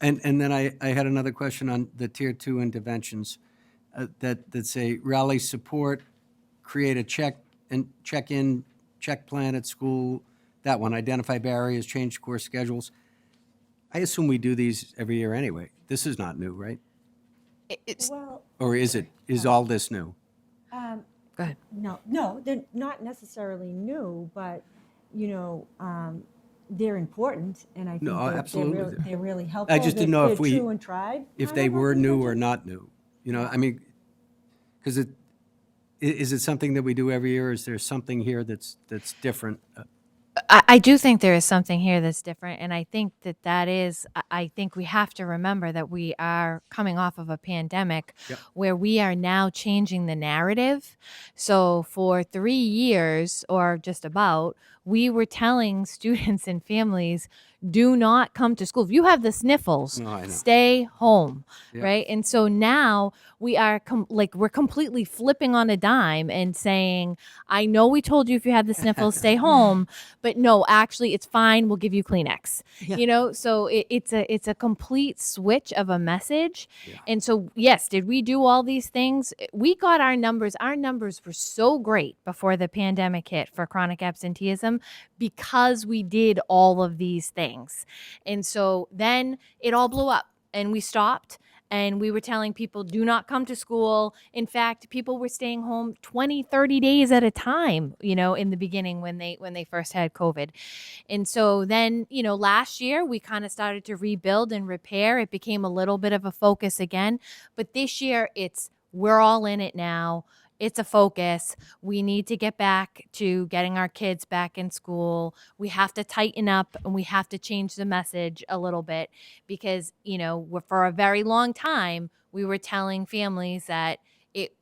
and then I had another question on the Tier 2 interventions that say rally support, create a check-in plan at school, that one, identify barriers, change course schedules. I assume we do these every year anyway. This is not new, right? Or is all this new? Go ahead. No, they're not necessarily new, but, they're important, and I think No, absolutely. they're really helpful. I just didn't know They're if we, true and tried. if kind they of were new or interventions. not new. Because is it something that we do every year? Or is there something here that's different? I do think there is something here that's different, and I think that is, I think we have to remember that we are coming off of a pandemic where we are now changing the narrative. So for 3 years, or just about, we were telling students and families, do not come to school. If you have the sniffles, No, I know. stay home, Yeah. right? And so now we are we're completely flipping on a dime and saying, I know we told you if you had the sniffles, stay home, but no, actually it's fine. We'll give you Kleenex. So it's a complete switch of a message. And so, yes, did we do all these things? We got our numbers. Our numbers were so great before the pandemic hit for chronic absenteeism because we did all of these things. And so then it all blew up and we stopped. And we were telling people, do not come to school. In fact, people were staying home 20, 30 days at a time, in the beginning when they first had COVID. And so then, last year we kind of started to rebuild and repair. It became a little bit of a focus again. But this year we're all in it now. It's a focus. We need to get back to getting our kids back in school. We have to tighten up and we have to change the message a little bit because, for a very long time, we were telling families that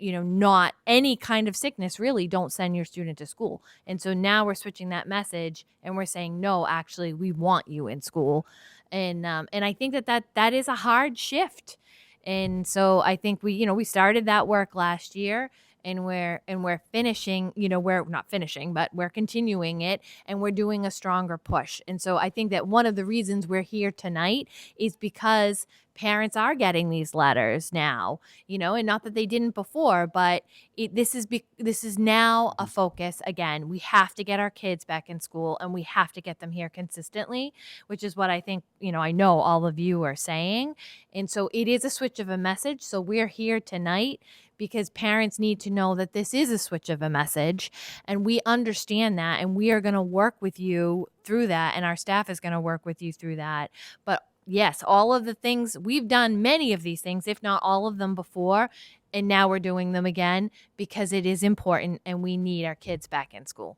not any kind of sickness, really, don't send your student to school. And so now we're switching that message and we're saying, no, actually, we want you in school. And I think that is a hard shift. And so I think we started that work last year. And we're finishing, we're not finishing, but we're continuing it and we're doing a stronger push. And so I think that one of the reasons we're here tonight is because parents are getting these letters now, and not that they didn't before, but this is now a focus again. We have to get our kids back in school, and we have to get them here consistently, which is what I think, I know all of you are saying. And so it is a switch of a message. So we're here tonight because parents need to know that this is a switch of a message, and we understand that, and we are going to work with you through that, and our staff is going to work with you through that. But yes, all of the things, we've done many of these things, if not all of them before, and now we're doing them again because it is important and we need our kids back in school.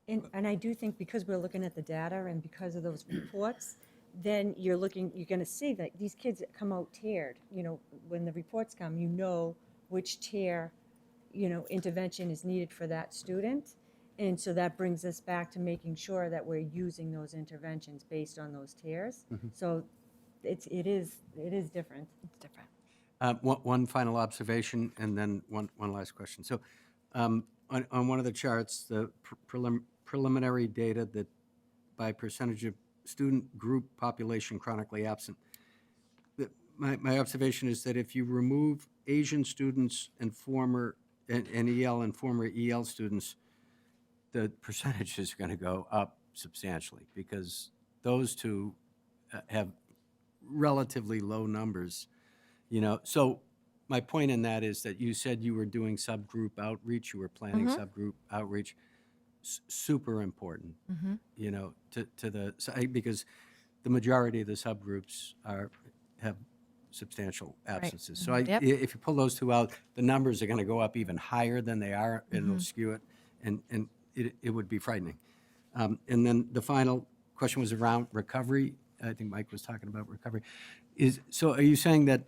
And I do think because we're looking at the data and because of those reports, then you're going to see that these kids that come out tiered, when the reports come, which tier, intervention is needed for that student. And so that brings us back to making sure that we're using those interventions based on those tiers. So it is different. It's different. One final observation and then one last question. So on one of the charts, the preliminary data that by percentage of student group population chronically absent, my observation is that if you remove Asian students and former EL and former EL students, the percentage is going to go up substantially because those two have relatively low numbers, So my point in that is that you said you were doing subgroup outreach, you were planning subgroup outreach, super important, because the majority of the subgroups have substantial absences. So if you pull those two out, the numbers are going to go up even higher than they are, and it'll skew it, and it would be frightening. And then the final question was around recovery. I think Mike was talking about recovery. So are you saying that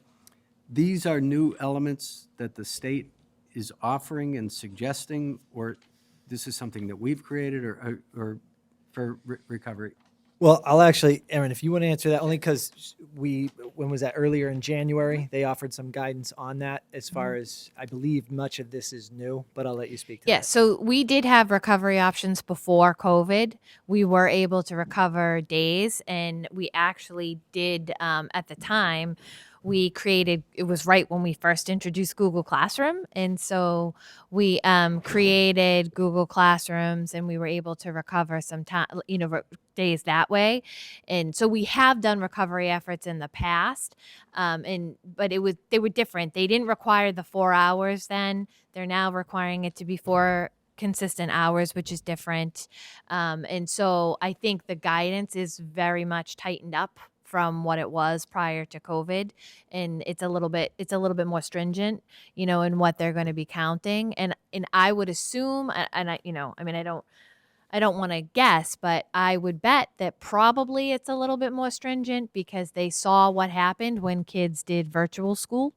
these are new elements that the state is offering and suggesting, or this is something that we've created, or for recovery? Well, I'll actually, Aaron, if you want to answer that, only because when was that, earlier in January, they offered some guidance on that as far as, I believe much of this is new, but I'll let you speak to that. Yeah, so we did have recovery options before COVID. We were able to recover days, and we actually did, at the time, we created, it was right when we first introduced Google Classroom. And so we created Google Classrooms, and we were able to recover some time, days that way. And so we have done recovery efforts in the past, but they were different. They didn't require the 4 hours then. They're now requiring it to be 4 consistent hours, which is different. And so I think the guidance is very much tightened up from what it was prior to COVID, and it's a little bit more stringent, in what they're going to be counting. And I would assume, and I don't want to guess, but I would bet that probably it's a little bit more stringent because they saw what happened when kids did virtual school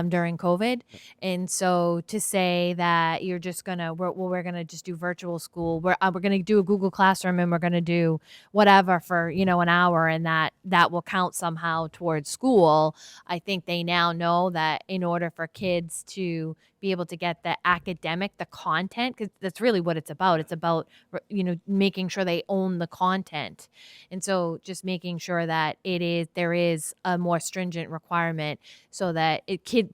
during COVID. And so to say that you're just we're gonna just do virtual school, we're gonna do a Google Classroom, and we're gonna do whatever for an hour, and that will count somehow towards school. I think they now know that in order for kids to be able to get the content, because that's really what it's about. It's about, making sure they own the content. And so just making sure that there is a more stringent requirement so that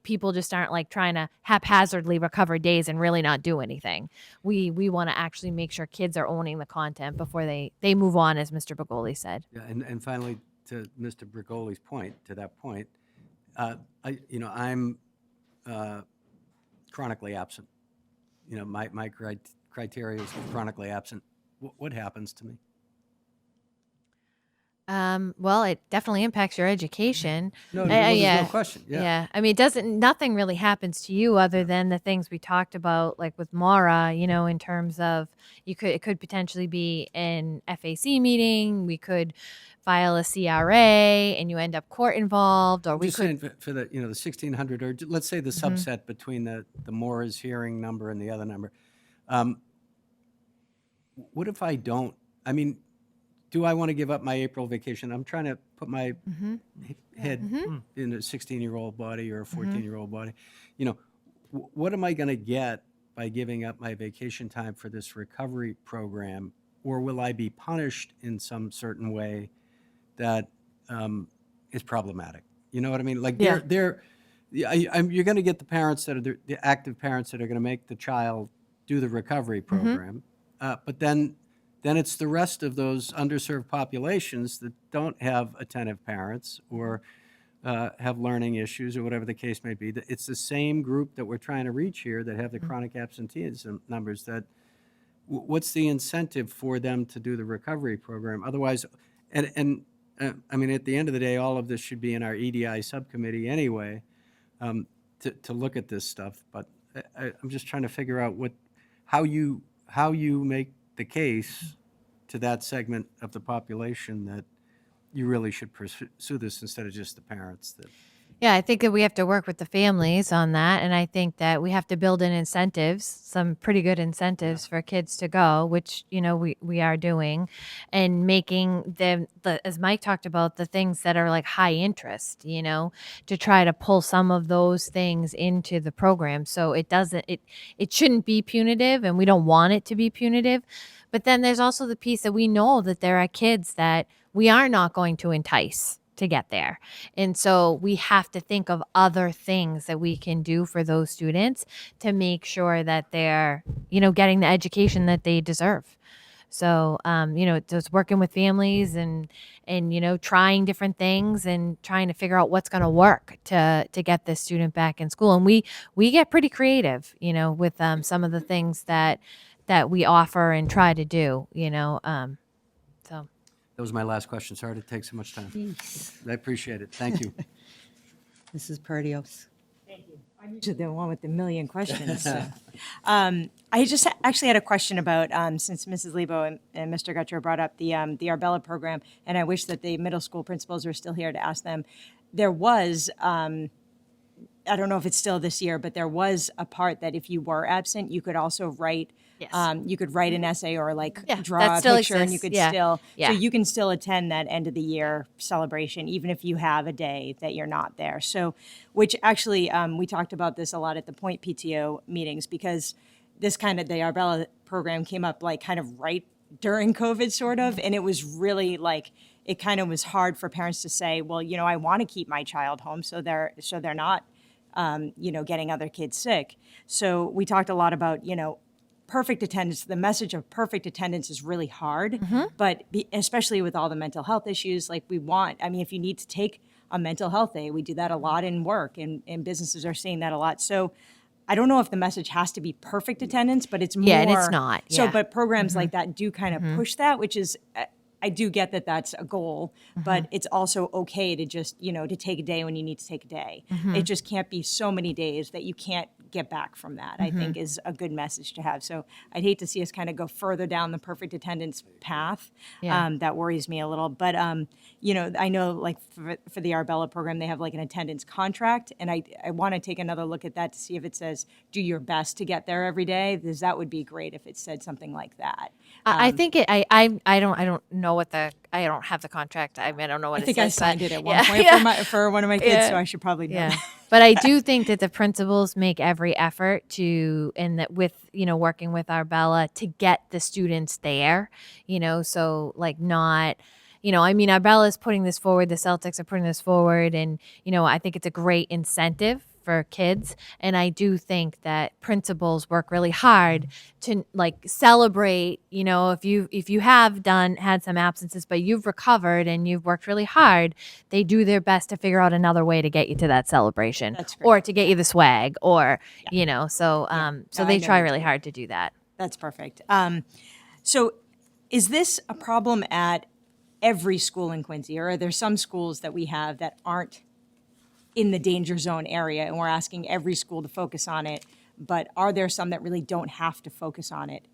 people just aren't like trying to haphazardly recover days and really not do anything. We want to actually make sure kids are owning the content before they move on, as Mr. Bagoli said. Yeah, and finally, to Mr. Brigoli's point, I'm chronically absent. My criteria is chronically absent. What happens to me? Well, it definitely impacts your education. No, there's no question. Yeah. I mean, nothing really happens to you other than the things we talked about, like with Mara, in terms of it could potentially be an FAC meeting. We could file a CRA and you end up court involved, or we Just could. saying for the, the 1,600, or let's say the subset between the Mora's hearing number and the other number. What if I don't? I mean, do I want to give up my April vacation? I'm trying to put my head in a 16-year-old body or a 14-year-old body. What am I going to get by giving up my vacation time for this recovery program? Or will I be punished in some certain way that is problematic? You know what I mean? Like Yeah. you're going to get the parents that are the active parents that are going to make the child do the recovery program. But then it's the rest of those underserved populations that don't have attentive parents or have learning issues or whatever the case may be. It's the same group that we're trying to reach here that have the chronic absenteeism numbers. What's the incentive for them to do the recovery program? Otherwise, I mean, at the end of the day, all of this should be in our EDI subcommittee anyway, to look at this stuff. But I'm just trying to figure out how you make the case to that segment of the population that you really should pursue this instead of just the parents. Yeah, I think that we have to work with the families on that. And I think that we have to build in incentives, some pretty good incentives for kids to go, which, we are doing, and making them, as Mike talked about, the things that are like high interest, to try to pull some of those things into the program. So it shouldn't be punitive, and we don't want it to be punitive. But then there's also the piece that we know that there are kids that we are not going to entice to get there. And so we have to think of other things that we can do for those students to make sure that they're, getting the education that they deserve. So, just working with families and trying different things and trying to figure out what's going to work to get this student back in school. And we get pretty creative, with some of the things that we offer and try to do, so. That was my last question. Sorry to take so much time. I appreciate it. Thank you. Mrs. Perdios. Thank you. I'm usually the one with the million questions. So. I just actually had a question about, since Mrs. Lebo and Mr. Gutcher brought up the Arbella program, and I wish that the middle school principals were still here to ask them. There was, I don't know if it's still this year, but there was a part that if you were absent, you could also write. Yes. You could write an essay or Yeah, draw that a still picture, and you exists. could Yeah. still. Yeah. So you can still attend that end of the year celebration, even if you have a day that you're not there. So, which actually we talked about this a lot at the Point PTO meetings, because the Arbella program came up like kind of right during COVID, sort of, and it was really like it kind of was hard for parents to say, well, I want to keep my child home, so they're not, getting other kids sick. So we talked a lot about, perfect attendance. The message of perfect attendance is really hard, but especially with all the mental health issues, if you need to take a mental health day, we do that a lot in work, and businesses are seeing that a lot. So I don't know if the message has to be perfect attendance, but it's more. Yeah, and it's not. So, Yeah. but programs like that do kind of push that, which is, I do get that that's a goal, but it's also okay to just, to take a day when you need to take a day. It just can't be so many days that you can't get back from that, I think is a good message to have. So I'd hate to see us kind of go further down the perfect attendance path. Yeah. That worries me a little. But, I know for the Arbella program, they have an attendance contract. And I want to take another look at that to see if it says, do your best to get there every day, because that would be great if it said something like that. I think I don't know I don't have the contract. I don't know what I think it I says. signed but- it at one Yeah. point for one of my kids, Yeah. so I should probably know. Yeah. that. But I do think that the principals make every effort and that with, working with Arbella to get the students there, so not, Arbella is putting this forward, the Celtics are putting this forward, and, I think it's a great incentive for kids. And I do think that principals work really hard to celebrate, if you have had some absences, but you've recovered and you've worked really hard, they do their best to figure out another way to get you to that celebration. That's great. Or to get you the swag or, so No, they I try know really they do. hard to do that. That's perfect. So is this a problem at every school in Quincy, or are there some schools that we have that aren't in the danger zone area, and we're asking every school to focus on it, but are there some that really don't have to focus on it?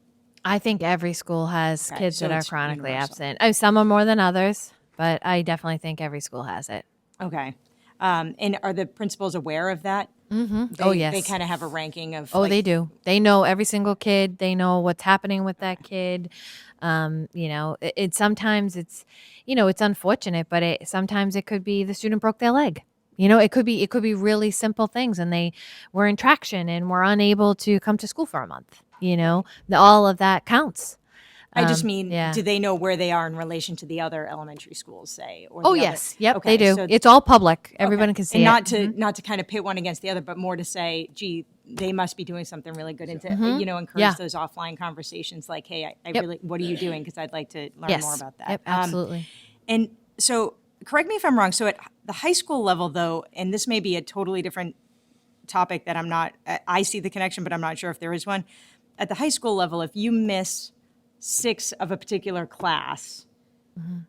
I think every school has Okay, kids so that are it's chronically universal. absent. Some are more than others, but I definitely think every school has it. Okay. And are the principals aware of that? Mm-hmm. They, Oh, yes. They kind of have a ranking of. Oh, they do. They know every single kid. They know what's happening with that kid. It sometimes it's, it's unfortunate, but sometimes it could be the student broke their leg. It could be really simple things, and they were in traction and were unable to come to school for a month. All of that counts. I just mean, yeah. do they know where they are in relation to the other elementary schools, say? Or Oh the other- yes, yep, Okay, they do. so- It's all public. okay. Everyone can see and it. not to Mhm. not to kind of pit one against the other, but more to say, gee, they must be doing something really good, and to Mhm. encourage Yeah. those offline conversations, like, hey, I Yep. really, what are you doing? Because I'd like to learn Yes. more about that. Yep, absolutely. And so, correct me if I'm wrong. So at the high school level, though, and this may be a totally different topic that I see the connection, but I'm not sure if there is one. At the high school level, if you miss 6 of a particular class,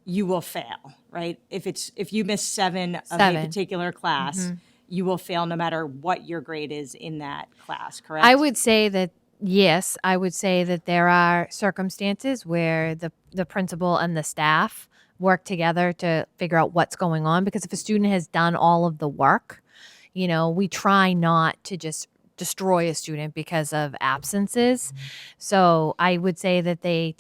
you will fail, right? If you miss 7 of a 7. particular class, you will fail no matter what your grade is in that class, correct? I would say that yes, I would say that there are circumstances where the principal and the staff work together to figure out what's going on, because if a student has done all of the work, we try not to just destroy a student because of absences. So I would say that they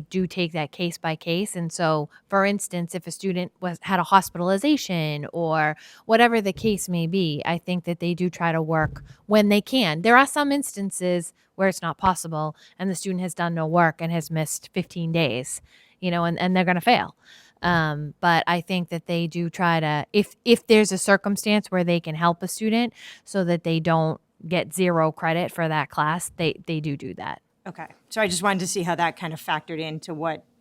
do take that case by case. And so, for instance, if a student had a hospitalization or whatever the case may be, I think that they do try to work when they can. There are some instances where it's not possible and the student has done no work and has missed 15 days, and they're going to fail. But I think that they do try to, if there's a circumstance where they can help a student so that they don't get 0 credit for that class, they do that. Okay. So I just wanted to see how that kind of factored into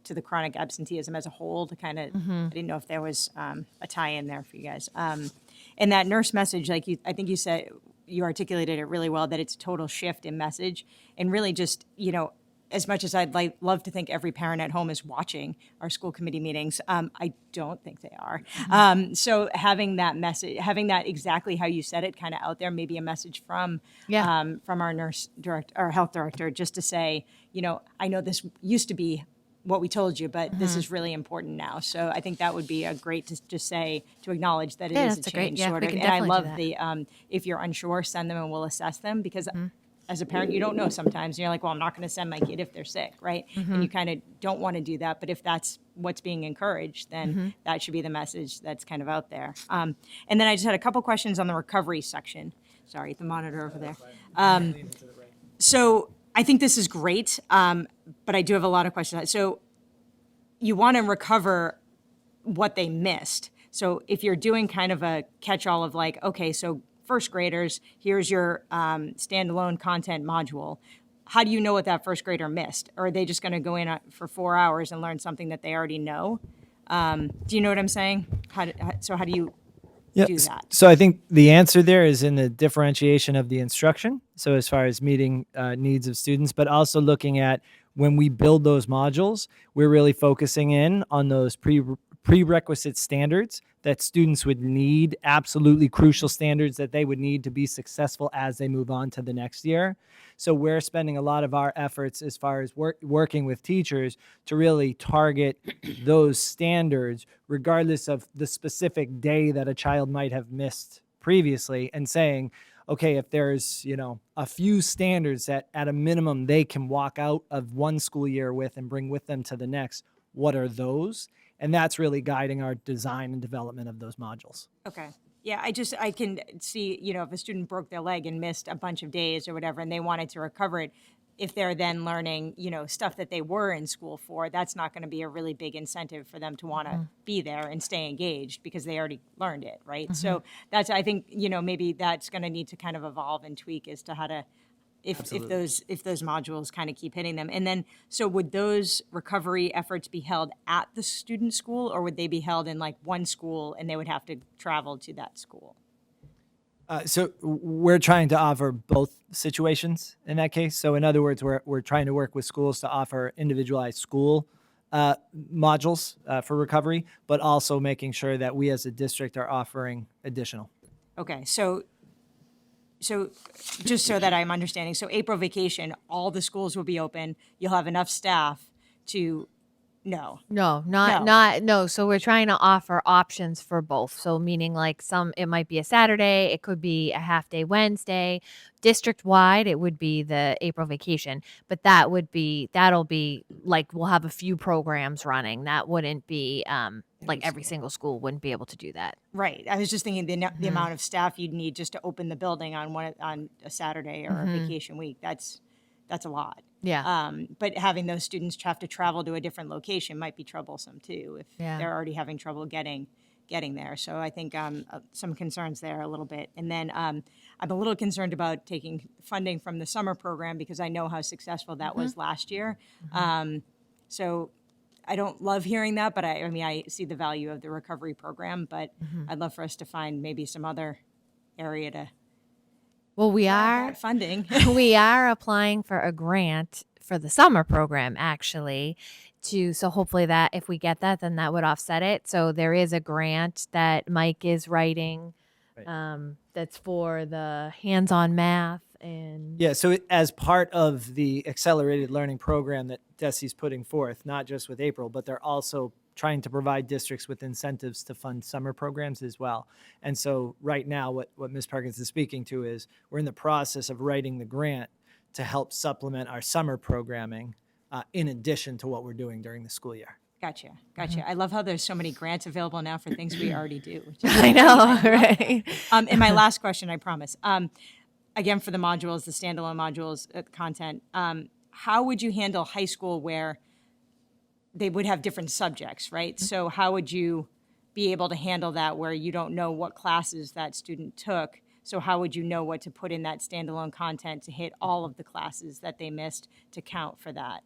to the chronic absenteeism as a whole, to kind of, I didn't know if there was a tie in there for you guys. And that nurse message, I think you said, you articulated it really well, that it's a total shift in message, and really just, as much as I'd love to think every parent at home is watching our school committee meetings, I don't think they are. So having that message, having that exactly how you said it kind of out there, maybe a message from our nurse director, our health director, just to say, I know this used to be what we told you, but this is really important now. So I think that would be a great to just say, to acknowledge that it is that's a a great- change, yeah, sort we of. can And I definitely love do the, if you're unsure, send them and we'll assess them, because as a parent, you don't know sometimes. And you're like, well, I'm not going to send my kid if they're sick, right? And you kind of don't want to do that. But if that's what's being encouraged, then that should be the message that's kind of out there. And then I just had a couple questions on the recovery section. Sorry, the monitor over there. So I think this is great, but I do have a lot of questions. So you want to recover what they missed. So if you're doing kind of a catch-all of like, okay, so first graders, here's your standalone content module. How do you know what that first grader missed? Or are they just going to go in for 4 hours and learn something that they already know? Do you know what I'm saying? How do you do that? So I think the answer there is in the differentiation of the instruction. So as far as meeting needs of students, but also looking at when we build those modules, we're really focusing in on those prerequisite standards that students would need, absolutely crucial standards that they would need to be successful as they move on to the next year. So we're spending a lot of our efforts as far as working with teachers to really target those standards, regardless of the specific day that a child might have missed previously, and saying, okay, if there's, a few standards that at a minimum they can walk out of one school year with and bring with them to the next, what are those? And that's really guiding our design and development of those modules. Okay. Yeah, I can see, if a student broke their leg and missed a bunch of days or whatever, and they wanted to recover it, if they're then learning, stuff that they were in school for, that's not going to be a really big incentive for them to want to be there and stay engaged because they already learned it, right? So I think, maybe that's going to need to kind of evolve and tweak as to how to, if those modules kind of keep hitting them. And then, so would those recovery efforts be held at the student school, or would they be held in like one school and they would have to travel to that school? So we're trying to offer both situations in that case. So in other words, we're trying to work with schools to offer individualized school modules for recovery, but also making sure that we as a district are offering additional. Okay, so just so that I'm understanding, so April vacation, all the schools will be open. You'll have enough staff to, no. No. So we're trying to offer options for both. So meaning like it might be a Saturday, it could be a half day Wednesday. District wide, it would be the April vacation, but that'll be like, we'll have a few programs running. That wouldn't be like every single school wouldn't be able to do that. Right. I was just thinking the amount of staff you'd need just to open the building on a Saturday or a vacation week. That's that's a lot. Yeah. But having those students have to travel to a different location might be troublesome too, if Yeah. they're already having trouble getting there. So I think some concerns there a little bit. And then I'm a little concerned about taking funding from the summer program because I know how successful that was last year. So I don't love hearing that, but I mean, I see the value of the recovery program, but I'd love for us to find maybe some other area to Well, we add are that funding. we are applying for a grant for the summer program actually so hopefully that if we get that, then that would offset it. So there is a grant that Mike is writing that's for the hands-on math and Yeah, so as part of the accelerated learning program that DESE's putting forth, not just with April, but they're also trying to provide districts with incentives to fund summer programs as well. And so right now, what Ms. Perkins is speaking to is we're in the process of writing the grant to help supplement our summer programming in addition to what we're doing during the school year. Gotcha. I love how there's so many grants available now for things we already do. I know, right? And my last question, I promise. Again, for the modules, the standalone modules, content, how would you handle high school where they would have different subjects, right? So how would you be able to handle that where you don't know what classes that student took? So how would you know what to put in that standalone content to hit all of the classes that they missed to count for that?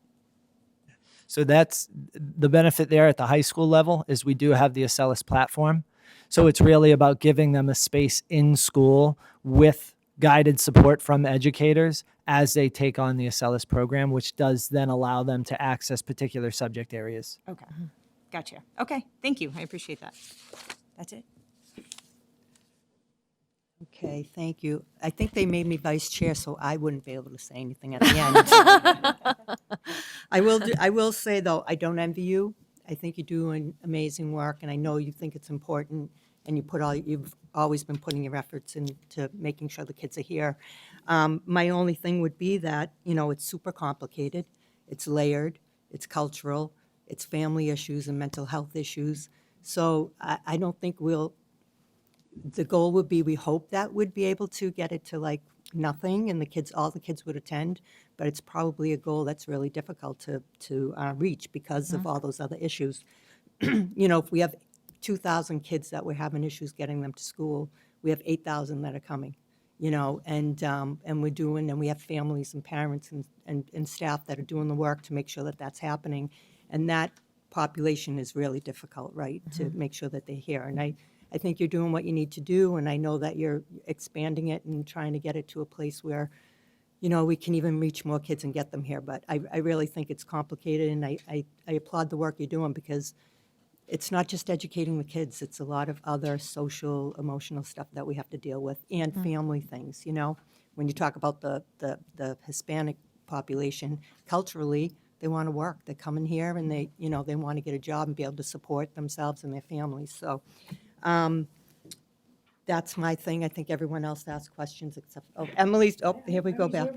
So that's the benefit there at the high school level is we do have the Acellus platform. So it's really about giving them a space in school with guided support from educators as they take on the Acellus program, which does then allow them to access particular subject areas. Okay. Gotcha. Okay. Thank you. I appreciate that. That's it. Okay, thank you. I think they made me vice chair, so I wouldn't be able to say anything at the end. I will say, though, I don't envy you. I think you're doing amazing work, and I know you think it's important, and you've always been putting your efforts into making sure the kids are here. My only thing would be that, it's super complicated, it's layered, it's cultural, it's family issues and mental health issues. So I don't think the goal would be, we hope that we'd be able to get it to like nothing and all the kids would attend, but it's probably a goal that's really difficult to reach because of all those other issues. If we have 2,000 kids that we're having issues getting them to school, we have 8,000 that are coming, and we have families and parents and staff that are doing the work to make sure that that's happening. And that population is really difficult, right, to make sure that they're here. And I think you're doing what you need to do, and I know that you're expanding it and trying to get it to a place where, we can even reach more kids and get them here. But I really think it's complicated, and I applaud the work you're doing because it's not just educating the kids. It's a lot of other social, emotional stuff that we have to deal with and family things, When you talk about the Hispanic population, culturally, they want to work. They're coming here and they want to get a job and be able to support themselves and their families. So that's my thing. I think everyone else asked questions except, Emily's, here we go back.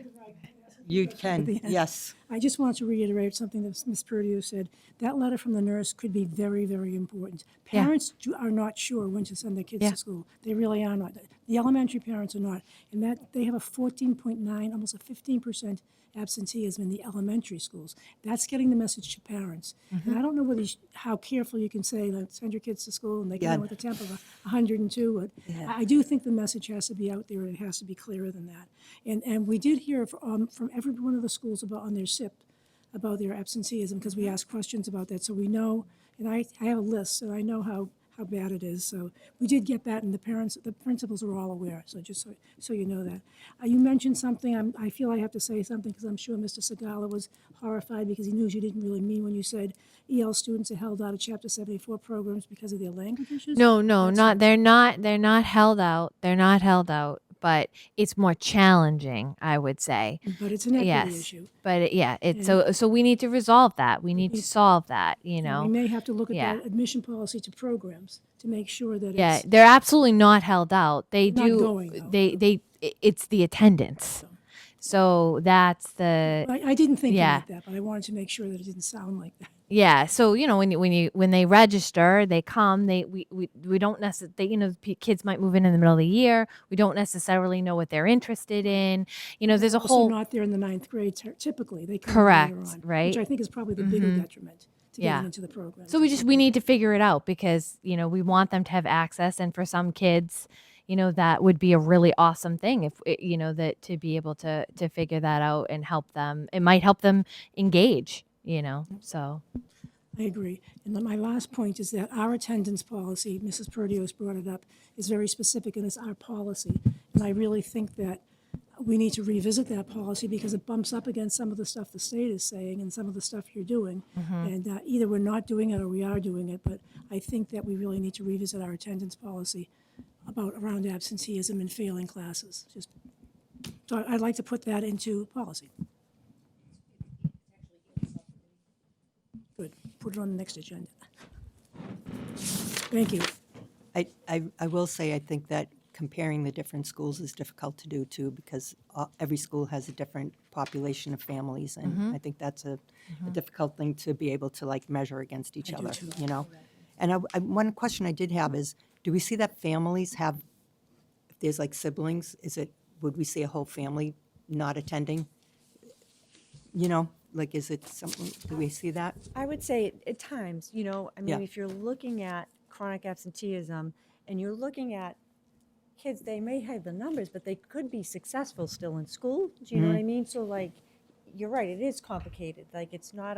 You can, yes. I just want to reiterate something that Ms. Purdue said. That letter from the nurse could be very, very important. Yeah. Parents are not sure when to send their kids to school. They really are not. The elementary parents are not. And that they have a 14.9, almost a 15% absenteeism in the elementary schools. That's getting the message to parents. And I don't know how careful you can say, like, send your kids to school and they come in with a temp of 102. But I do think the message has to be out there and it has to be clearer than that. And we did hear from every one of the schools on their SIP about their absenteeism because we asked questions about that. So we know, and I have a list, so I know how bad it is. So we did get that, and the principals are all aware. So just so you know that. You mentioned something. I feel I have to say something because I'm sure Mr. Segala was horrified because he knew you didn't really mean when you said EL students are held out of Chapter 74 programs because of their language issues. No, they're not held out. They're not held out, but it's more challenging, I would say. But it's an equity issue. But so we need to resolve that. We need to solve that, We may have to look at that admission policy to programs to make sure that it's they're absolutely not held out. They Not do going, though. it's the attendance. So that's the I didn't think yeah. about that, but I wanted to make sure that it didn't sound like that. Yeah, so when they register, they come. We don't necessarily kids might move in the middle of the year. We don't necessarily know what they're interested in. There's a Also whole not there in the ninth grade typically. They come in correct, later on, right? which I think is probably the bigger detriment to getting into the program. So we need to figure it out because we want them to have access, and for some kids, that would be a really awesome thing if that to be able to figure that out and help them. It might help them engage. So. I agree. And then my last point is that our attendance policy, Mrs. Perdios brought it up, is very specific and it's our policy. And I really think that we need to revisit that policy because it bumps up against some of the stuff the state is saying and some of the stuff you're doing. And either we're not doing it or we are doing it, but I think that we really need to revisit our attendance policy around absenteeism and failing classes. So I'd like to put that into policy. Good. Put it on the next agenda. Thank you. I will say, I think that comparing the different schools is difficult to do too, because every school has a different population of families, and I think that's a difficult thing to be able to measure against each other, And one question I did have is, do we see that families have, if there's siblings, would we see a whole family not attending? Is it something, do we see that? I would say at times, I mean, Yeah. if you're looking at chronic absenteeism and you're looking at kids, they may have the numbers, but they could be successful still in school. Do you know what I mean? So you're right, it is complicated. It's not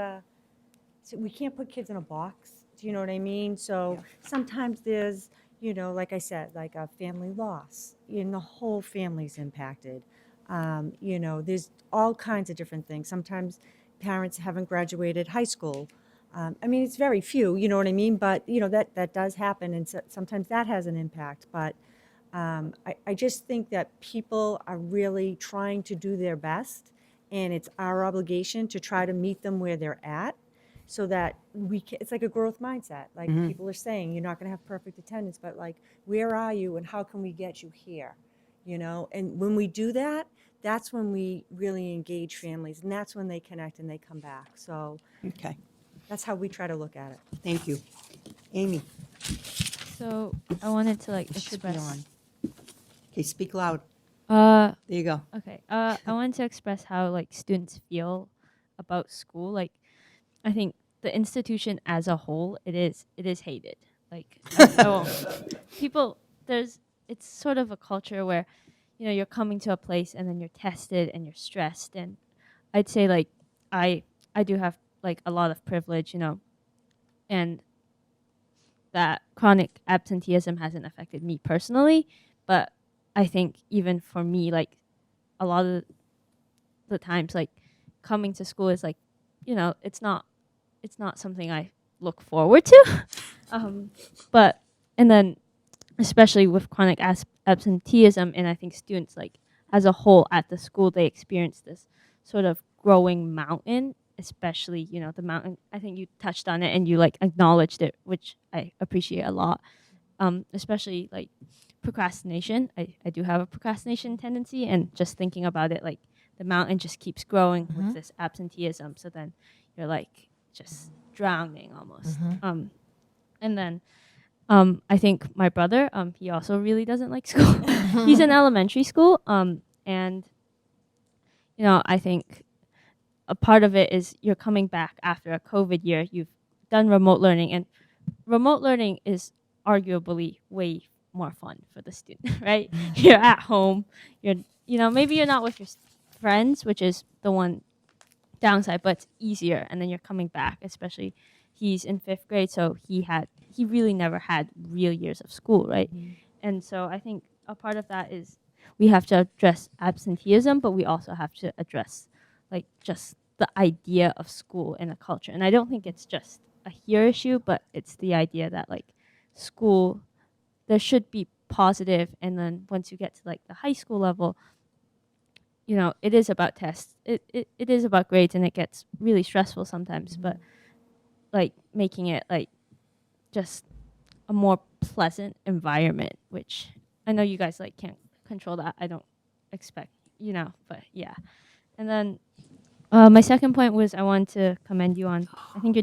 we can't put kids in a box. Do you know what I mean? So sometimes there's, like I said, a family loss, and the whole family's impacted. There's all kinds of different things. Sometimes parents haven't graduated high school. I mean, it's very few, you know what I mean? But, that does happen, and sometimes that has an impact. But I just think that people are really trying to do their best, and it's our obligation to try to meet them where they're at so that it's like a growth mindset. People are saying, you're not going to have perfect attendance, but where are you and how can we get you here? And when we do that, that's when we really engage families, and that's when they connect and they come back. So Okay, that's how we try to look at it. thank you. Amy, So I wanted to it should be express. on. Okay, speak loud. Uh, There you go. okay. I wanted to express how students feel about school. I think the institution as a whole, it is hated. I won't. People, it's sort of a culture where, you're coming to a place and then you're tested and you're stressed. And I'd say I do have a lot of privilege, and that chronic absenteeism hasn't affected me personally, but I think even for me, a lot of the times, coming to school is it's not something I look forward to. But and then especially with chronic absenteeism, and I think students as a whole at the school, they experience this sort of growing mountain, especially the mountain. I think you touched on it and you acknowledged it, which I appreciate a lot. Especially procrastination. I do have a procrastination tendency, and just thinking about it, the mountain just keeps growing with this absenteeism. So then you're just drowning almost. And then I think my brother, he also really doesn't like school. He's in elementary school, and I think a part of it is you're coming back after a COVID year. You've done remote learning, and remote learning is arguably way more fun for the student, right? You're at home. Maybe you're not with your friends, which is the one downside, but it's easier. And then you're coming back, especially he's in 5th grade, so he really never had real years of school, right? And so I think a part of that is we have to address absenteeism, but we also have to address just the idea of school and a culture. And I don't think it's just a here issue, but it's the idea that school, there should be positive, and then once you get to the high school level, it is about tests. It is about grades, and it gets really stressful sometimes, but making it just a more pleasant environment, which I know you guys can't control that. I don't expect but yeah. And then my second point was I wanted to commend you on, I think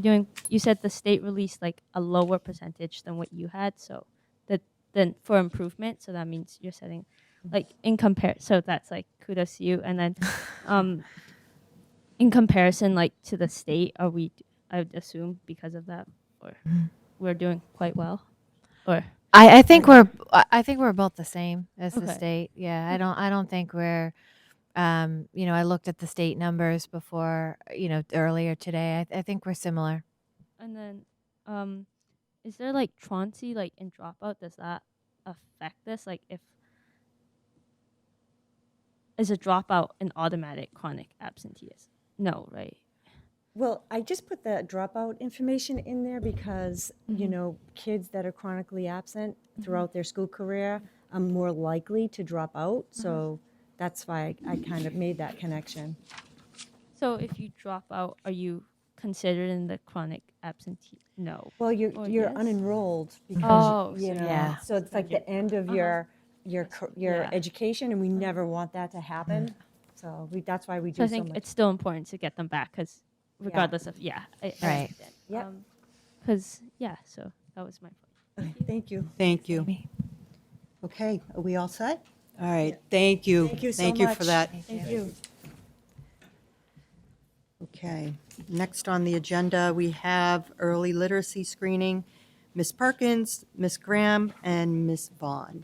you said the state released like a lower percentage than what you had. So then for improvement. So that means you're setting like so that's like kudos to you. And then in comparison, like to the state, I would assume because of that, or we're doing quite well, or I think we're both the same as the Okay. state. Yeah, I don't think we're I looked at the state numbers before, earlier today. I think we're similar. And then, is there like truancy, like in dropout? Does that affect this? Like, is a dropout an automatic chronic absenteeism? No, right? Well, I just put the dropout information in there because, kids that are chronically absent throughout their school career are more likely to drop out. So that's why I kind of made that connection. So if you drop out, are you considered in the chronic absentee? No. Well, you're Or yes? unenrolled because, Oh, you so know, yeah. so it's like the end of your Yeah. education, and we never want that to happen. So that's why we do So I so think much. it's still important to get them back because regardless of I Right. understand. Yep. Because so that was my point. Thank you. Thank you. Okay, are we all set? All right, thank you. Thank you so Thank you much. for that. Thank you. Okay, next on the agenda, we have early literacy screening. Ms. Perkins, Ms. Graham, and Ms. Vaughn.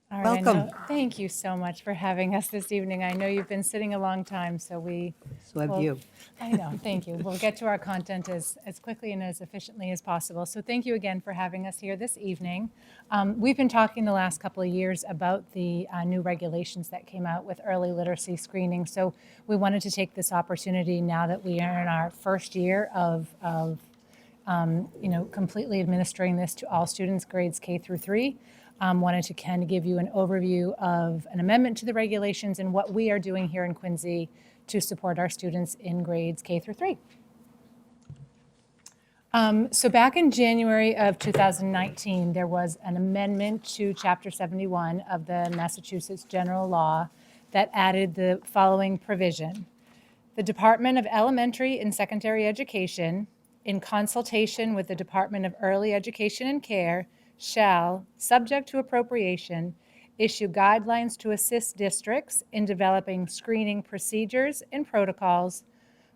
All right, I know- Welcome. Thank you so much for having us this evening. I know you've been sitting a long time, so So have well, you. I know, thank you. We'll get to our content as quickly and as efficiently as possible. So thank you again for having us here this evening. We've been talking the last couple of years about the new regulations that came out with early literacy screening. So we wanted to take this opportunity now that we are in our first year of completely administering this to all students, grades K through 3. Wanted to kind of give you an overview of an amendment to the regulations and what we are doing here in Quincy to support our students in grades K through 3. So back in January of 2019, there was an amendment to Chapter 71 of the Massachusetts General Law that added the following provision. The Department of Elementary and Secondary Education, in consultation with the Department of Early Education and Care, shall, subject to appropriation, issue guidelines to assist districts in developing screening procedures and protocols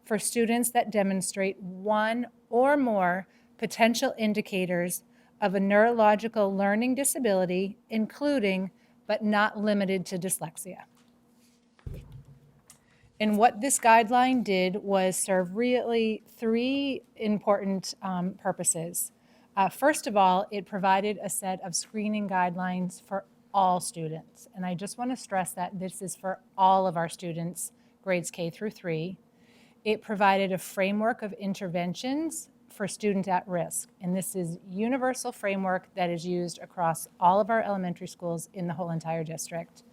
for students that demonstrate one or more potential indicators of a neurological learning disability, including but not limited to dyslexia. And what this guideline did was serve really 3 important purposes. First of all, it provided a set of screening guidelines for all students. And I just want to stress that this is for all of our students, grades K through 3. It provided a framework of interventions for students at risk. And this is universal framework that is used across all of our elementary schools in the whole entire district.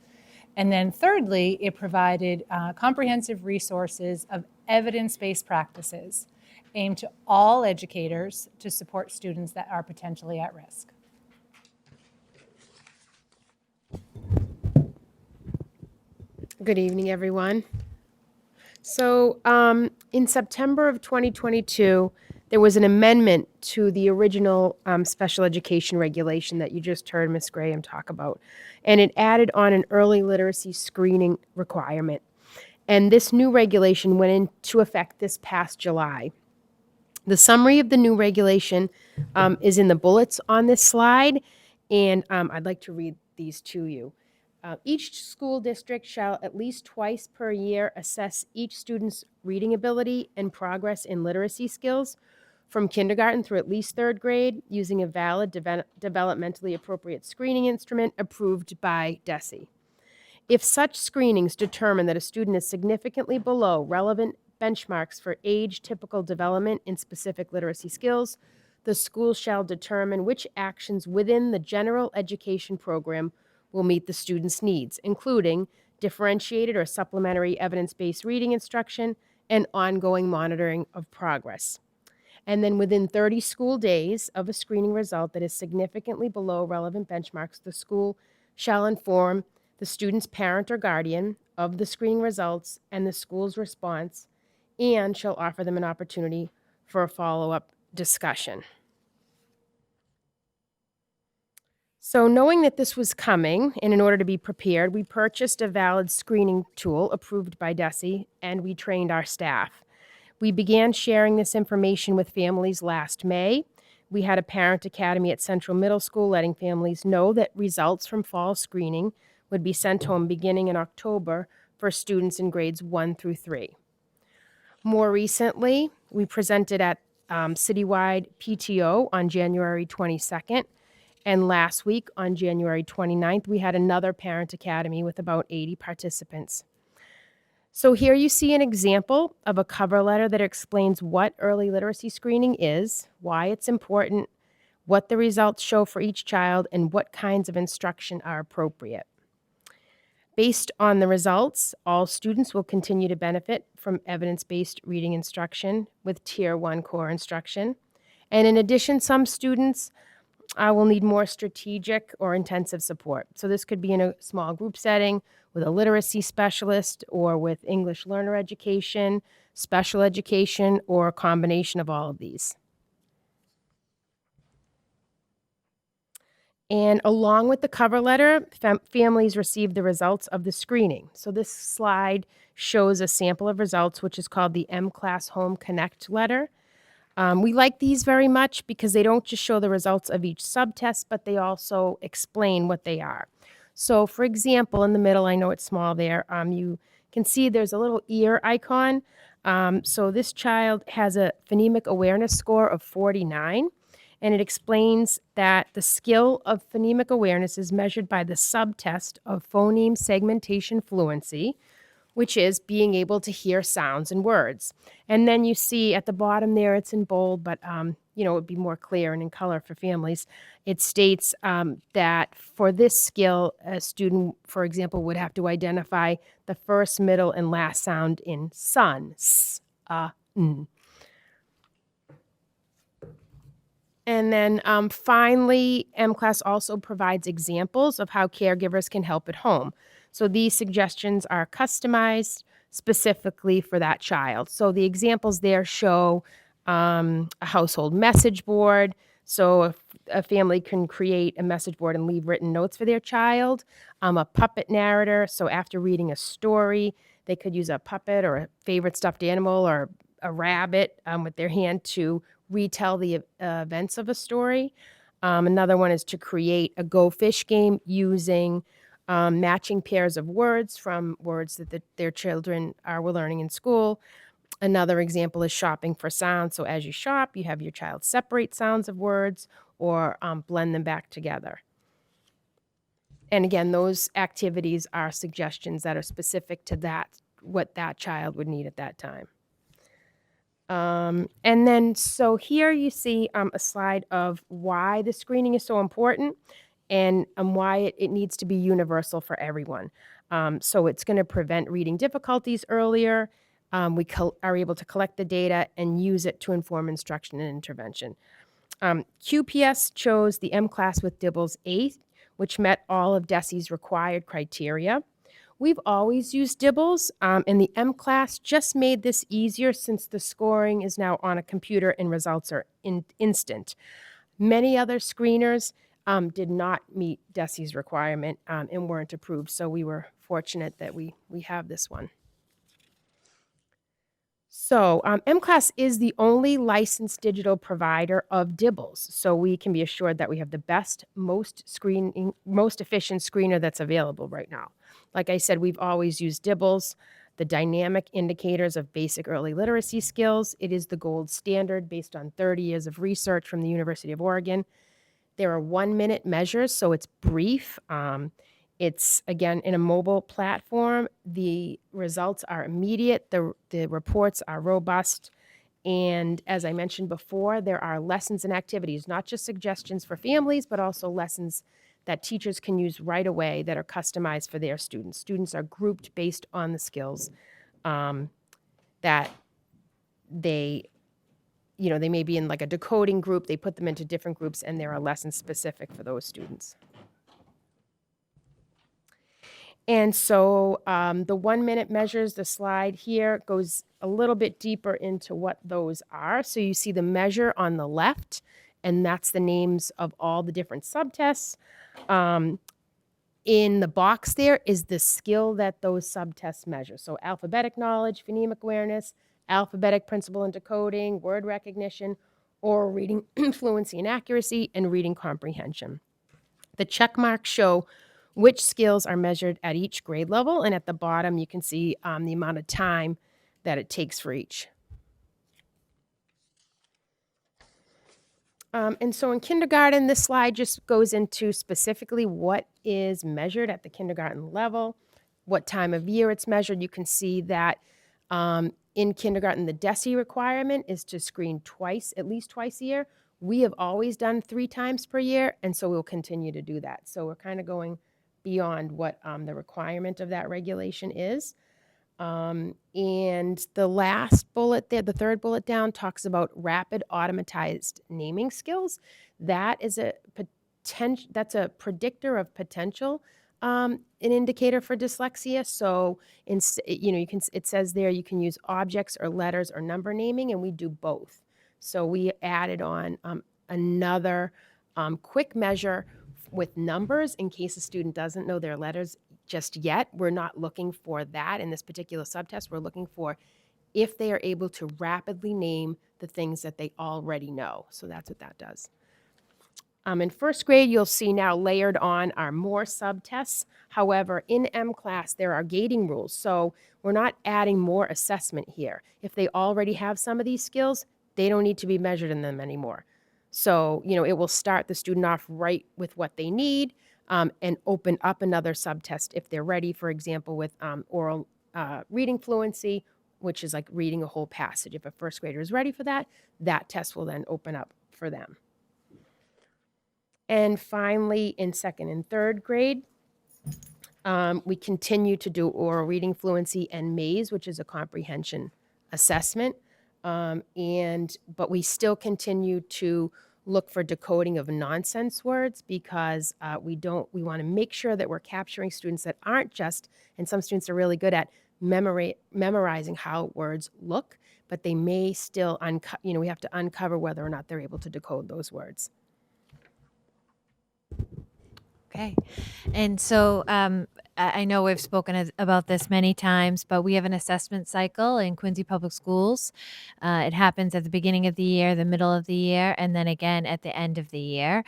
And then thirdly, it provided comprehensive resources of evidence-based practices aimed to all educators to support students that are potentially at risk. Good evening, everyone. So in September of 2022, there was an amendment to the original special education regulation that you just heard Ms. Graham talk about. And it added on an early literacy screening requirement. And this new regulation went into effect this past July. The summary of the new regulation is in the bullets on this slide, and I'd like to read these to you. Each school district shall at least twice per year assess each student's reading ability and progress in literacy skills from kindergarten through at least 3rd grade using a valid developmentally appropriate screening instrument approved by DESE. If such screenings determine that a student is significantly below relevant benchmarks for age-typical development in specific literacy skills, the school shall determine which actions within the general education program will meet the student's needs, including differentiated or supplementary evidence-based reading instruction and ongoing monitoring of progress. And then within 30 school days of a screening result that is significantly below relevant benchmarks, the school shall inform the student's parent or guardian of the screening results and the school's response, and shall offer them an opportunity for a follow-up discussion. So knowing that this was coming, and in order to be prepared, we purchased a valid screening tool approved by DESE, and we trained our staff. We began sharing this information with families last May. We had a parent academy at Central Middle School letting families know that results from fall screening would be sent home beginning in October for students in grades 1 through 3. More recently, we presented at citywide PTO on January 22nd. And last week, on January 29th, we had another parent academy with about 80 participants. So here you see an example of a cover letter that explains what early literacy screening is, why it's important, what the results show for each child, and what kinds of instruction are appropriate. Based on the results, all students will continue to benefit from evidence-based reading instruction with Tier 1 core instruction. And in addition, some students will need more strategic or intensive support. So this could be in a small group setting with a literacy specialist or with English learner education, special education, or a combination of all of these. And along with the cover letter, families receive the results of the screening. So this slide shows a sample of results, which is called the M-Class Home Connect letter. We like these very much because they don't just show the results of each subtest, but they also explain what they are. So for example, in the middle, I know it's small there, you can see there's a little ear icon. So this child has a phonemic awareness score of 49, and it explains that the skill of phonemic awareness is measured by the subtest of phoneme segmentation fluency, which is being able to hear sounds and words. And then you see at the bottom there, it's in bold, but it would be more clear and in color for families. It states that for this skill, a student, for example, would have to identify the first, middle, and last sound in sun, s, n. And then finally, M-Class also provides examples of how caregivers can help at home. So these suggestions are customized specifically for that child. So the examples there show a household message board. So if a family can create a message board and leave written notes for their child, a puppet narrator. So after reading a story, they could use a puppet or a favorite stuffed animal or a rabbit with their hand to retell the events of a story. Another one is to create a Go Fish game using matching pairs of words from words that their children were learning in school. Another example is shopping for sound. So as you shop, you have your child separate sounds of words or blend them back together. And again, those activities are suggestions that are specific to what that child would need at that time. And then, so here you see a slide of why the screening is so important and why it needs to be universal for everyone. So it's going to prevent reading difficulties earlier. We are able to collect the data and use it to inform instruction and intervention. QPS chose the M-Class with DIBELS 8, which met all of DESE's required criteria. We've always used DIBELS, and the M-Class just made this easier since the scoring is now on a computer and results are instant. Many other screeners did not meet DESE's requirement and weren't approved, so we were fortunate that we have this one. So M-Class is the only licensed digital provider of DIBELS, so we can be assured that we have the best, most efficient screener that's available right now. Like I said, we've always used DIBELS, the dynamic indicators of basic early literacy skills. It is the gold standard based on 30 years of research from the University of Oregon. There are 1-minute measures, so it's brief. It's, again, in a mobile platform. The results are immediate. The reports are robust. And as I mentioned before, there are lessons and activities, not just suggestions for families, but also lessons that teachers can use right away that are customized for their students. Students are grouped based on the skills that they, they may be in like a decoding group, they put them into different groups, and there are lessons specific for those students. And so the 1 minute measures, the slide here goes a little bit deeper into what those are. So you see the measure on the left, and that's the names of all the different subtests. In the box there is the skill that those subtests measure. So alphabetic knowledge, phonemic awareness, alphabetic principle and decoding, word recognition, oral reading fluency and accuracy, and reading comprehension. The check marks show which skills are measured at each grade level, and at the bottom you can see the amount of time that it takes for each. And so in kindergarten, this slide just goes into specifically what is measured at the kindergarten level, what time of year it's measured. You can see that in kindergarten, the DESE requirement is to screen twice, at least twice a year. We have always done 3 times per year, and so we'll continue to do that. So we're kind of going beyond what the requirement of that regulation is. And the last bullet there, the third bullet down, talks about rapid automatized naming skills. That is that's a predictor of potential, an indicator for dyslexia. So, it says there you can use objects or letters or number naming, and we do both. So we added on another quick measure with numbers in case a student doesn't know their letters just yet. We're not looking for that in this particular subtest. We're looking for if they are able to rapidly name the things that they already know. So that's what that does. In first grade, you'll see now layered on are more subtests. However, in M-Class, there are gating rules. So we're not adding more assessment here. If they already have some of these skills, they don't need to be measured in them anymore. So, it will start the student off right with what they need and open up another subtest if they're ready, for example, with oral reading fluency, which is like reading a whole passage. If a first grader is ready for that, that test will then open up for them. And finally, in second and third grade, we continue to do oral reading fluency and MAISE, which is a comprehension assessment. But we still continue to look for decoding of nonsense words because we want to make sure that we're capturing students that aren't just, and some students are really good at memorizing how words look, but they may still, we have to uncover whether or not they're able to decode those words. Okay. And so I know we've spoken about this many times, but we have an assessment cycle in Quincy Public Schools. It happens at the beginning of the year, the middle of the year, and then again at the end of the year.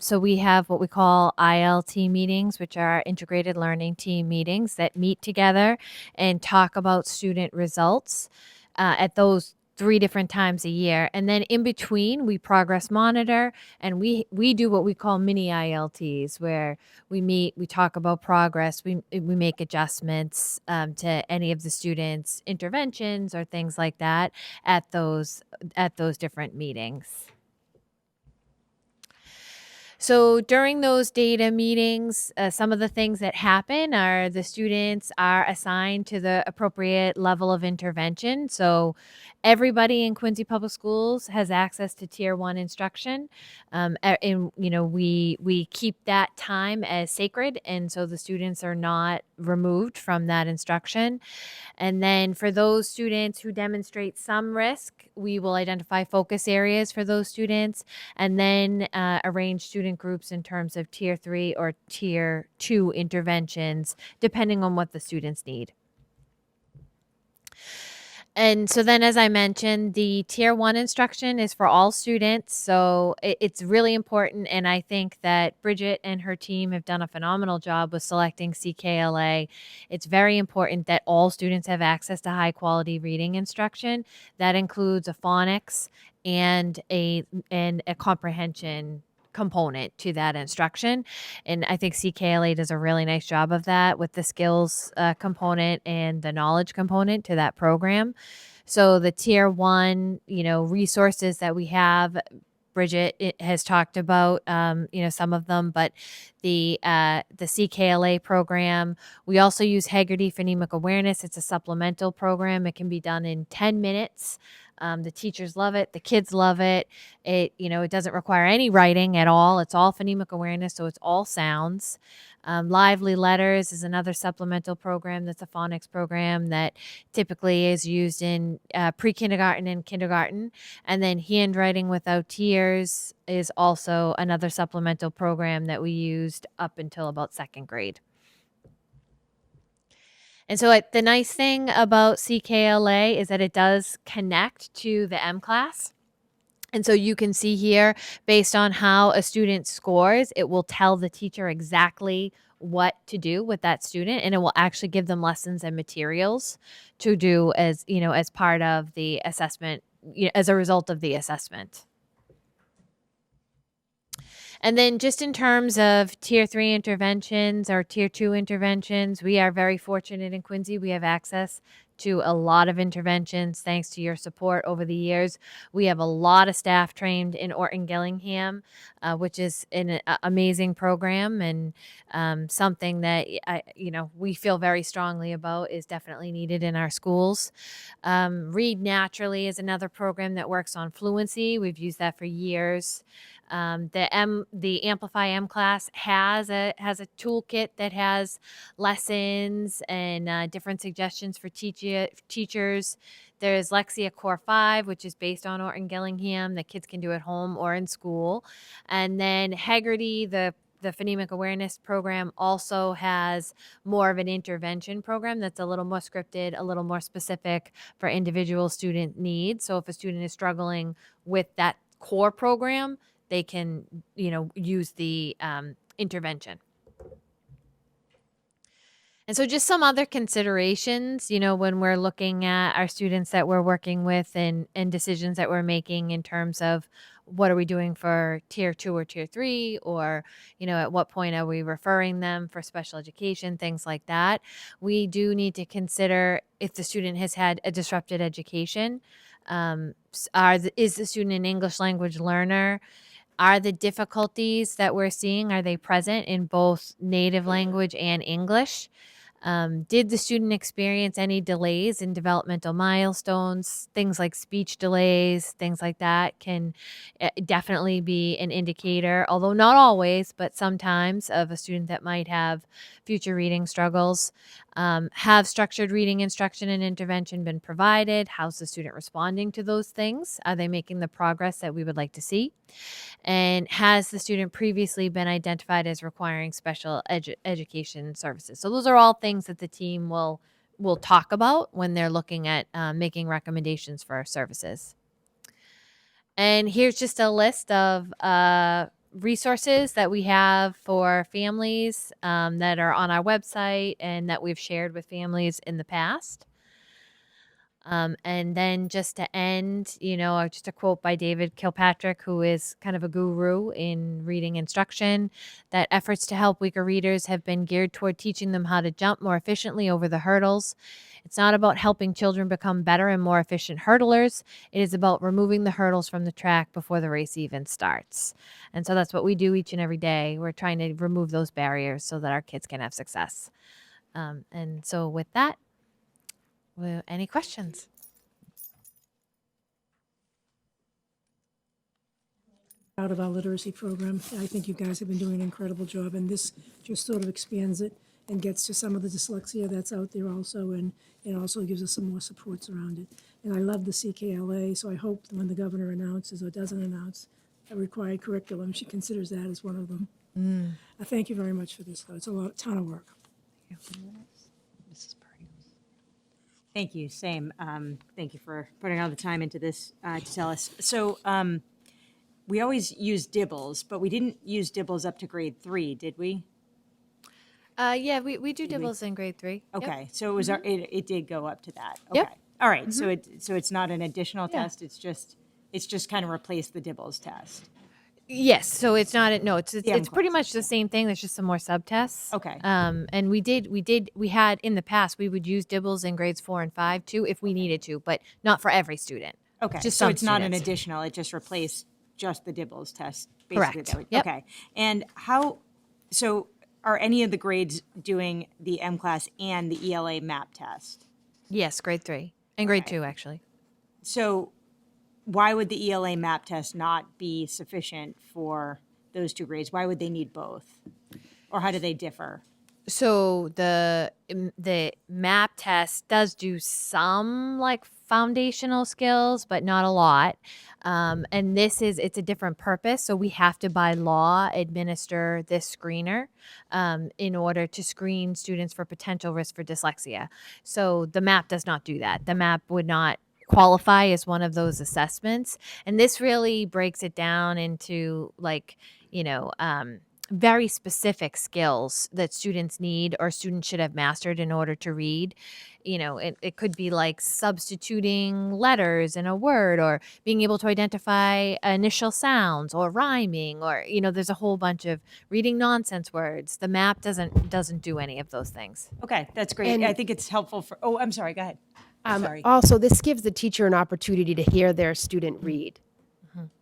So we have what we call ILT meetings, which are integrated learning team meetings that meet together and talk about student results at those 3 different times a year. And then in between, we progress monitor, and we do what we call mini ILTs, where we meet, we talk about progress, we make adjustments to any of the students' interventions or things like that at those different meetings. So during those data meetings, some of the things that happen are the students are assigned to the appropriate level of intervention. So everybody in Quincy Public Schools has access to Tier 1 instruction. And, we keep that time as sacred, and so the students are not removed from that instruction. And then for those students who demonstrate some risk, we will identify focus areas for those students and then arrange student groups in terms of Tier 3 or Tier 2 interventions, depending on what the students need. And so then, as I mentioned, the Tier 1 instruction is for all students. So it's really important. And I think that Bridget and her team have done a phenomenal job with selecting CKLA. It's very important that all students have access to high quality reading instruction. That includes a phonics and a comprehension component to that instruction. And I think CKLA does a really nice job of that with the skills component and the knowledge component to that program. So the tier 1, resources that we have, Bridget has talked about, some of them, but the CKLA program. We also use Haggerty Phonemic Awareness. It's a supplemental program. It can be done in 10 minutes. The teachers love it. The kids love it. It doesn't require any writing at all. It's all phonemic awareness, so it's all sounds. Lively Letters is another supplemental program that's a phonics program that typically is used in pre-kindergarten and kindergarten. And then Handwriting Without Tears is also another supplemental program that we used up until about second grade. And so the nice thing about CKLA is that it does connect to the M class. And so you can see here, based on how a student scores, it will tell the teacher exactly what to do with that student, and it will actually give them lessons and materials to do as part of the assessment, as a result of the assessment. And then just in terms of tier 3 interventions or tier 2 interventions, we are very fortunate in Quincy. We have access to a lot of interventions thanks to your support over the years. We have a lot of staff trained in Orton Gillingham, which is an amazing program, and something that we feel very strongly about is definitely needed in our schools. Read Naturally is another program that works on fluency. We've used that for years. The Amplify M class has a toolkit that has lessons and different suggestions for teachers. There's Lexia Core 5, which is based on Orton Gillingham that kids can do at home or in school. And then Haggerty, the phonemic awareness program, also has more of an intervention program that's a little more scripted, a little more specific for individual student needs. So if a student is struggling with that core program, they can, use the intervention. And so just some other considerations, when we're looking at our students that we're working with and decisions that we're making in terms of what are we doing for tier 2 or tier 3, or, at what point are we referring them for special education, things like that. We do need to consider if the student has had a disrupted education. Is the student an English language learner? Are the difficulties that we're seeing, are they present in both native language and English? Did the student experience any delays in developmental milestones? Things like speech delays, things like that can definitely be an indicator, although not always, but sometimes, of a student that might have future reading struggles. Have structured reading instruction and intervention been provided? How's the student responding to those things? Are they making the progress that we would like to see? And has the student previously been identified as requiring special education services? So those are all things that the team will talk about when they're looking at making recommendations for our services. And here's just a list of resources that we have for families that are on our website and that we've shared with families in the past. And then just to end, just a quote by David Kilpatrick, who is kind of a guru in reading instruction, that efforts to help weaker readers have been geared toward teaching them how to jump more efficiently over the hurdles. It's not about helping children become better and more efficient hurdlers. It is about removing the hurdles from the track before the race even starts. And so that's what we do each and every day. We're trying to remove those barriers so that our kids can have success. And so with that, any questions? Out of our literacy program. I think you guys have been doing an incredible job, and this just sort of expands it and gets to some of the dyslexia that's out there also, and it also gives us some more supports around it. And I love the CKLA, so I hope when the governor announces or doesn't announce a required curriculum, she considers that as one of them. I thank you very much for this, though. It's a ton of work. Thank you. Same. Thank you for putting all the time into this to tell us. So we always use DIBELS, but we didn't use DIBELS up to grade 3, did we? Yeah, we do DIBELS in grade 3. Okay, so it was it did go up to that. Okay. Yep. All right. So it's not an additional test. It's just kind of replaced the DIBELS test. Yes, so it's not no, it's The M pretty much the same thing. There's just some more subtests. Okay. And we had in the past we would use Dibbles in grades 4 and 5 too if we needed to, but not for every student. Okay, Just so some it's not an students. additional, it just replaced just the Dibbles test, basically. Correct. that would- Yep. Okay, and so are any of the grades doing the M-Class and the ELA MAP test? Yes, grade 3 and grade 2 actually. So why would the ELA MAP test not be sufficient for those two grades? Why would they need both? Or how do they differ? So the MAP test does do some like foundational skills, but not a lot. And it's a different purpose. So we have to by law administer this screener in order to screen students for potential risk for dyslexia. So the MAP does not do that. The MAP would not qualify as one of those assessments. And this really breaks it down into like, very specific skills that students need or students should have mastered in order to read. It could be like substituting letters in a word or being able to identify initial sounds or rhyming or, there's a whole bunch of reading nonsense words. The MAP doesn't do any of those things. Okay, that's great. And- I think it's helpful for, oh, I'm sorry, go ahead. Sorry. Also, this gives the teacher an opportunity to hear their student read.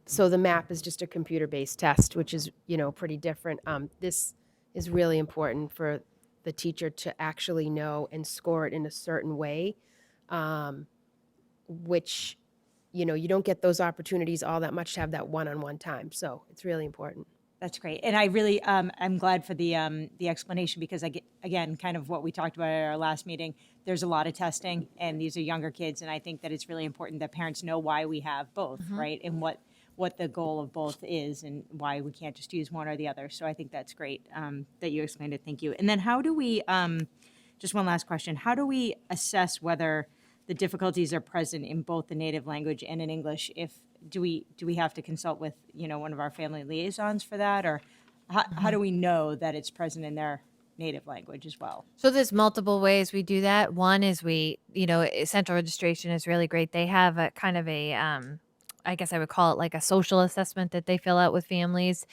So the MAP is just a computer-based test, which is, pretty different. This is really important for the teacher to actually know and score it in a certain way, which, you don't get those opportunities all that much to have that one-on-one time. So it's really important. That's great. And I really, I'm glad for the explanation because again, kind of what we talked about at our last meeting, there's a lot of testing and these are younger kids. And I think that it's really important that parents know why we have both, right? And what the goal of both is and why we can't just use one or the other. So I think that's great that you explained it. Thank you. And then how do we, just one last question, how do we assess whether the difficulties are present in both the native language and in English? Do we have to consult with, one of our family liaisons for that? Or how do we know that it's present in their native language as well? So there's multiple ways we do that. One is central registration is really great. They have a kind of a, I guess I would call it like a social assessment that they fill out with families.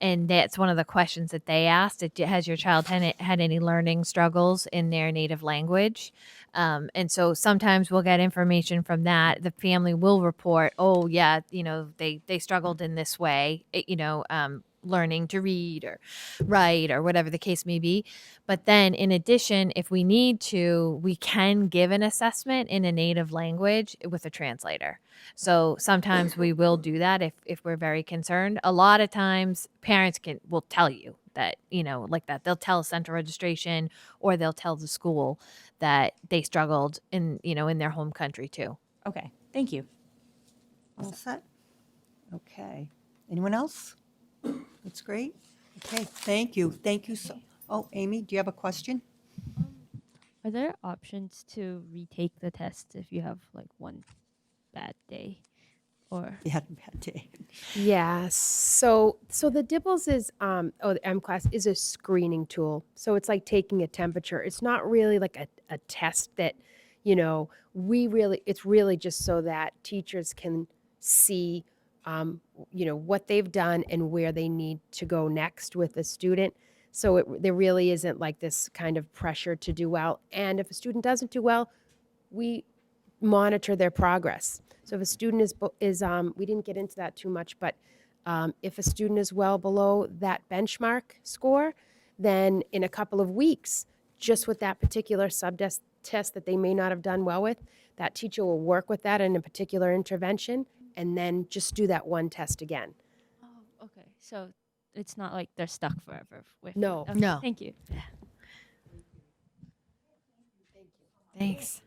And that's one of the questions that they asked. Has your child had any learning struggles in their native language? And so sometimes we'll get information from that. The family will report, oh yeah, they struggled in this way, learning to read or write or whatever the case may be. But then in addition, if we need to, we can give an assessment in a native language with a translator. So sometimes we will do that if we're very concerned. A lot of times parents will tell you that, like that. They'll tell central registration or they'll tell the school that they struggled in their home country too. Okay, thank you. All set? Okay. Anyone else? That's great. Okay, thank you. Thank you so. Oh, Amy, do you have a question? Are there options to retake the test if you have like one bad day? Or You had a bad day. Yeah. So the Dibbles is the M-Class is a screening tool. So it's like taking a temperature. It's not really like a test that, it's really just so that teachers can see what they've done and where they need to go next with a student. So there really isn't like this kind of pressure to do well. And if a student doesn't do well, we monitor their progress. So if a student is we didn't get into that too much, but if a student is well below that benchmark score, then in a couple of weeks, just with that particular test that they may not have done well with, that teacher will work with that in a particular intervention and then just do that one test again. oh, okay. So it's not like they're stuck forever with No. Okay, No. Thank you. Thanks.